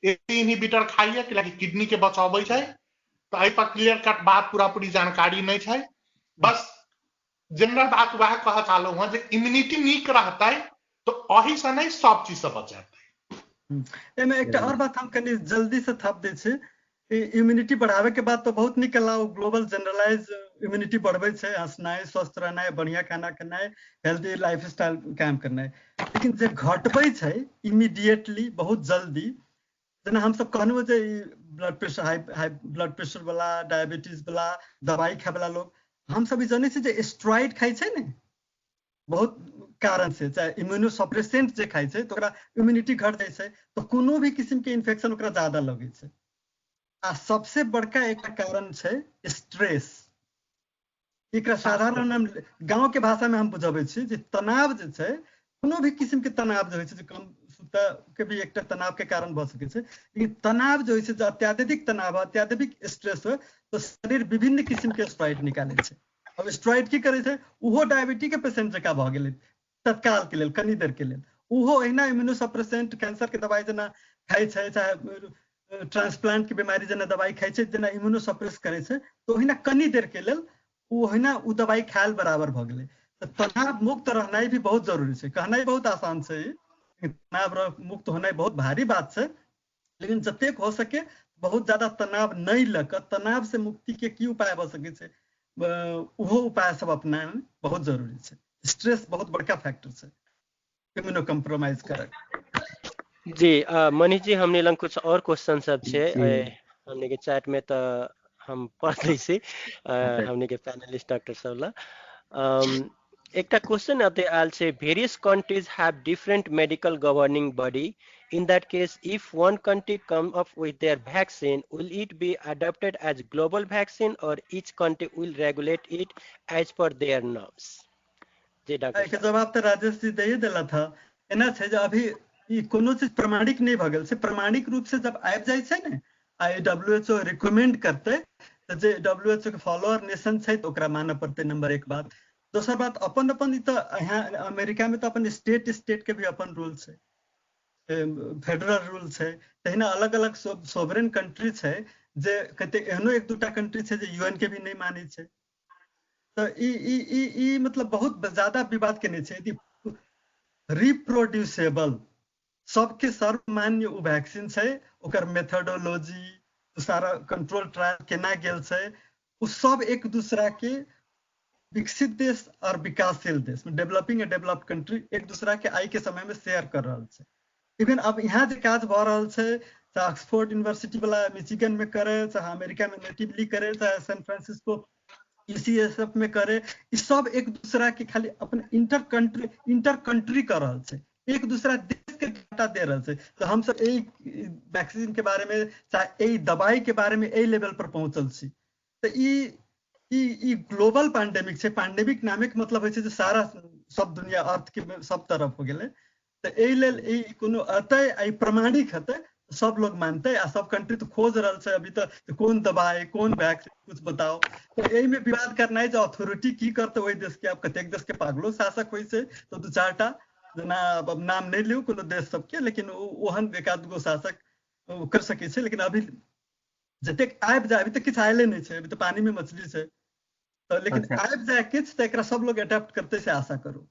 ACE इनहिबिटर खाइए, कियाकि किडनी के बचाबै छै। तो एहि पर क्लियर कट बात पूरा पूरी जानकारी नहीं छै। बस जनरल बात वह कह चाहलू हूँ जे इम्यूनिटी नीक रहतै तो अही से नहीं सब चीज से बचेतै। एमे एकटा और बात हम कनी जल्दी से थप दै छी। इम्यूनिटी बढ़ावे के बाद तो बहुत निकला, ग्लोबल जनरलाइज इम्यूनिटी बढ़बै छै, हंसनाइ, स्वस्थ रहनाइ, बढ़िया खाना खेनाइ, हेल्दी लाइफस्टाइल कायम करनाइ। लेकिन जे घटबै छै इमीडिएटली, बहुत जल्दी, जेना हम सब कहनु जे blood pressure, high blood pressure वाला, डायबिटीज वाला, दवाई खाय वाला लोग, हम सब जानै छी जे स्टेरॉइड खाइ छै ने, बहुत कारण से, चाहे इम्यूनोसप्रेसेंट जे खाइ छै तो ओकरा इम्यूनिटी घट जाइ छै, तो कोनो भी किस्म के इन्फेक्शन ओकरा ज्यादा लगै छै। आ सबसे बड़का एक कारण छै स्ट्रेस। एकरा साधारण हम गांव के भाषा में हम बुझाबै छी जे तनाव जे छै, कोनो भी किस्म के तनाव जे होइ छै, जे कम सुता के भी एक तनाव के कारण भ सकै छै। लेकिन तनाव जो है अत्याधिक तनाव अत्याधिक स्ट्रेस हो तो शरीर विभिन्न किस्म के स्टेरॉइड निकाले छै। अब स्टेरॉइड की करे छै उहो डायबिटीज के पेशेंट जका भ गेलै तत्काल के लेल कनी देर के लेल। उहो एहिना इम्यूनोसप्रेसेंट कैंसर के दवाई जेना खाइ छै चाहे ट्रांसप्लांट के बीमारी जेना दवाई खाइ छै जेना इम्यूनोसप्रेस करे छै तो ओहिना कनी देर के लेल ओहिना उ दवाई खायल बराबर भ गेलै। तो तनाव मुक्त रहनाइ भी बहुत जरूरी छै। कहनाइ बहुत आसान छै, तनाव मुक्त होनाइ बहुत भारी बात छै, लेकिन जतेक हो सके बहुत ज्यादा तनाव नहीं लक तनाव से मुक्ति के की उपाय भ सकै छै उहो उपाय सब अपनाना बहुत जरूरी छै। स्ट्रेस बहुत बड़का फैक्टर छै इम्यूनो कम्प्रोमाइज करे। जी मनीष जी हमने लंग कुछ और क्वेश्चन सब छे हमने के चैट में तो हम पढ़ दै छी हमने के पैनलिस्ट डॉक्टर सब ला। एक क्वेश्चन अते आयल छे various countries have different medical governing body in that case if one country come up with their vaccine will it be adopted as global vaccine or each country will regulate it as per their norms? जी doctor के जवाब तो राजेश जी दे देला था। एना छै जे अभी ई कोनो चीज प्रमाणिक नहीं भ गेल छै। प्रमाणिक रूप से जब आबि जाय छै ने WHO रिकमेंड करते तो जे WHO के फॉलोअर नेशन छै तो ओकरा मानय पड़ते नंबर एक बात। दोसर बात अपन अपन तो यहाँ अमेरिका में तो अपन स्टेट के भी अपन रूल छै, फेडरल रूल छै। तहिना अलग अलग सोवरेन कंट्री छै जे कते एहनो एक दूटा कंट्री छै जे यूएन के भी नहीं माने छै। तो ई मतलब बहुत ज्यादा विवाद के नहीं छै। यदि रिप्रोड्यूसेबल सबके सर्वमान्य उ वैक्सीन छै ओकर मेथोडोलॉजी सारा कंट्रोल ट्रायल केना गेल छै उ सब एक दूसरा के विकसित देश और विकासशील देश में डेवलपिंग एंड डेवलप्ड कंट्री एक दूसरा के आई के समय में शेयर कर रहा है। इवन अब यहाँ जो काज भ रहा है चाहे ऑक्सफोर्ड यूनिवर्सिटी वाला मिशिगन में करे चाहे अमेरिका में नेटिवली करे चाहे सैन फ्रांसिस्को UCSF में करे ये सब एक दूसरा के खाली अपने इंटर कंट्री कर रहा है, एक दूसरा देश के डाटा दे रहा है। तो हम सब यही वैक्सीन के बारे में चाहे यही दवाई के बारे में यही लेवल पर पहुंचल छी। तो ई ग्लोबल पैंडेमिक है। पैंडेमिक नामिक मतलब है जे सारा सब दुनिया अर्थ के सब तरफ हो गए। तो यही लेल कोनो अतः आई प्रमाणिक हते सब लोग मानते आ सब कंट्री तो खोज रहा है अभी तो कौन दवाई कौन वैक्सीन कुछ बताओ। तो यही में विवाद करना है जो अथॉरिटी की करते वही देश के अब कतेक देश के पागलो शासक होई से तो दू चारटा जना अब नाम नहीं लियो कोनो देश सबके लेकिन ओहन एक आध गो शासक कर सके छे। लेकिन अभी जतेक आबि जाए अभी तो किछ आयले नहीं छे, अभी तो पानी में मछली छे। तो लेकिन आबि जाए किछ तो एकरा सब लोग अडॉप्ट करते से आशा करो।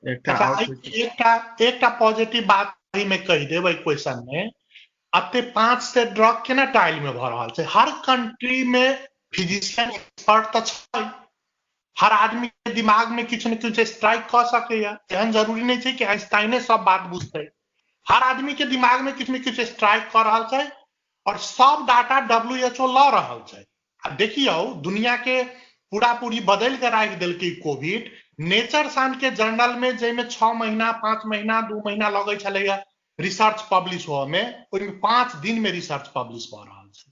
एकटा पॉजिटिव बात में कह देबै क्वेश्चन में अते 5 से ड्रग केना ट्रायल में भ रहल छै। हर कंट्री में फिजिशियन एक्सपर्ट तो छै, हर आदमी के दिमाग में किछ न किछ स्ट्राइक क सकैया। एहन जरूरी नहीं छै कि आइंस्टाइने सब बात बुझतै। हर आदमी के दिमाग में किछ न किछ स्ट्राइक कर रहल छै और सब डाटा WHO ल रहल छै। अब देखियो दुनिया के पूरा पूरी बदल के राख देलकै कोविड। नेचर साइंस के जर्नल में जेमे 6 महीना 5 महीना 2 महीना लगे छलैया रिसर्च पब्लिश हुआ में, ओहिमे 5 दिन में रिसर्च पब्लिश भ रहल छै।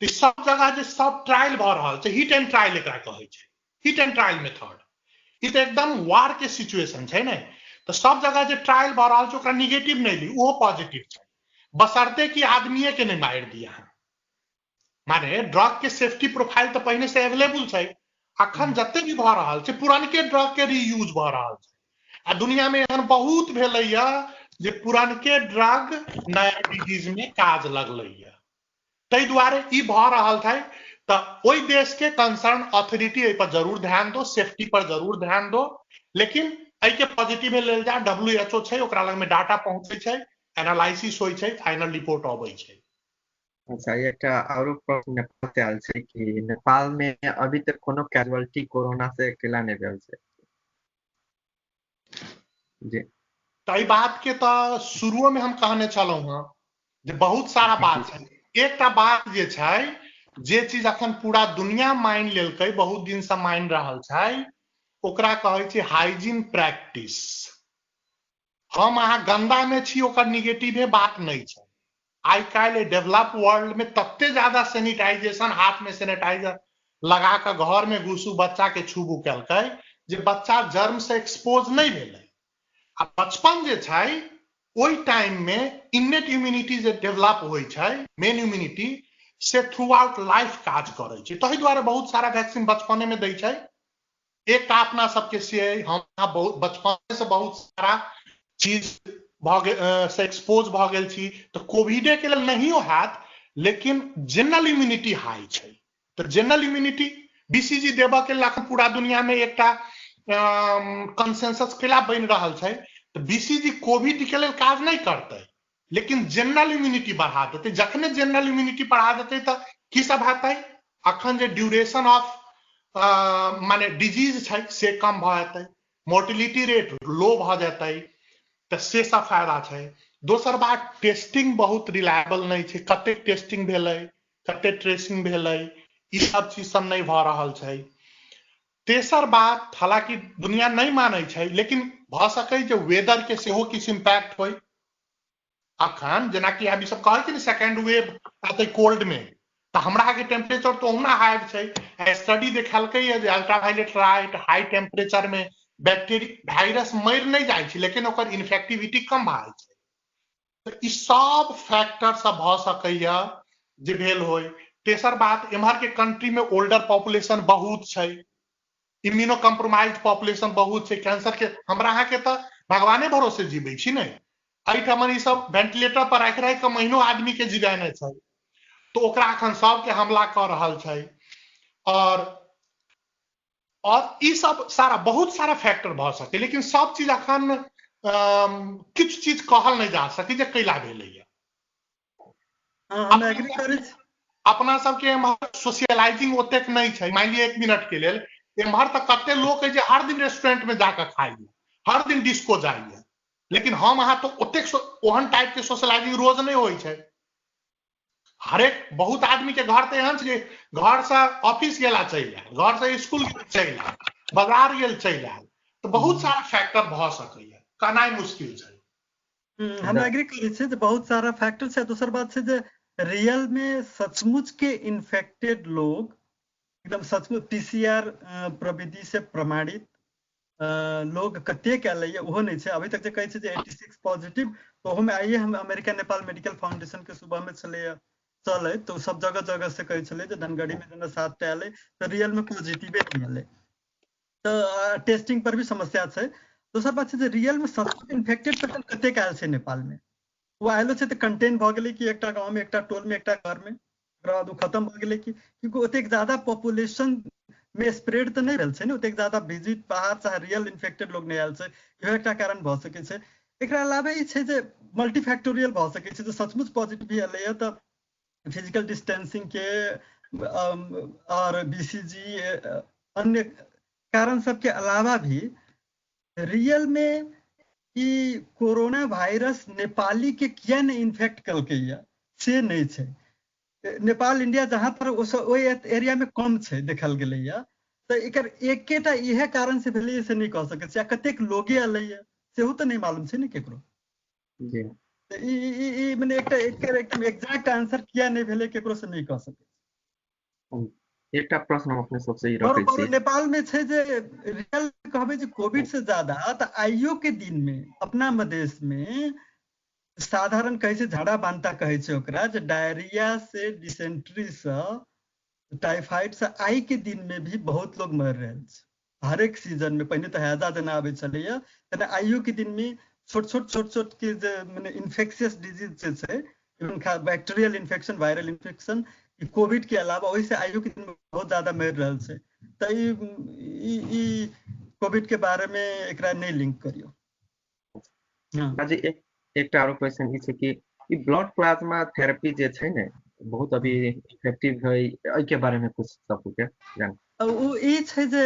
तो सब जगह जे सब ट्रायल भ रहल छै हिट एंड ट्रायल एकरा कहै छै, हिट एंड ट्रायल मेथड। ई तो एकदम वार के सिचुएशन छै ने। तो सब जगह जे ट्रायल भ रहल छै ओकरा नेगेटिव नहीं ली, वो पॉजिटिव छै, बशर्ते कि आदमीए के नहीं मार दिया है। माने ड्रग के सेफ्टी प्रोफाइल तो पहले से अवेलेबल छै। अखन जते भी भ रहल छै पुरानके ड्रग के रीयूज भ रहल छै। आ दुनिया में एहन बहुत भेलैया जे पुरानके ड्रग नया डिजीज में काज लगलैया। तै दुआरे ई भ रहल छै। तो ओई देश के कंसर्न अथॉरिटी एहि पर जरूर ध्यान दो, सेफ्टी पर जरूर ध्यान दो। लेकिन एहि के पॉजिटिव में लेल जा WHO छै, ओकरा लग में डाटा पहुंचे छै, एनालिसिस होय छै, फाइनल रिपोर्ट आबै छै। अच्छा एकटा और प्रश्न नेपाल से आयल छै कि नेपाल में अभी तक कोनो कैजुअलिटी कोरोना से केला नहीं भेल छै जी। तो बात के तो शुरू में हम कहने चलूं हां जे बहुत सारा बात है। एकटा बात जे छै जे चीज अखन पूरा दुनिया मान लेलकै बहुत दिन से मान रहल छै ओकरा कहै छै हाइजीन प्रैक्टिस। हम अहाँ गंदा में छी ओकर निगेटिव बात नहीं छै। आई काल्हि डेवलप वर्ल्ड में तत्ते ज्यादा सैनिटाइजेशन हाथ में सैनिटाइजर लगा के घर में घुसू बच्चा के छूबू केलकै जे बच्चा जर्म से एक्सपोज नहीं भेलै। आ बचपन जे छै ओई टाइम में इनेट इम्यूनिटी जे डेवलप होई छै, मेन इम्यूनिटी से थ्रू आउट लाइफ काज करै छै। ताहि दुआरे बहुत सारा वैक्सीन बचपने में दै छै। एक अपना सबके से हम बहुत बचपन से बहुत सारा चीज से एक्सपोज भ गेल छी, तो कोविडे के लेल नहियो हैत, लेकिन जनरल इम्यूनिटी हाई छै। तो जनरल इम्यूनिटी बीसीजी देबऽ के लेल पूरा दुनिया में एकटा कंसेंसस केला बनि रहल छै। तो बीसीजी कोविड के लेल काज नहीं करते, लेकिन जनरल इम्यूनिटी बढ़ा देते। जखने जनरल इम्यूनिटी बढ़ा देते तो की सब हेतै, अखन जे ड्यूरेशन ऑफ माने डिजीज छै से कम भ जेतै, मोर्टिलिटी रेट लो भ जेतै, तो से सब फायदा छै। दोसर बात, टेस्टिंग बहुत रिलायबल नहीं छै, कते टेस्टिंग भेलै, कते ट्रेसिंग भेलै, ई सब चीज सब नहीं भ रहल छै। तेसर बात, हालांकि दुनिया नहीं मानै छै, लेकिन भ सकै जे वेदर के सेहो किछु इम्पैक्ट होय। अखन जेना कि आब ई सब कहै छै ने सेकेंड वेव आते कोल्ड में, तो हमरा के टेम्परेचर तो ओना हाई छै। स्टडी देखलकै है जे अल्ट्रावायलेट लाइट हाई टेम्परेचर में बैक्टीरिया वायरस मर नहीं जाए छै, लेकिन ओकर इन्फेक्टिविटी कम भ जाए छै। तो ई सब फैक्टर सब भ सकैया जे भेल होय। तेसर बात, इम्हर के कंट्री में ओल्डर पॉपुलेशन बहुत छै, इम्यूनो कम्प्रोमाइज पॉपुलेशन बहुत छै। कैंसर के हमरा अहाँ के तो भगवाने भरोसे जीवे छी ने, एहिठाम ई सब वेंटिलेटर पर राखि राखि के महीनों आदमी के जीवेने छै, तो ओकरा अखन सबके हमला कर रहल छै। और ई सब सारा बहुत सारा फैक्टर भ सके, लेकिन सब चीज अखन किछु चीज कहल नहीं जा सके जे कैला भेलैया। हम एग्री करै छी। अपना सबके एम्हर सोशलाइजिंग ओतेक नहीं छै। मान लिअ 1 मिनट के लेल, एम्हर तो कते लोग है जे हर दिन रेस्टोरेंट में जाकर खाइए, हर दिन डिस्को जाइए, लेकिन हम अहाँ तो ओतेक ओहन टाइप के सोशलाइजिंग रोज नहीं होई छै। हरेक बहुत आदमी के घर तो एहन छै, घर से ऑफिस गेला चलि आयल, घर से स्कूल चलि आयल, बाजार गेल चलि आयल, तो बहुत सारा फैक्टर भ सकैया, कहनाइ मुश्किल छै। हम एग्री करै छी, बहुत सारा फैक्टर छै। दोसर बात छै जे रियल में सचमुच के इन्फेक्टेड लोग एकदम सचमुच पीसीआर प्रविधि से प्रमाणित लोग कतेक एलैया ओहो नहीं छै। अभी तक जे कहै छै जे 86 पॉजिटिव, तो ओहो में आइए हम अमेरिका नेपाल मेडिकल फाउंडेशन के सुबह में चलैया चले, तो सब जगह जगह से कहै छलै जे धनगढ़ी में जेना 7 टा एलै, तो रियल में पॉजिटिवे नहीं एलै, तो टेस्टिंग पर भी समस्या छै। दोसर बात छै जे रियल में सचमुच इन्फेक्टेड पेशेंट कतेक आयल छै नेपाल में, वो आयलो छै तो कंटेन भ गेलै कि एकटा गांव में, एकटा टोल में, एकटा घर में, ओकरा बाद खत्म भ गेलै कि, क्योंकि ओतेक ज्यादा पॉपुलेशन में स्प्रेड तो नहीं रहल छै ने, ओतेक ज्यादा विजिट बाहर चाहे रियल इन्फेक्टेड लोग नहीं आयल छै, इहो एकटा कारण भ सकै छै। एकरा अलावा ई छै जे मल्टीफैक्टोरियल भ सकै छै, जे सचमुच पॉजिटिव भी एलैया तो फिजिकल डिस्टेंसिंग के और बीसीजी अन्य कारण सबके अलावा भी रियल में कि कोरोना वायरस नेपाली के किया नहीं इन्फेक्ट कलकैया से नहीं छै। नेपाल इंडिया जहां पर ओहि एरिया में कम छै देखल गेलैया, तो एकर एकेटा इहे कारण से भेलै से नहीं कह सकै छी। कतेक लोगे एलैया सेहो तो नहीं मालूम छै ने केकरो जी। ई माने एकटा एकदम एग्जैक्ट आंसर किया नहीं भेलै केकरो से नहीं कह सकै। एकटा प्रश्न हम अपने सबसे ई रखै छी, नेपाल में छै जे रियल कहबै जे कोविड से ज्यादा तो आइयो के दिन में अपना मधेश में साधारण कहै छै झाड़ा बांता कहै छै ओकरा, जे डायरिया से, डिसेंट्री से, टाइफाइड से आई के दिन में भी बहुत लोग मर रहल छै। हर एक सीजन में पहिने तो हैजा जेना आबै छलैया, तेना आइयो के दिन में छोट छोट के जे माने इन्फेक्शियस डिजीज जे छै, even bacterial infection, viral infection, Covid के अलावा वही से आयु के दिन में बहुत ज्यादा मर रहल छै। तो ई कोविड के बारे में एकरा नहीं लिंक करियो। बाजी एकटा आरो क्वेश्चन ई छै कि ई ब्लड प्लाज्मा थेरेपी जे छै ने बहुत अभी इफेक्टिव है, एहि के बारे में कुछ सब के जान उ ई छै जे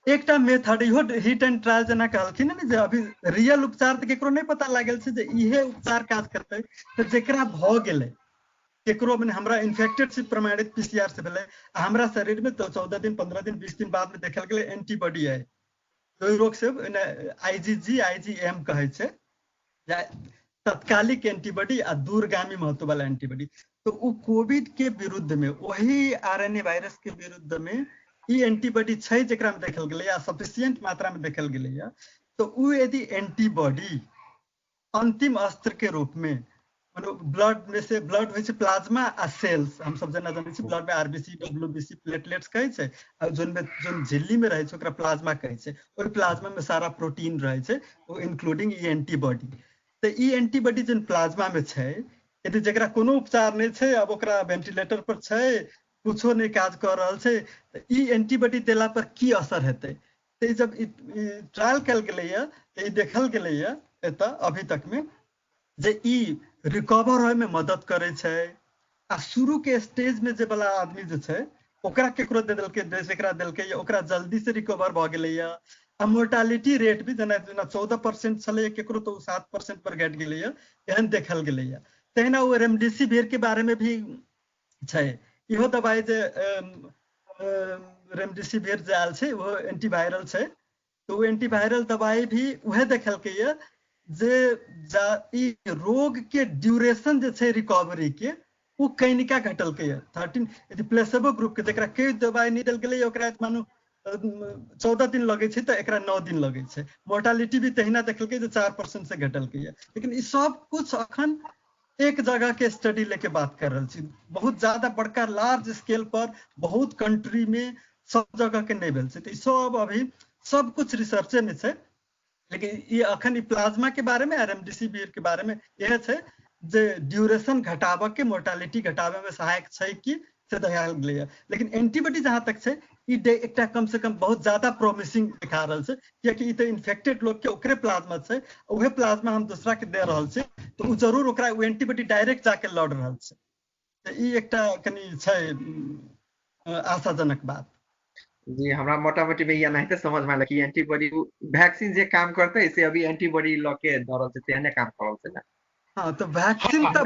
एकटा मेथड इहो हिट एंड ट्रायल जेना कहलखिन ने, जे अभी रियल उपचार तो केकरो नहीं पता लागल छै जे इहे उपचार काज करतै। तो जेकरा भ गेलै केकरो में हमरा इन्फेक्टेड से प्रमाणित पीसीआर से भेलै, हमरा शरीर में तो 14 दिन 15 दिन 20 दिन बाद में देखल गेलै एंटीबॉडी है ओहि रोग से, आईजीजी आईजीएम कहै छै, तत्कालिक एंटीबॉडी आ दूरगामी महत्व वाला एंटीबॉडी। तो वो कोविड के विरुद्ध में, वही आरएनए वायरस के विरुद्ध में ई एंटीबॉडी छै जेकरा में देखल गेलै या सफिशिएंट मात्रा में देखल गेलै, तो उ यदि एंटीबॉडी अंतिम अस्त्र के रूप में ब्लड में से ब्लड होइ छै प्लाज्मा आ सेल्स हम सब जना जानै छी ब्लड में आरबीसी डब्ल्यूबीसी प्लेटलेट्स कहै छै आ जोन झिल्ली में रहै छै ओकरा प्लाज्मा कहै छै ओइ प्लाज्मा में सारा प्रोटीन रहै छै ओ इंक्लूडिंग ई एंटीबॉडी तो ई एंटीबॉडी जोन प्लाज्मा में छै यदि जकरा कोनो उपचार नहीं छै अब ओकरा वेंटिलेटर पर छै कुछो नहीं काज कर रहल छै तो ई एंटीबॉडी देला पर की असर हेतै तो जब ट्रायल कल गेलै तो देखल गेलै एतऽ अभी तक में जे ई रिकवर होय में मदद करे छै आ शुरू के स्टेज में जे वाला आदमी जे छै ओकरा केकरो दे देलकै जेकरा देलकै ओकरा जल्दी से रिकवर भ गेलै आ मोर्टालिटी रेट भी जेना 14% छलै केकरो तो 7% पर घट गेलै एहन देखल गेलै तहिना ओ रेमडेसिविर के बारे में भी छै इहो दवाई जे रेमडेसिविर जे आयल छै वो एंटीवायरल छै तो वो एंटीवायरल दवाई भी वह देखलकै जे ई रोग के ड्यूरेशन जे छै रिकवरी के वो कनिका घटलकै 13 यदि प्लेसेबो ग्रुप के जेकरा के दवाई नहीं देल गेलै ओकरा मानू 14 दिन लगे छै तो एकरा 9 दिन लगे छै मोर्टालिटी भी तहिना देखलकै जे 4% से घटलकै लेकिन ई सब कुछ अखन एक जगह के स्टडी लेके बात कर रहल छी बहुत ज्यादा बड़का लार्ज स्केल पर बहुत कंट्री में सब जगह के नहीं भेल छै तो सब अभी सब कुछ रिसर्चे में छै लेकिन ये अखन ई प्लाज्मा के बारे में रेमडेसिविर के बारे में यह छै जे ड्यूरेशन घटाबे के मोर्टालिटी घटाबे में सहायक छै कि से देखाल गेलै लेकिन एंटीबॉडी जहां तक छै ई एकटा कम से कम बहुत ज्यादा प्रोमिसिंग दिखा रहल छै कियाकि ई तो इन्फेक्टेड लोग के ओकरे प्लाज्मा छै उहे प्लाज्मा हम दूसरा के दे रहल छै तो उ जरूर ओकरा उ एंटीबॉडी डायरेक्ट जाके लड़ रहल छै तो ई एकटा कनी छै आशाजनक बात जी हमरा मोटा मोटी में ये नहीं समझ में आयल कि एंटीबॉडी वैक्सीन जे काम करते से अभी एंटीबॉडी लके द रहल छै तेहने काम कर रहल छै ना हां तो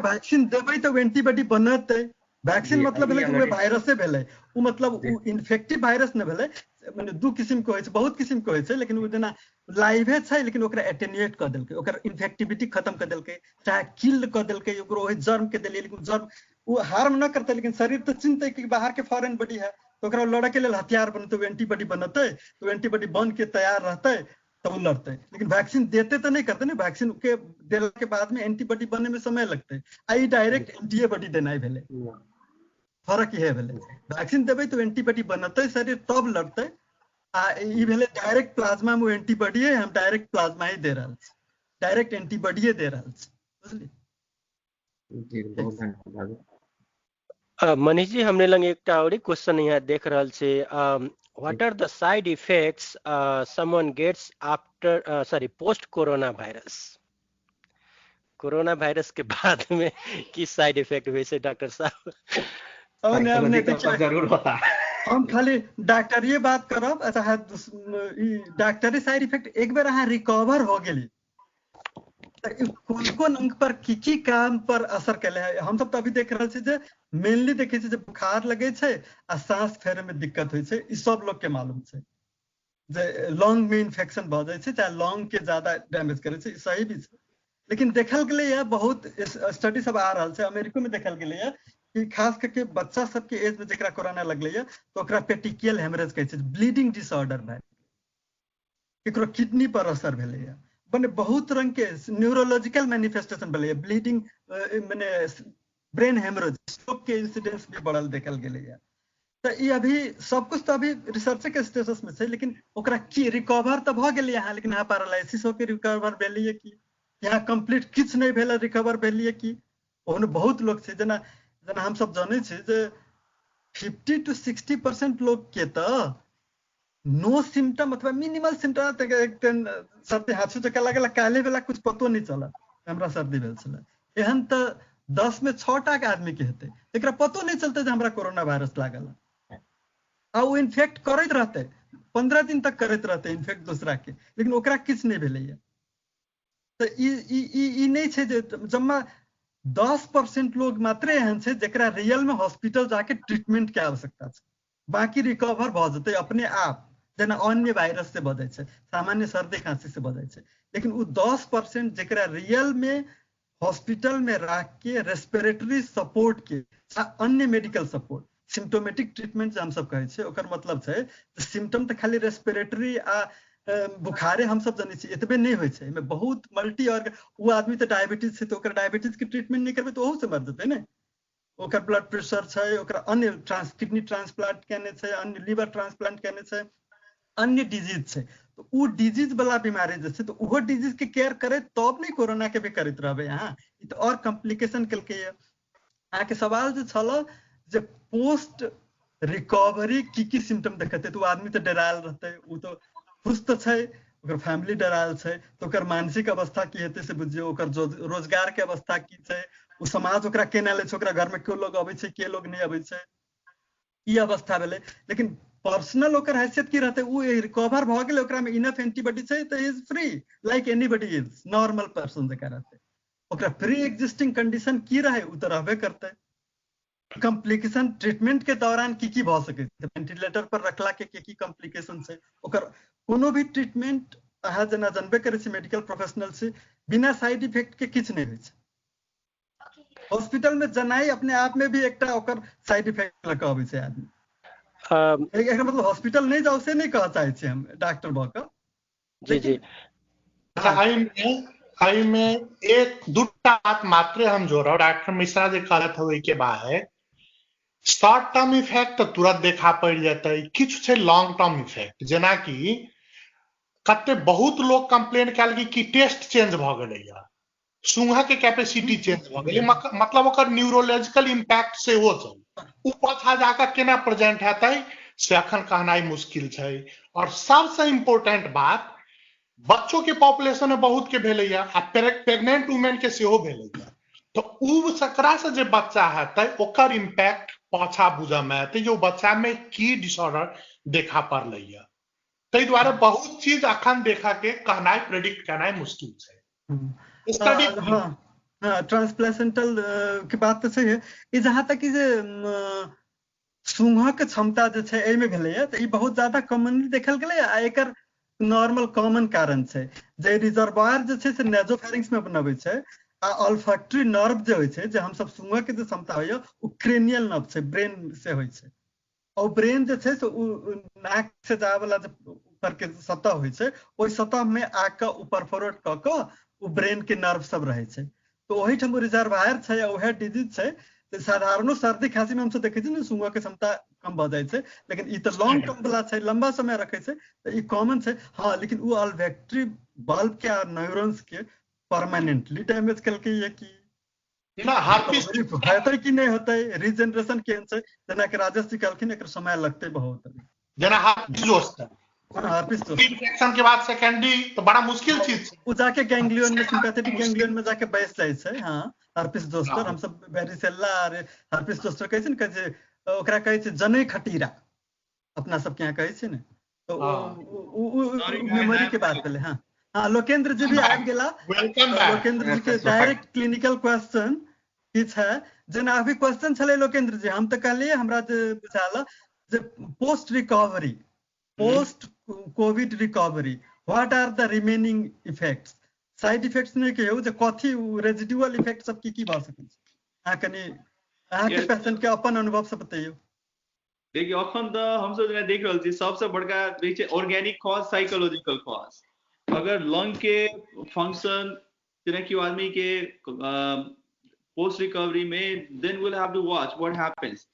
वैक्सीन देबै तो एंटीबॉडी बनतै वैक्सीन मतलब भेलै कि वायरस से भेलै उ मतलब उ इन्फेक्टिव वायरस न भेलै माने दू किस्म के होय छै बहुत किस्म के होय छै लेकिन उ जेना लाइवे छै लेकिन ओकरा एटेन्यूएट कर देलकै ओकर इन्फेक्टिविटी खत्म कर देलकै चाहे किल कर देलकै ओकरो ओहि जर्म के देलियै लेकिन जर्म उ हार्म न करतै लेकिन शरीर तो चिंतै कि बाहर के फॉरेन बॉडी है तो ओकरा लड़े के लेल हथियार बनतै एंटीबॉडी बनतै तो एंटीबॉडी बन के तैयार रहतै तो वो लड़ते लेकिन वैक्सीन देते तो नहीं करते ना वैक्सीन के देने के बाद में एंटीबॉडी बनने में समय लगते आई डायरेक्ट एंटीबॉडी देना भेले फर्क यह भेले वैक्सीन देबै तो एंटीबॉडी बनते शरीर तब लड़ते आ ई भेले डायरेक्ट प्लाज्मा में एंटीबॉडी है हम डायरेक्ट प्लाज्मा ही दे रहल छी डायरेक्ट एंटीबॉडी दे रहल छी बुझलिए जी बहुत धन्यवाद मनीष जी हमने लंग एक और क्वेश्चन यहाँ देख रहल छी what are the side effects someone gets after post corona virus के बाद में की साइड इफेक्ट हुए से डॉक्टर साहब हमने जरूर होता हम खाली डॉक्टर ये बात करब अच्छा डॉक्टरी साइड इफेक्ट एक बार अहाँ रिकवर हो गेली कोन अंग पर की काम पर असर कैले है हम सब तो अभी देख रहल छी जे मेनली देखे छी जे बुखार लगे छै आ सांस फेरे में दिक्कत होय छै ई सब लोग के मालूम छै जे लंग में इन्फेक्शन भ जाय छै चाहे लंग के ज्यादा डैमेज करे छै सही भी छै लेकिन देखल गेलै है बहुत स्टडी सब आ रहल छै अमेरिका में देखल गेलै है कि खास करके बच्चा सब के एज में जेकरा कोरोना लगले है तो ओकरा पेटिकियल हेमरेज कहै छै ब्लीडिंग डिसऑर्डर भै केकरो किडनी पर असर भेलै है बने बहुत रंग के न्यूरोलॉजिकल मैनिफेस्टेशन भेलै ब्लीडिंग माने ब्रेन हेमरेज स्ट्रोक के इंसिडेंस भी बढ़ल देखल गेलै है तो ये अभी सब कुछ तो अभी रिसर्च के स्टेटस में छै लेकिन ओकरा की रिकवर तो भ गेलै यहाँ लेकिन यहाँ पैरालाइसिस होके रिकवर भेलिए कि यहाँ कंप्लीट किछ नहीं भेल रिकवर भेलिए कि ओहन बहुत लोग छै जना हम सब जानै छी जे 50 to 60% लोग के तो नो सिम्टम अथवा मिनिमल सिम्टम सर्दी हाथ से लगल काले वाला कुछ पतो नहीं चला हमरा सर्दी भेल छल एहन तो 10 में 6 टा के आदमी के हेतै एकरा पतो नहीं चलते जे हमरा कोरोना वायरस लागल आ वो इन्फेक्ट करैत रहते 15 दिन तक करैत रहते इन्फेक्ट दूसरा के लेकिन ओकरा किछ नहीं भेलै तो ई नहीं छै जे जम्मा 10% लोग मात्र एहन छै जेकरा रियल में हॉस्पिटल जाके ट्रीटमेंट के आवश्यकता छै बाकी रिकवर भ जेतै अपने आप जेना अन्य वायरस से बदै छै सामान्य सर्दी खांसी से बदै छै लेकिन उ 10% जेकरा रियल में हॉस्पिटल में रख के रेस्पिरेटरी सपोर्ट के अन्य मेडिकल सपोर्ट सिम्टोमेटिक ट्रीटमेंट हम सब कहै छै ओकर मतलब छै सिम्टम तो खाली रेस्पिरेटरी आ बुखारे हम सब जाने छियै एतबे नहीं होय छै, एमे बहुत मल्टी और वो आदमी तो डायबिटीज छै तो ओकर डायबिटीज के ट्रीटमेंट नहीं करबे तो ओहू से मर जेतै ने, ओकर ब्लड प्रेशर छै, ओकर अन्य किडनी ट्रांसप्लांट केने छै, अन्य लिवर ट्रांसप्लांट केने छै, अन्य डिजीज छै, तो वो डिजीज वाला बीमारी जे छै तो वो डिजीज के केयर करे तब नहीं कोरोना के भी करैत रहबे यहाँ, ई तो और कॉम्प्लिकेशन केलकै है। अहाँ के सवाल जे छल जे पोस्ट रिकवरी की सिम्टम देखते तो आदमी तो डरायल रहते, वो तो खुश तो छै, ओकर फैमिली डरायल छै तो ओकर मानसिक अवस्था की हेतै से बुझियो, ओकर रोजगार के अवस्था की छै, वो समाज ओकरा केना ले छै, ओकरा घर में क्यों लोग अबै छै के लोग नहीं अबै छै, ई अवस्था भेलै। लेकिन पर्सनल ओकर हैसियत की रहते, वो रिकवर भ गेलै, ओकरा में इनफ एंटीबॉडी छै तो is free like anybody is normal person जका रहते, ओकरा प्री एग्जिस्टिंग कंडीशन की रहे उ तो रहबे करते। कॉम्प्लिकेशन ट्रीटमेंट के दौरान की भ सकै छै, वेंटिलेटर पर रखला के की कॉम्प्लिकेशन छै, ओकर कोनो भी ट्रीटमेंट अहाँ जना जानबे करे छी मेडिकल प्रोफेशनल से बिना साइड इफेक्ट के किछ नहीं होय छै। हॉस्पिटल में जनाई अपने आप में भी एकटा ओकर साइड इफेक्ट लगा आबै छै आदमी, एकर मतलब हॉस्पिटल नहीं जाओ से नहीं कह चाहे छी हम डॉक्टर भ जी जी। आई में एक दूटा बात मात्र हम जोड़ डॉक्टर मिश्रा जी कहत हुए के बाद शॉर्ट टर्म इफेक्ट तो तुरंत देखा पड़ जाता है, किछु छै लॉन्ग टर्म इफेक्ट, जेना कि कते बहुत लोग कंप्लेन कैल कि टेस्ट चेंज भ गेलै या, सूंघा के कैपेसिटी चेंज भ गेलै, मतलब ओकर न्यूरोलॉजिकल इम्पैक्ट से हो छै, उ पाछा जाकर केना प्रेजेंट हेतै से अखन कहनाइ मुश्किल छै। और सबसे इम्पोर्टेंट बात बच्चों के पॉपुलेशन में बहुत के भेलै या, आ प्रेग्नेंट वुमेन के सेहो भेलै या, तो उ सकरा से जे बच्चा हेतै ओकर इम्पैक्ट पाछा बुझे में एतै जो बच्चा में की डिसऑर्डर देखा पड़लै या, तै द्वारे बहुत चीज अखन देखा के कहनाइ प्रेडिक्ट करनाइ मुश्किल छै। हाँ ट्रांसप्लासेंटल के बात तो सही है, ई जहाँ तक जे सूंघ के क्षमता जे छै एमे भेलै है तो ई बहुत ज्यादा कॉमनली देखल गेलै, आ एकर नॉर्मल कॉमन कारण छै जे रिजर्वायर जे छै से नेजोफेरिंक्स में बनबै छै, आ ऑल्फैक्टरी नर्व जे होय छै, जे हम सब सूंघ के जे क्षमता होय उ क्रेनियल नर्व छै, ब्रेन से होय छै, और ब्रेन जे छै से उ नाक से जाय वाला जे ऊपर के सतह होय छै ओय सतह में आके ऊपर फॉरवर्ड क के उ ब्रेन के नर्व सब रहे छै, तो वही ठम रिजर्वायर छै, वह डिजीज छै। साधारणो सर्दी खांसी में हम सब देखे छी ने सूंघ के क्षमता कम भ जाय छै, लेकिन ई तो लॉन्ग टर्म वाला छै, लंबा समय रखे छै, तो ई कॉमन छै। हाँ लेकिन वो ऑल्फैक्टरी बल्ब के न्यूरॉन्स के परमानेंटली डैमेज करके ये कि ना हार्पिस हेतै कि नहीं होतै, रीजनरेशन केहन छै, जेना कि राजेश जी कहलखिन एकर समय लगतै बहुत, जेना हार्पिस दोस्त इन्फेक्शन के बाद सेकेंडरी तो बड़ा मुश्किल चीज छै, उ जाके गैंग्लियन में सिंपैथेटिक गैंग्लियन में जाके बैस जाय छै। हाँ हार्पिस जोस्टर हम सब वेरिसेल्ला और हार्पिस जोस्टर कहै छै ने, कहै छै ओकरा कहै छै जनै खटीरा अपना सब के यहाँ कहै छै ने, तो मेमोरी के बात भेलै। हाँ हाँ लोकेंद्र जी भी आबि गेला, लोकेंद्र जी के डायरेक्ट क्लिनिकल क्वेश्चन की छै, जेना अभी क्वेश्चन छलै लोकेंद्र जी, हम तो कहलिए हमरा जे बुझायल जे post recovery, post covid recovery what are the remaining effects, side effects नहीं कहियो जे कथी रेजिडुअल इफेक्ट सब की भ सकै छै, अहाँ कनी अहाँ के पेशेंट के अपन अनुभव से बताइयो। देखिए अखन तो हम सब जेना देख रहल छी सबसे बड़का देख छै ऑर्गेनिक कॉज, साइकोलॉजिकल कॉज। अगर लंग के फंक्शन जेना कि आदमी के पोस्ट रिकवरी में, then we'll have to watch what happens.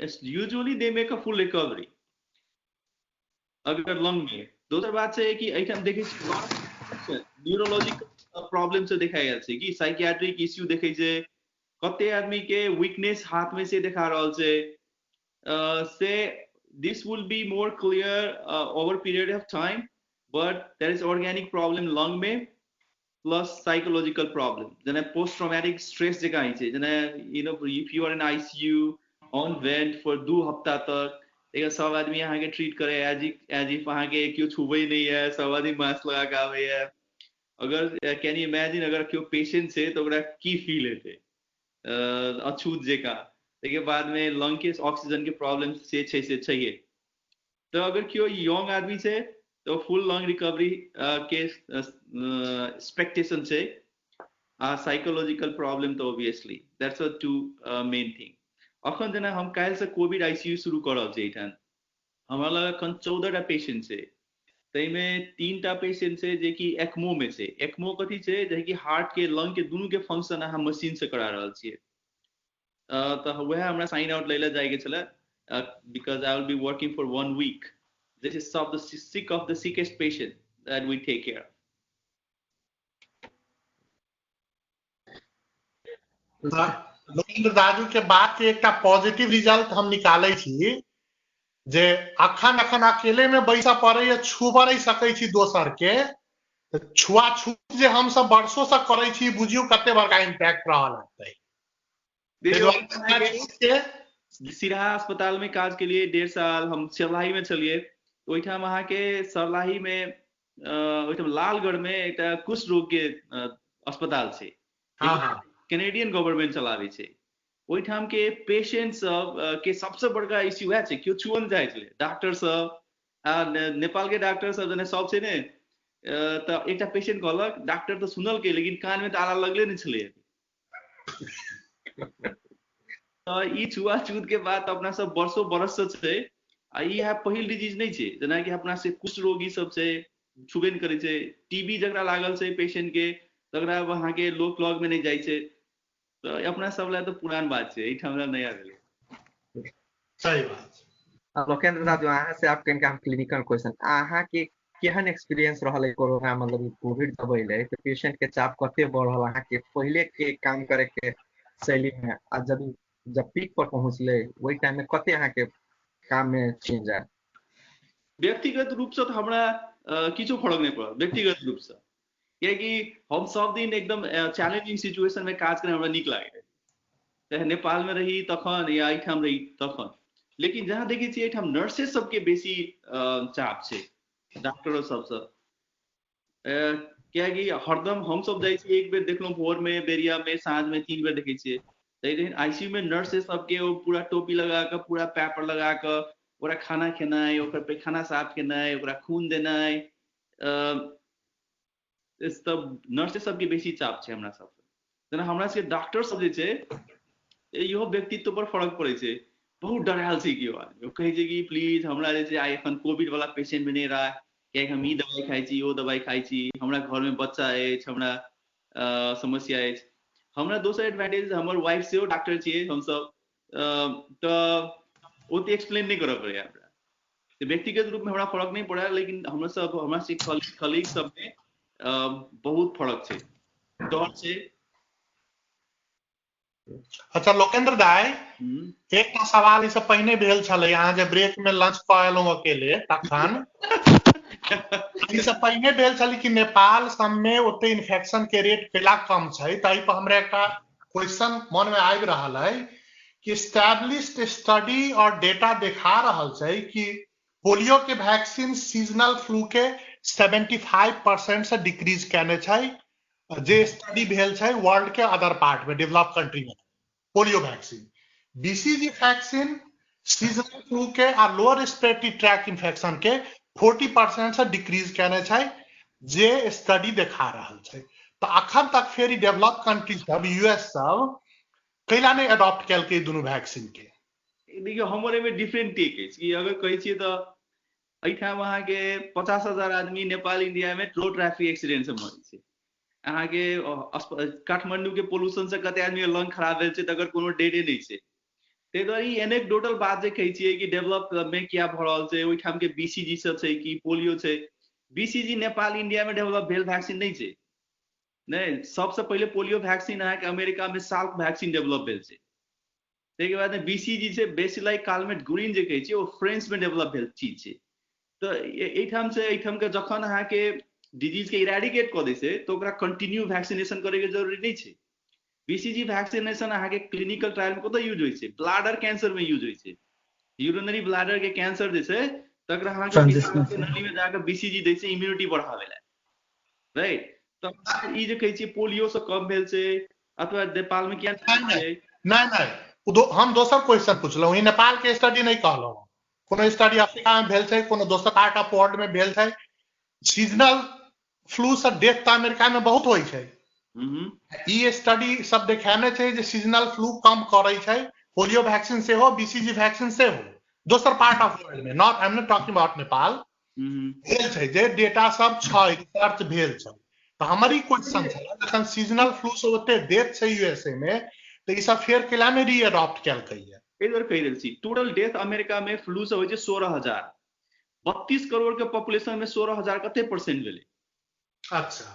It's usually they make a full recovery अगर लंग में। दोसर बात छै कि एखन देखै छी न्यूरोलॉजिकल प्रॉब्लम से देखा गेल छै कि साइकियाट्रिक इश्यू देखै छै, कते आदमी के वीकनेस हाथ में से देखा रहल छै, से this will be more clear over period of time, but there is organic problem lung में plus psychological problem जेना post traumatic stress जगह है छै, जेना you know if you are in ICU on vent for 2 हफ्ता तक, एक सब आदमी यहाँ के ट्रीट करे एज इफ अहाँ के क्यों छुबे नहीं है, सब आदमी मास्क लगा के आवे है। अगर कैन यू इमेजिन अगर क्यों पेशेंट है तो ओकरा की फील हेतै अछूत जका, के बाद में लंग के ऑक्सीजन के प्रॉब्लम से चाहिए। तो अगर क्यों यंग आदमी से तो फुल लंग रिकवरी के एक्सपेक्टेशन से, साइकोलॉजिकल प्रॉब्लम तो obviously that's a two main thing. अखन जेना हम काल्हि से कोविड आईसीयू शुरू कर रहल छी, एठान हमरा लग अखन 14टा पेशेंट छै, तई में 3टा पेशेंट से जे कि एक्मो में से एक्मो कथी छै जे कि हार्ट के लंग के दोनों के फंक्शन अहाँ मशीन से करा रहल छियै तो वह हमरा साइन आउट लेले जाय के छले because I will be working for 1 week this is सब the sick of the sickest patient that we take care Lokendra दाजू के बात के एक पॉजिटिव रिजल्ट हम निकाले छी जे अखन अकेले में बैसा पड़े छुबा नहीं सकै छी दोसर के छुआछूत जे हम सब वर्षों से करे छी बुझियो कते बड़का इम्पैक्ट रहल है सिराहा अस्पताल में काज के लिए 1.5 साल हम सरलाही में चलिए ओइठाम अहाँ के सरलाही में ओइठाम लालगढ़ में एक कुष्ठ रोग के अस्पताल छै कैनेडियन गवर्नमेंट चलावे छै ओइठाम के पेशेंट सब के सबसे बड़का इश्यू है छै क्यों छुअन जाय छै डॉक्टर सब नेपाल के डॉक्टर सब जने सब छै ने तो एकटा पेशेंट कहलक डॉक्टर तो सुनल के लेकिन कान में ताला लगले नहीं छले तो ई छुआछूत के बाद अपना सब वर्षों बरस से छै आ ई है पहिल डिजीज नहीं छै जना कि अपना से कुष्ठ रोगी सब छै छुबे नहीं करे छै टीबी जकरा लागल छै पेशेंट के तकरा वहां के लोक लॉग में नहीं जाय छै तो अपना सब ला तो पुरान बात छै एठाम नया भेलै सही बात लोकेन्द्र दाजू अहाँ से आप कनिका क्लिनिकल क्वेश्चन अहाँ के केहन एक्सपीरियंस रहल है कोरोना मतलब कोविड जब अइले तो पेशेंट के चाप कते बढ़ल अहाँ के पहले के काम करे के शैली में आ जब पीक पर पहुंचले वही टाइम में कते अहाँ के काम में चेंज आए व्यक्तिगत रूप से तो हमरा किछो फरक नहीं पड़ल व्यक्तिगत रूप से कि हम सब दिन एकदम चैलेंजिंग सिचुएशन में काज करे हमरा नीक लागे चाहे नेपाल में रही तखन या एठाम रही तखन लेकिन जहाँ देखै छी एठाम नर्सेस सबके बेसी चाप छै डॉक्टर सब क्या कि हरदम हम सब जाय छी एक बेर देखलहुं भोर में बेरिया में साँझ में 3 बेर देखै छियै लेकिन आईसीयू में नर्सेस सबके पूरा टोपी लगा के पूरा पेपर लगा के ओकरा खाना खेनाइ ओकर पैखाना साफ केनाइ ओकरा खून देनाइ सब नर्सेस सबके बेसी चाप छै हमरा सब जेना हमरा सबके डॉक्टर सब जे छै इहो व्यक्तित्व पर फर्क पड़ै छै बहुत डरायल छै कि आदमी कहै छै कि प्लीज हमरा जे छै आइ एखन कोविड वाला पेशेंट में नहीं रहा कियाकि हम ई दवाई खाइ छी ओ दवाई खाइ छी हमरा घर में बच्चा अछि हमरा समस्या अछि हमरा दोसर एडवांटेज हमर वाइफ से डॉक्टर छियै हम सब तो ओते एक्सप्लेन नहीं करऽ पड़ै हमरा तो व्यक्तिगत रूप में हमरा फर्क नहीं पड़ा लेकिन हमरा से कलीग सब में बहुत फर्क छै डर छै अच्छा लोकेन्द्र दाई एक सवाल इससे पहले भेल छले अहाँ जे ब्रेक में लंच कएलहुं अकेले तखन इससे पहले भेल छले कि नेपाल सब में ओते इन्फेक्शन के रेट केला कम छै ताहि पर हमरा एक क्वेश्चन मन में आबि रहल है कि एस्टैब्लिश्ड स्टडी और डेटा दिखा रहल छै कि पोलियो के वैक्सीन सीजनल फ्लू के 75% से डिक्रीज केने छै जे स्टडी भेल छै वर्ल्ड के अदर पार्ट में डेवलप कंट्री में polio vaccine BCG vaccine seasonal flu के और लोअर रेस्पिरेटरी ट्रैक इन्फेक्शन के 40% से डिक्रीज केने छै जे स्टडी दिखा रहल छै तो अखन तक फिर डेवलप कंट्री सब यूएस सब कैला नहीं अडॉप्ट कैल के दोनों वैक्सीन के देखियो हमरे में डिफरेंट टेक है कि अगर कहै छियै तो एठाम वहां के 50,000 आदमी नेपाल इंडिया में रोड ट्रैफिक एक्सीडेंट से मरै छै अहाँ के काठमांडू के पोल्यूशन से कते आदमी लंग खराब भेल छै तकर कोनो डेटे नहीं छै ते द्वारे ई एनेक्डोटल बात जे कहै छियै कि डेवलप में क्या भ रहल छै ओइठाम के बीसीजी सब छै कि पोलियो छै बीसीजी नेपाल इंडिया में डेवलप भेल वैक्सीन नहीं छै नहीं सबसे पहले पोलियो वैक्सीन अहाँ के अमेरिका में साल्क वैक्सीन डेवलप भेल छै ताहिके बाद बीसीजी छै बेसिलाई कालमेट गुरिन जे कहै छियै ओ फ्रांस में डेवलप भेल चीज छै तो एठाम से एठाम के जखन अहाँ के डिजीज के इरेडिकेट कर दै छै तो ओकरा कंटिन्यू वैक्सीनेशन करे के जरूरी नहीं छै बीसीजी वैक्सीनेशन अहाँ के क्लिनिकल ट्रायल में कतौ यूज होय छै ब्लैडर कैंसर में यूज होय छै यूरिनरी ब्लैडर के कैंसर जे छै तकरा अहाँ के नली में जाके बीसीजी दै छै इम्यूनिटी बढ़ावे ला राइट तो ई जे कहै छियै पोलियो से कम भेल छै अथवा नेपाल में किया नहीं हम दोसर क्वेश्चन पूछलहुं ई नेपाल के स्टडी नहीं कहलहुं कोनो स्टडी अफ्रीका में भेल छै कोनो दोसर पार्ट ऑफ वर्ल्ड में भेल छै सीजनल फ्लू से डेथ तो अमेरिका में बहुत होय छै ई स्टडी सब देखाने छै जे सीजनल फ्लू कम करे छै पोलियो वैक्सीन से हो बीसीजी वैक्सीन से हो दोसर पार्ट ऑफ वर्ल्ड में not I am not talking about Nepal भेल छै जे डेटा सब छै रिसर्च भेल छै तो हमारी क्वेश्चन छै जखन सीजनल फ्लू से ओते डेथ छै यूएसए में तो ई सब फेर केला में रीअडॉप्ट कैलकै है एहि दुआरे कहि रहल छी टोटल डेथ अमेरिका में फ्लू से होइ छै 16,000 32 करोड़ के पॉपुलेशन में 16,000 कते परसेंट भेलै अच्छा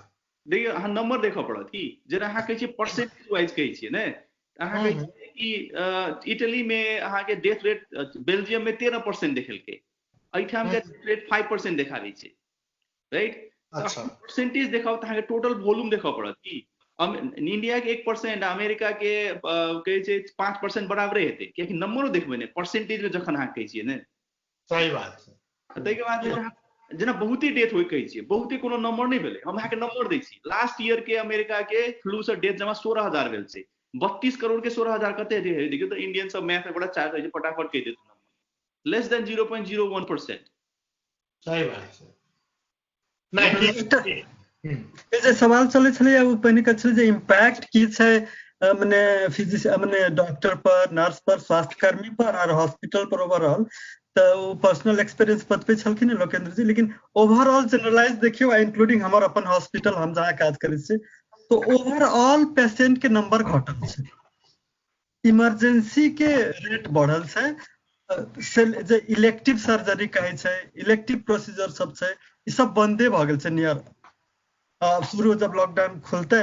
देखिए अहाँ नंबर देखऽ पड़त कि जेना अहाँ कहै छियै परसेंटेज वाइज कहै छियै ने अहाँ कहै छियै कि इटली में अहाँ के डेथ रेट बेल्जियम में 13% देखेलकै एहिठाम के डेथ रेट 5% देखाबै छै राइट अच्छा परसेंटेज देखाओ तो टोटल वॉल्यूम देखा पड़त कि इंडिया के 1% अमेरिका के कहे छै 5% बराबरे हेतै कियाकि नंबरो देखबै ने परसेंटेज में जखन अहाँ कहै छियै ने सही बात छै ताहि के बाद जेना बहुते डेथ होइ कहै छियै बहुते कोनो नंबर नहीं भेलै हम अहाँके नंबर दै छी लास्ट ईयर के अमेरिका के फ्लू से डेथ जमा 16,000 भेल छै 32 करोड़ के 16,000 कते देखियो तो इंडियन सब मैथ में बड़ा चार्ट है फटाफट कह देते नंबर लेस देन 0.01%। सही बात छै नहीं जे सवाल चले छले वो पहिने कह छले जे इम्पैक्ट की छै मने फिजिशियन मने डॉक्टर पर नर्स पर स्वास्थ्य कर्मी पर और हॉस्पिटल पर ओवरऑल तो पर्सनल एक्सपीरियंस बतबे छलखिन लोकेंद्र जी लेकिन ओवरऑल जनरलाइज देखियो इंक्लूडिंग हमर अपन हॉस्पिटल हम जहाँ काज करै छी तो ओवरऑल पेशेंट के नंबर घटल छै इमरजेंसी के रेट बढ़ल छै जे इलेक्टिव सर्जरी कहै छै इलेक्टिव प्रोसीजर सब छै ई सब बंदे भ गेल छै नियर शुरू जब लॉकडाउन खुलते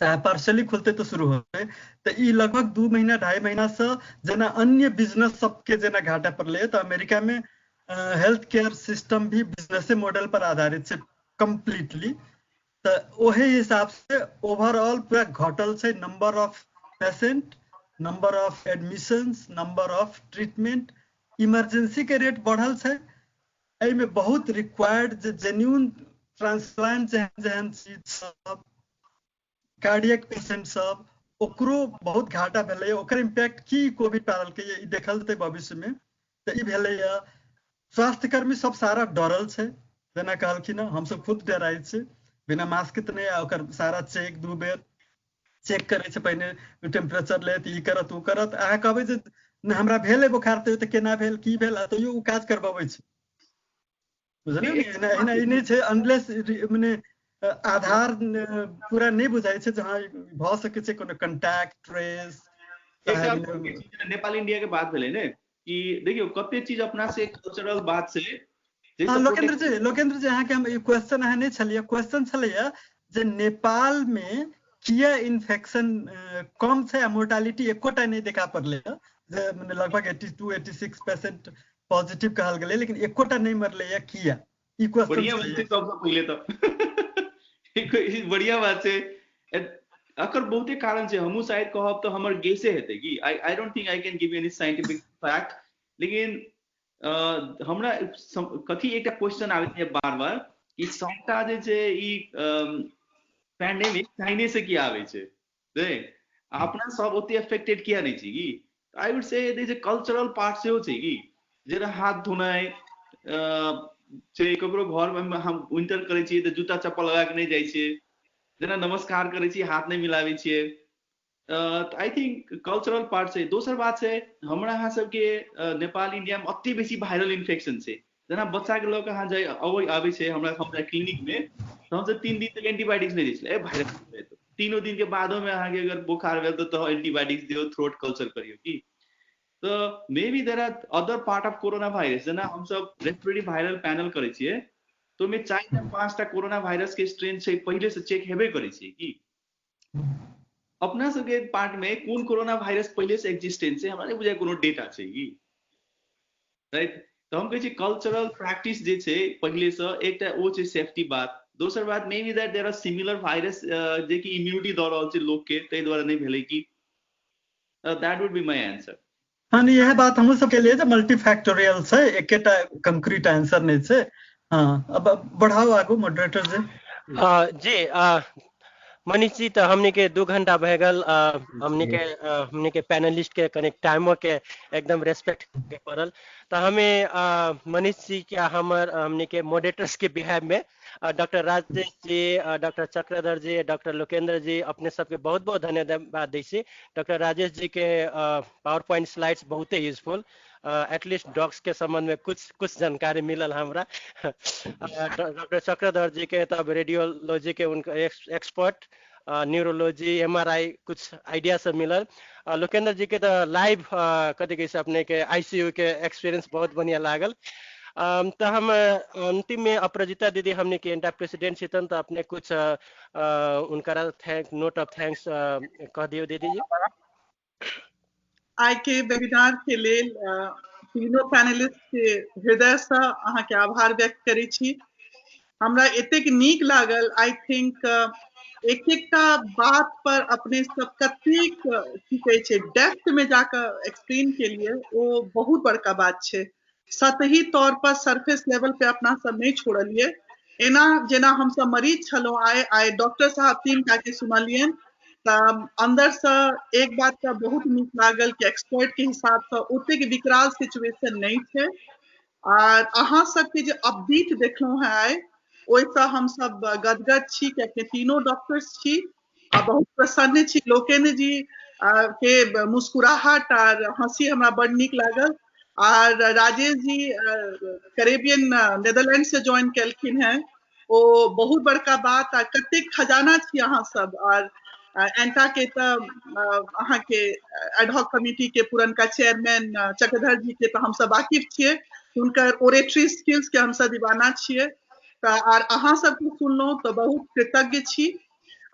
चाहे पार्शियली खुलते तो शुरू होते तो ई लगभग 2 महीना 2.5 महीना से जना अन्य बिजनेस सबके जना घाटा पड़ले तो अमेरिका में हेल्थ केयर सिस्टम भी बिजनेस मॉडल पर आधारित है कंप्लीटली तो वही हिसाब से ओवरऑल पूरा घटल है number of patient number of admissions number of treatment emergency के रेट बढ़ल है में बहुत रिक्वायर्ड जेन्युइन ट्रांसप्लांट जेहन चीज सब कार्डियक पेशेंट सब ओकरो बहुत घाटा भेलै ओकर इम्पैक्ट की कोविड पारल के ई देखल जेतै भविष्य में तो ई भेलै स्वास्थ्य कर्मी सब सारा डरल छै जेना कहलखिन हम सब खुद डराइ छै बिना मास्क के नहीं ओकर सारा चेक 2 बेर चेक करे छै पहिने टेम्परेचर लेत ई करत उ करत अहाँ कहबै जे हमरा भेलै बोखार तो केना भेल की भेल तैयो उ काज करबाबै छै बुझलियै एना ई नहीं छै अनलेस मने आधार पूरा नहीं बुझाई छै जहाँ भ सके छै कोनो कांटेक्ट ट्रेस नेपाल इंडिया के बात भेलै ने कि देखियो कते चीज अपना से कल्चरल बात से लोकेंद्र जी अहाँ के हम क्वेश्चन अहाँ नहीं छलिए क्वेश्चन छलिए जे नेपाल में किया इन्फेक्शन कम छै आ मोर्टालिटी एकोटा नहीं देखा पड़ले जे माने लगभग 82-86% पॉजिटिव कहल गेलै लेकिन एकोटा नहीं मरले या किया ई क्वेश्चन बढ़िया बात है सबसे पहले तो बढ़िया बात है अकर बहुते कारण छै हमहु शायद कहब तो हमर गेसे हेतै कि आई don't think I can give you any scientific fact लेकिन हमरा कथी एकटा क्वेश्चन आबै छै बार-बार कि सबटा जे छै ई पैंडेमिक चाइने से किया आबै छै दे अपना सब ओते अफेक्टेड किया नहीं छी कि I would say there is a cultural part से हो छै कि जेना हाथ धोनाय छै ककरो घर में हम इंटर करै छी त जूता चप्पल लगा के नहीं जाय छियै जेना नमस्कार करै छी हाथ नहीं मिलाबै छियै आई थिंक कल्चरल पार्ट छै दोसर बात छै हमरा अहाँ सबके नेपाल इंडिया में अति बेसी वायरल इन्फेक्शन छै जेना बच्चा के लोग अहाँ जाय आबै छै हमरा क्लिनिक में तो हम 3 दिन तक एंटीबायोटिक्स नहीं दै छियै वायरल 3 दिन के बादो में अहाँ के अगर बुखार भेल तो एंटीबायोटिक्स दियो थ्रोट कल्चर करियो की तो may be there are other part of corona virus जेना हम सब रेस्पिरेटरी वायरल पैनल करै छियै तो में 4-5टा कोरोना वायरस के स्ट्रेन छै पहले से चेक हेबे करै छियै की अपना सबके पार्ट में कोन कोरोना वायरस पहले से एक्जिस्टेंस है हमरा नहीं बुझाय कोनो डेटा छै की राइट तो हम कहै छी कल्चरल प्रैक्टिस जे छै पहले से एकटा ओ छै सेफ्टी बात दोसर बात may be that there are similar virus जे कि इम्यूनिटी द रहल छै लोग के तै द्वारा नहीं भेलै की that would be my answer हाँ यह बात हम सब के लिए जो मल्टी फैक्टोरियल छै एकेटा कंक्रीट आंसर नहीं छै हाँ अब बढ़ाओ आगू मॉडरेटर जी मनीष जी तो हमने के 2 घंटा भए गल हमने के पैनलिस्ट के कनेक्ट टाइमो के एकदम रेस्पेक्ट के पड़ल तो हमें मनीष जी के हमने के मॉडरेटर्स के बिहाफ में डॉक्टर राजेश जी, डॉक्टर चक्रधर जी, डॉक्टर लोकेंद्र जी, अपने सबके बहुत बहुत धन्यवाद दै छी। डॉक्टर राजेश जी के पावर पॉइंट स्लाइड्स बहुत ही यूजफुल, एटलीस्ट डॉग्स के संबंध में कुछ जानकारी मिलल हमरा। डॉक्टर चक्रधर जी के तब रेडियोलॉजी के उनका एक्सपर्ट, न्यूरोलॉजी, एमआरआई कुछ आइडिया सब मिलल। लोकेंद्र जी के तो लाइव कथी कहै छै अपने के आईसीयू के एक्सपीरियंस बहुत बढ़िया लागल। तो हम अंतिम में अपराजिता दीदी हमने के एंटा प्रेसिडेंट छितन, तो अपने कुछ उनका नोट ऑफ थैंक्स कह दियो दीदी जी। आइ के वेबिनार के लेल तीनों पैनलिस्ट के हृदय से अहाँ के आभार व्यक्त करै छी। हमरा एतेक नीक लागल। आई थिंक एक एकटा बात पर अपने सब कतेक की कहै छै डेप्थ में जाकर एक्सप्लेन के लिए वो बहुत बड़का बात छै। सतही तौर पर सरफेस लेवल पे अपना सब नहीं छोड़लिए। एना जेना हम सब मरीज छलो आइ डॉक्टर साहब 3 टा के सुनलियन, अंदर से एक बात का बहुत नीक लागल कि एक्सपर्ट के हिसाब से ओते के विकराल सिचुएशन नहीं थे। और अहाँ सबके जे अपबीट देखलहुं है आइ, ओइसे हम सब गदगद छी कि तीनों डॉक्टर्स छी आ बहुत प्रसन्न छी। लोकेंद्र जी के मुस्कुराहट और हंसी हमरा बड़ नीक लागल। और राजेश जी कैरेबियन नेदरलैंड से ज्वाइन केलखिन हैं, वो बहुत बड़का बात। आ कतेक खजाना छी अहाँ सब। और एंटा के अहाँ के एडहॉक कमिटी के पुरनका चेयरमैन चक्रधर जी के तो हम सब वाकिफ छियै, उनकर ओरेटरी स्किल्स के हम सब दीवाना छियै। और अहाँ सबके सुनलहुँ तो बहुत कृतज्ञ छी।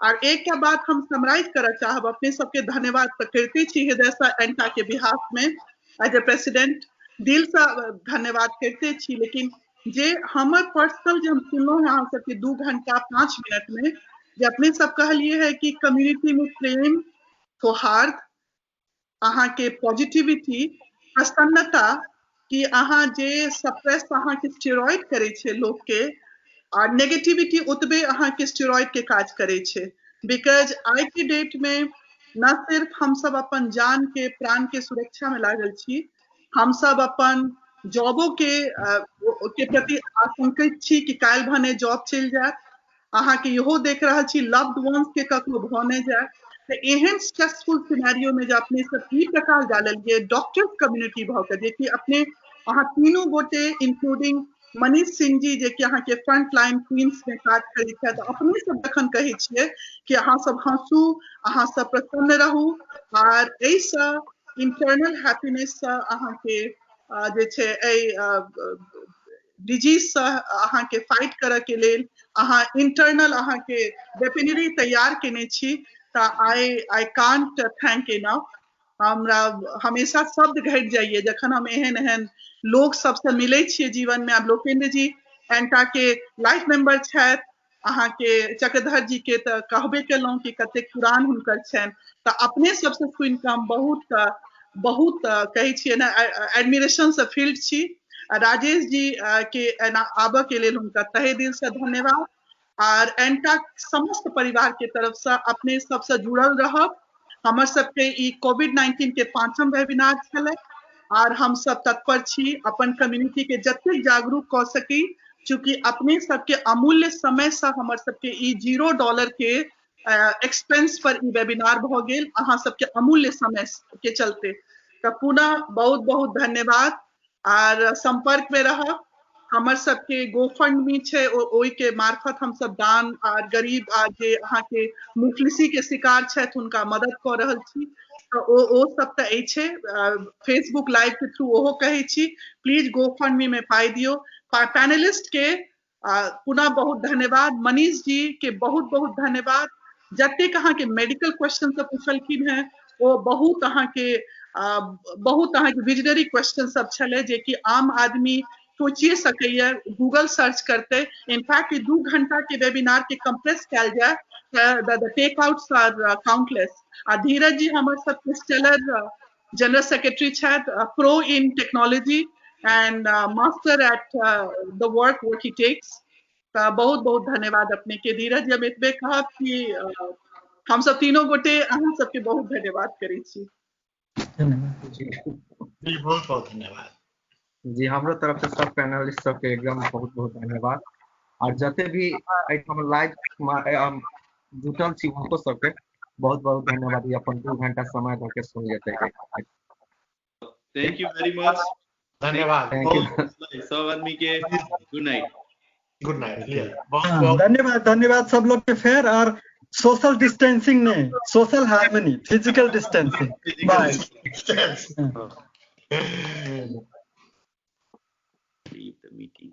और एक बात हम समराइज करना चाहब, अपने सबके धन्यवाद तो करते छी हृदय से एंटा के बिहाफ में एज ए प्रेसिडेंट, दिल से धन्यवाद करते छी। लेकिन जे हमर पर्सनल जे हम सुनलहुँ है अहाँ सबके 2 घंटा 5 मिनट में, जे अपने सब कहलिए है कि कम्युनिटी में प्रेम, सौहार्द, अहाँ के पॉजिटिविटी, प्रसन्नता, कि अहाँ जे सप्रेस अहाँ के स्टेरॉइड करे छे लोग के, और नेगेटिविटी उतबे अहाँ के स्टेरॉइड के काज करे छे। बिकॉज आज के डेट में न सिर्फ हम सब अपन जान के प्राण के सुरक्षा में लागल छी, हम सब अपन जॉबों के प्रति आशंकित छी कि काल भने जॉब चल जाए। अहाँ के इहो देख रहा छी लव्ड वंस के ककरो भ नहीं जाए। तो एहन स्ट्रेसफुल सिनेरियो में जो अपने सब ई प्रकार डाललिए डॉक्टर्स कम्युनिटी भ के, जे कि अपने अहाँ तीनों गोटे इंक्लूडिंग मनीष सिंह जी जे कि अहाँ के फ्रंट लाइन क्वींस में काज करै छै, तो अपने सब जखन कहै छियै कि अहाँ सब हंसू, अहाँ सब प्रसन्न रहू, और एहिसँ इंटरनल हैप्पीनेस से अहाँ के जे छै डिजीज से अहाँ के फाइट करे के लेल अहाँ इंटरनल अहाँ के वेपनरी तैयार केने छी। तो आई कांट थैंक इनफ। हमरा हमेशा शब्द घटि जाइए जखन हम एहन एहन लोग सबसे मिले छियै जीवन में। आब लोकेंद्र जी एंटा के लाइफ मेंबर छथि, अहाँ के चक्रधर जी के तो कहबे केलहुँ कि कतेक पुरान हुनकर छनि। तो अपने सबसे सुनि कऽ हम बहुत कहै छियै ना एडमिरेशन से फील्ड छी। राजेश जी के आबऽ के लेल हुनका तहे दिल से धन्यवाद। और एंटा समस्त परिवार के तरफ से अपने सबसे जुड़ल रहब। हमर सबके ई कोविड-19 के 5म वेबिनार छलै, और हम सब तत्पर छी अपन कम्युनिटी के जतेक जागरूक क सकी, चूंकि अपने सबके अमूल्य समय से हमर सबके ई $0 के एक्सपेंस पर ई वेबिनार भ गेल, अहाँ सबके अमूल्य समय के चलते। तो पुनः बहुत बहुत धन्यवाद। और संपर्क में रहब। हमर सबके गोफंडमी छै, ओई के मार्फत हम सब दान और गरीब आ जे अहाँ के मुफलिसी के शिकार छथि हुनका मदद क रहल छी। तो ओ सब तो छै, फेसबुक लाइव के थ्रू ओहो कहै छी, प्लीज गोफंडमी में पाई दियो। पैनलिस्ट के पुनः बहुत धन्यवाद। मनीष जी के बहुत बहुत धन्यवाद। जतेक अहाँ के मेडिकल क्वेश्चन सब पूछलखिन हैं, वो बहुत अहाँ के विजनरी क्वेश्चन सब छले, जे कि आम आदमी सोचिए सकैया गूगल सर्च करते। इनफैक्ट 2 घंटा के वेबिनार के कंप्रेस कैल जाए, द टेकआउट्स आर काउंटलेस। आ धीरज जी हमर सबके स्टेलर जनरल सेक्रेटरी छथि, pro in technology and master at the work what he takes. बहुत बहुत धन्यवाद अपने के। धीरज जी हम एतबे कहब कि हम सब तीनों गोटे अहाँ सबके बहुत धन्यवाद करै छी। जी बहुत बहुत धन्यवाद। जी हमरो तरफ से सब पैनलिस्ट सबके एकदम बहुत बहुत धन्यवाद। और जते भी हम लाइव जुटल छी उनको सबके बहुत बहुत धन्यवाद ये अपन 2 घंटा समय दे के सुन लेते हैं। थैंक यू वेरी मच, धन्यवाद। सब आदमी के गुड नाइट। Good night. बहुत धन्यवाद, धन्यवाद सब लोग के फेर। और सोशल डिस्टेंसिंग नहीं, social harmony, physical distancing. Bye. Leave the meeting.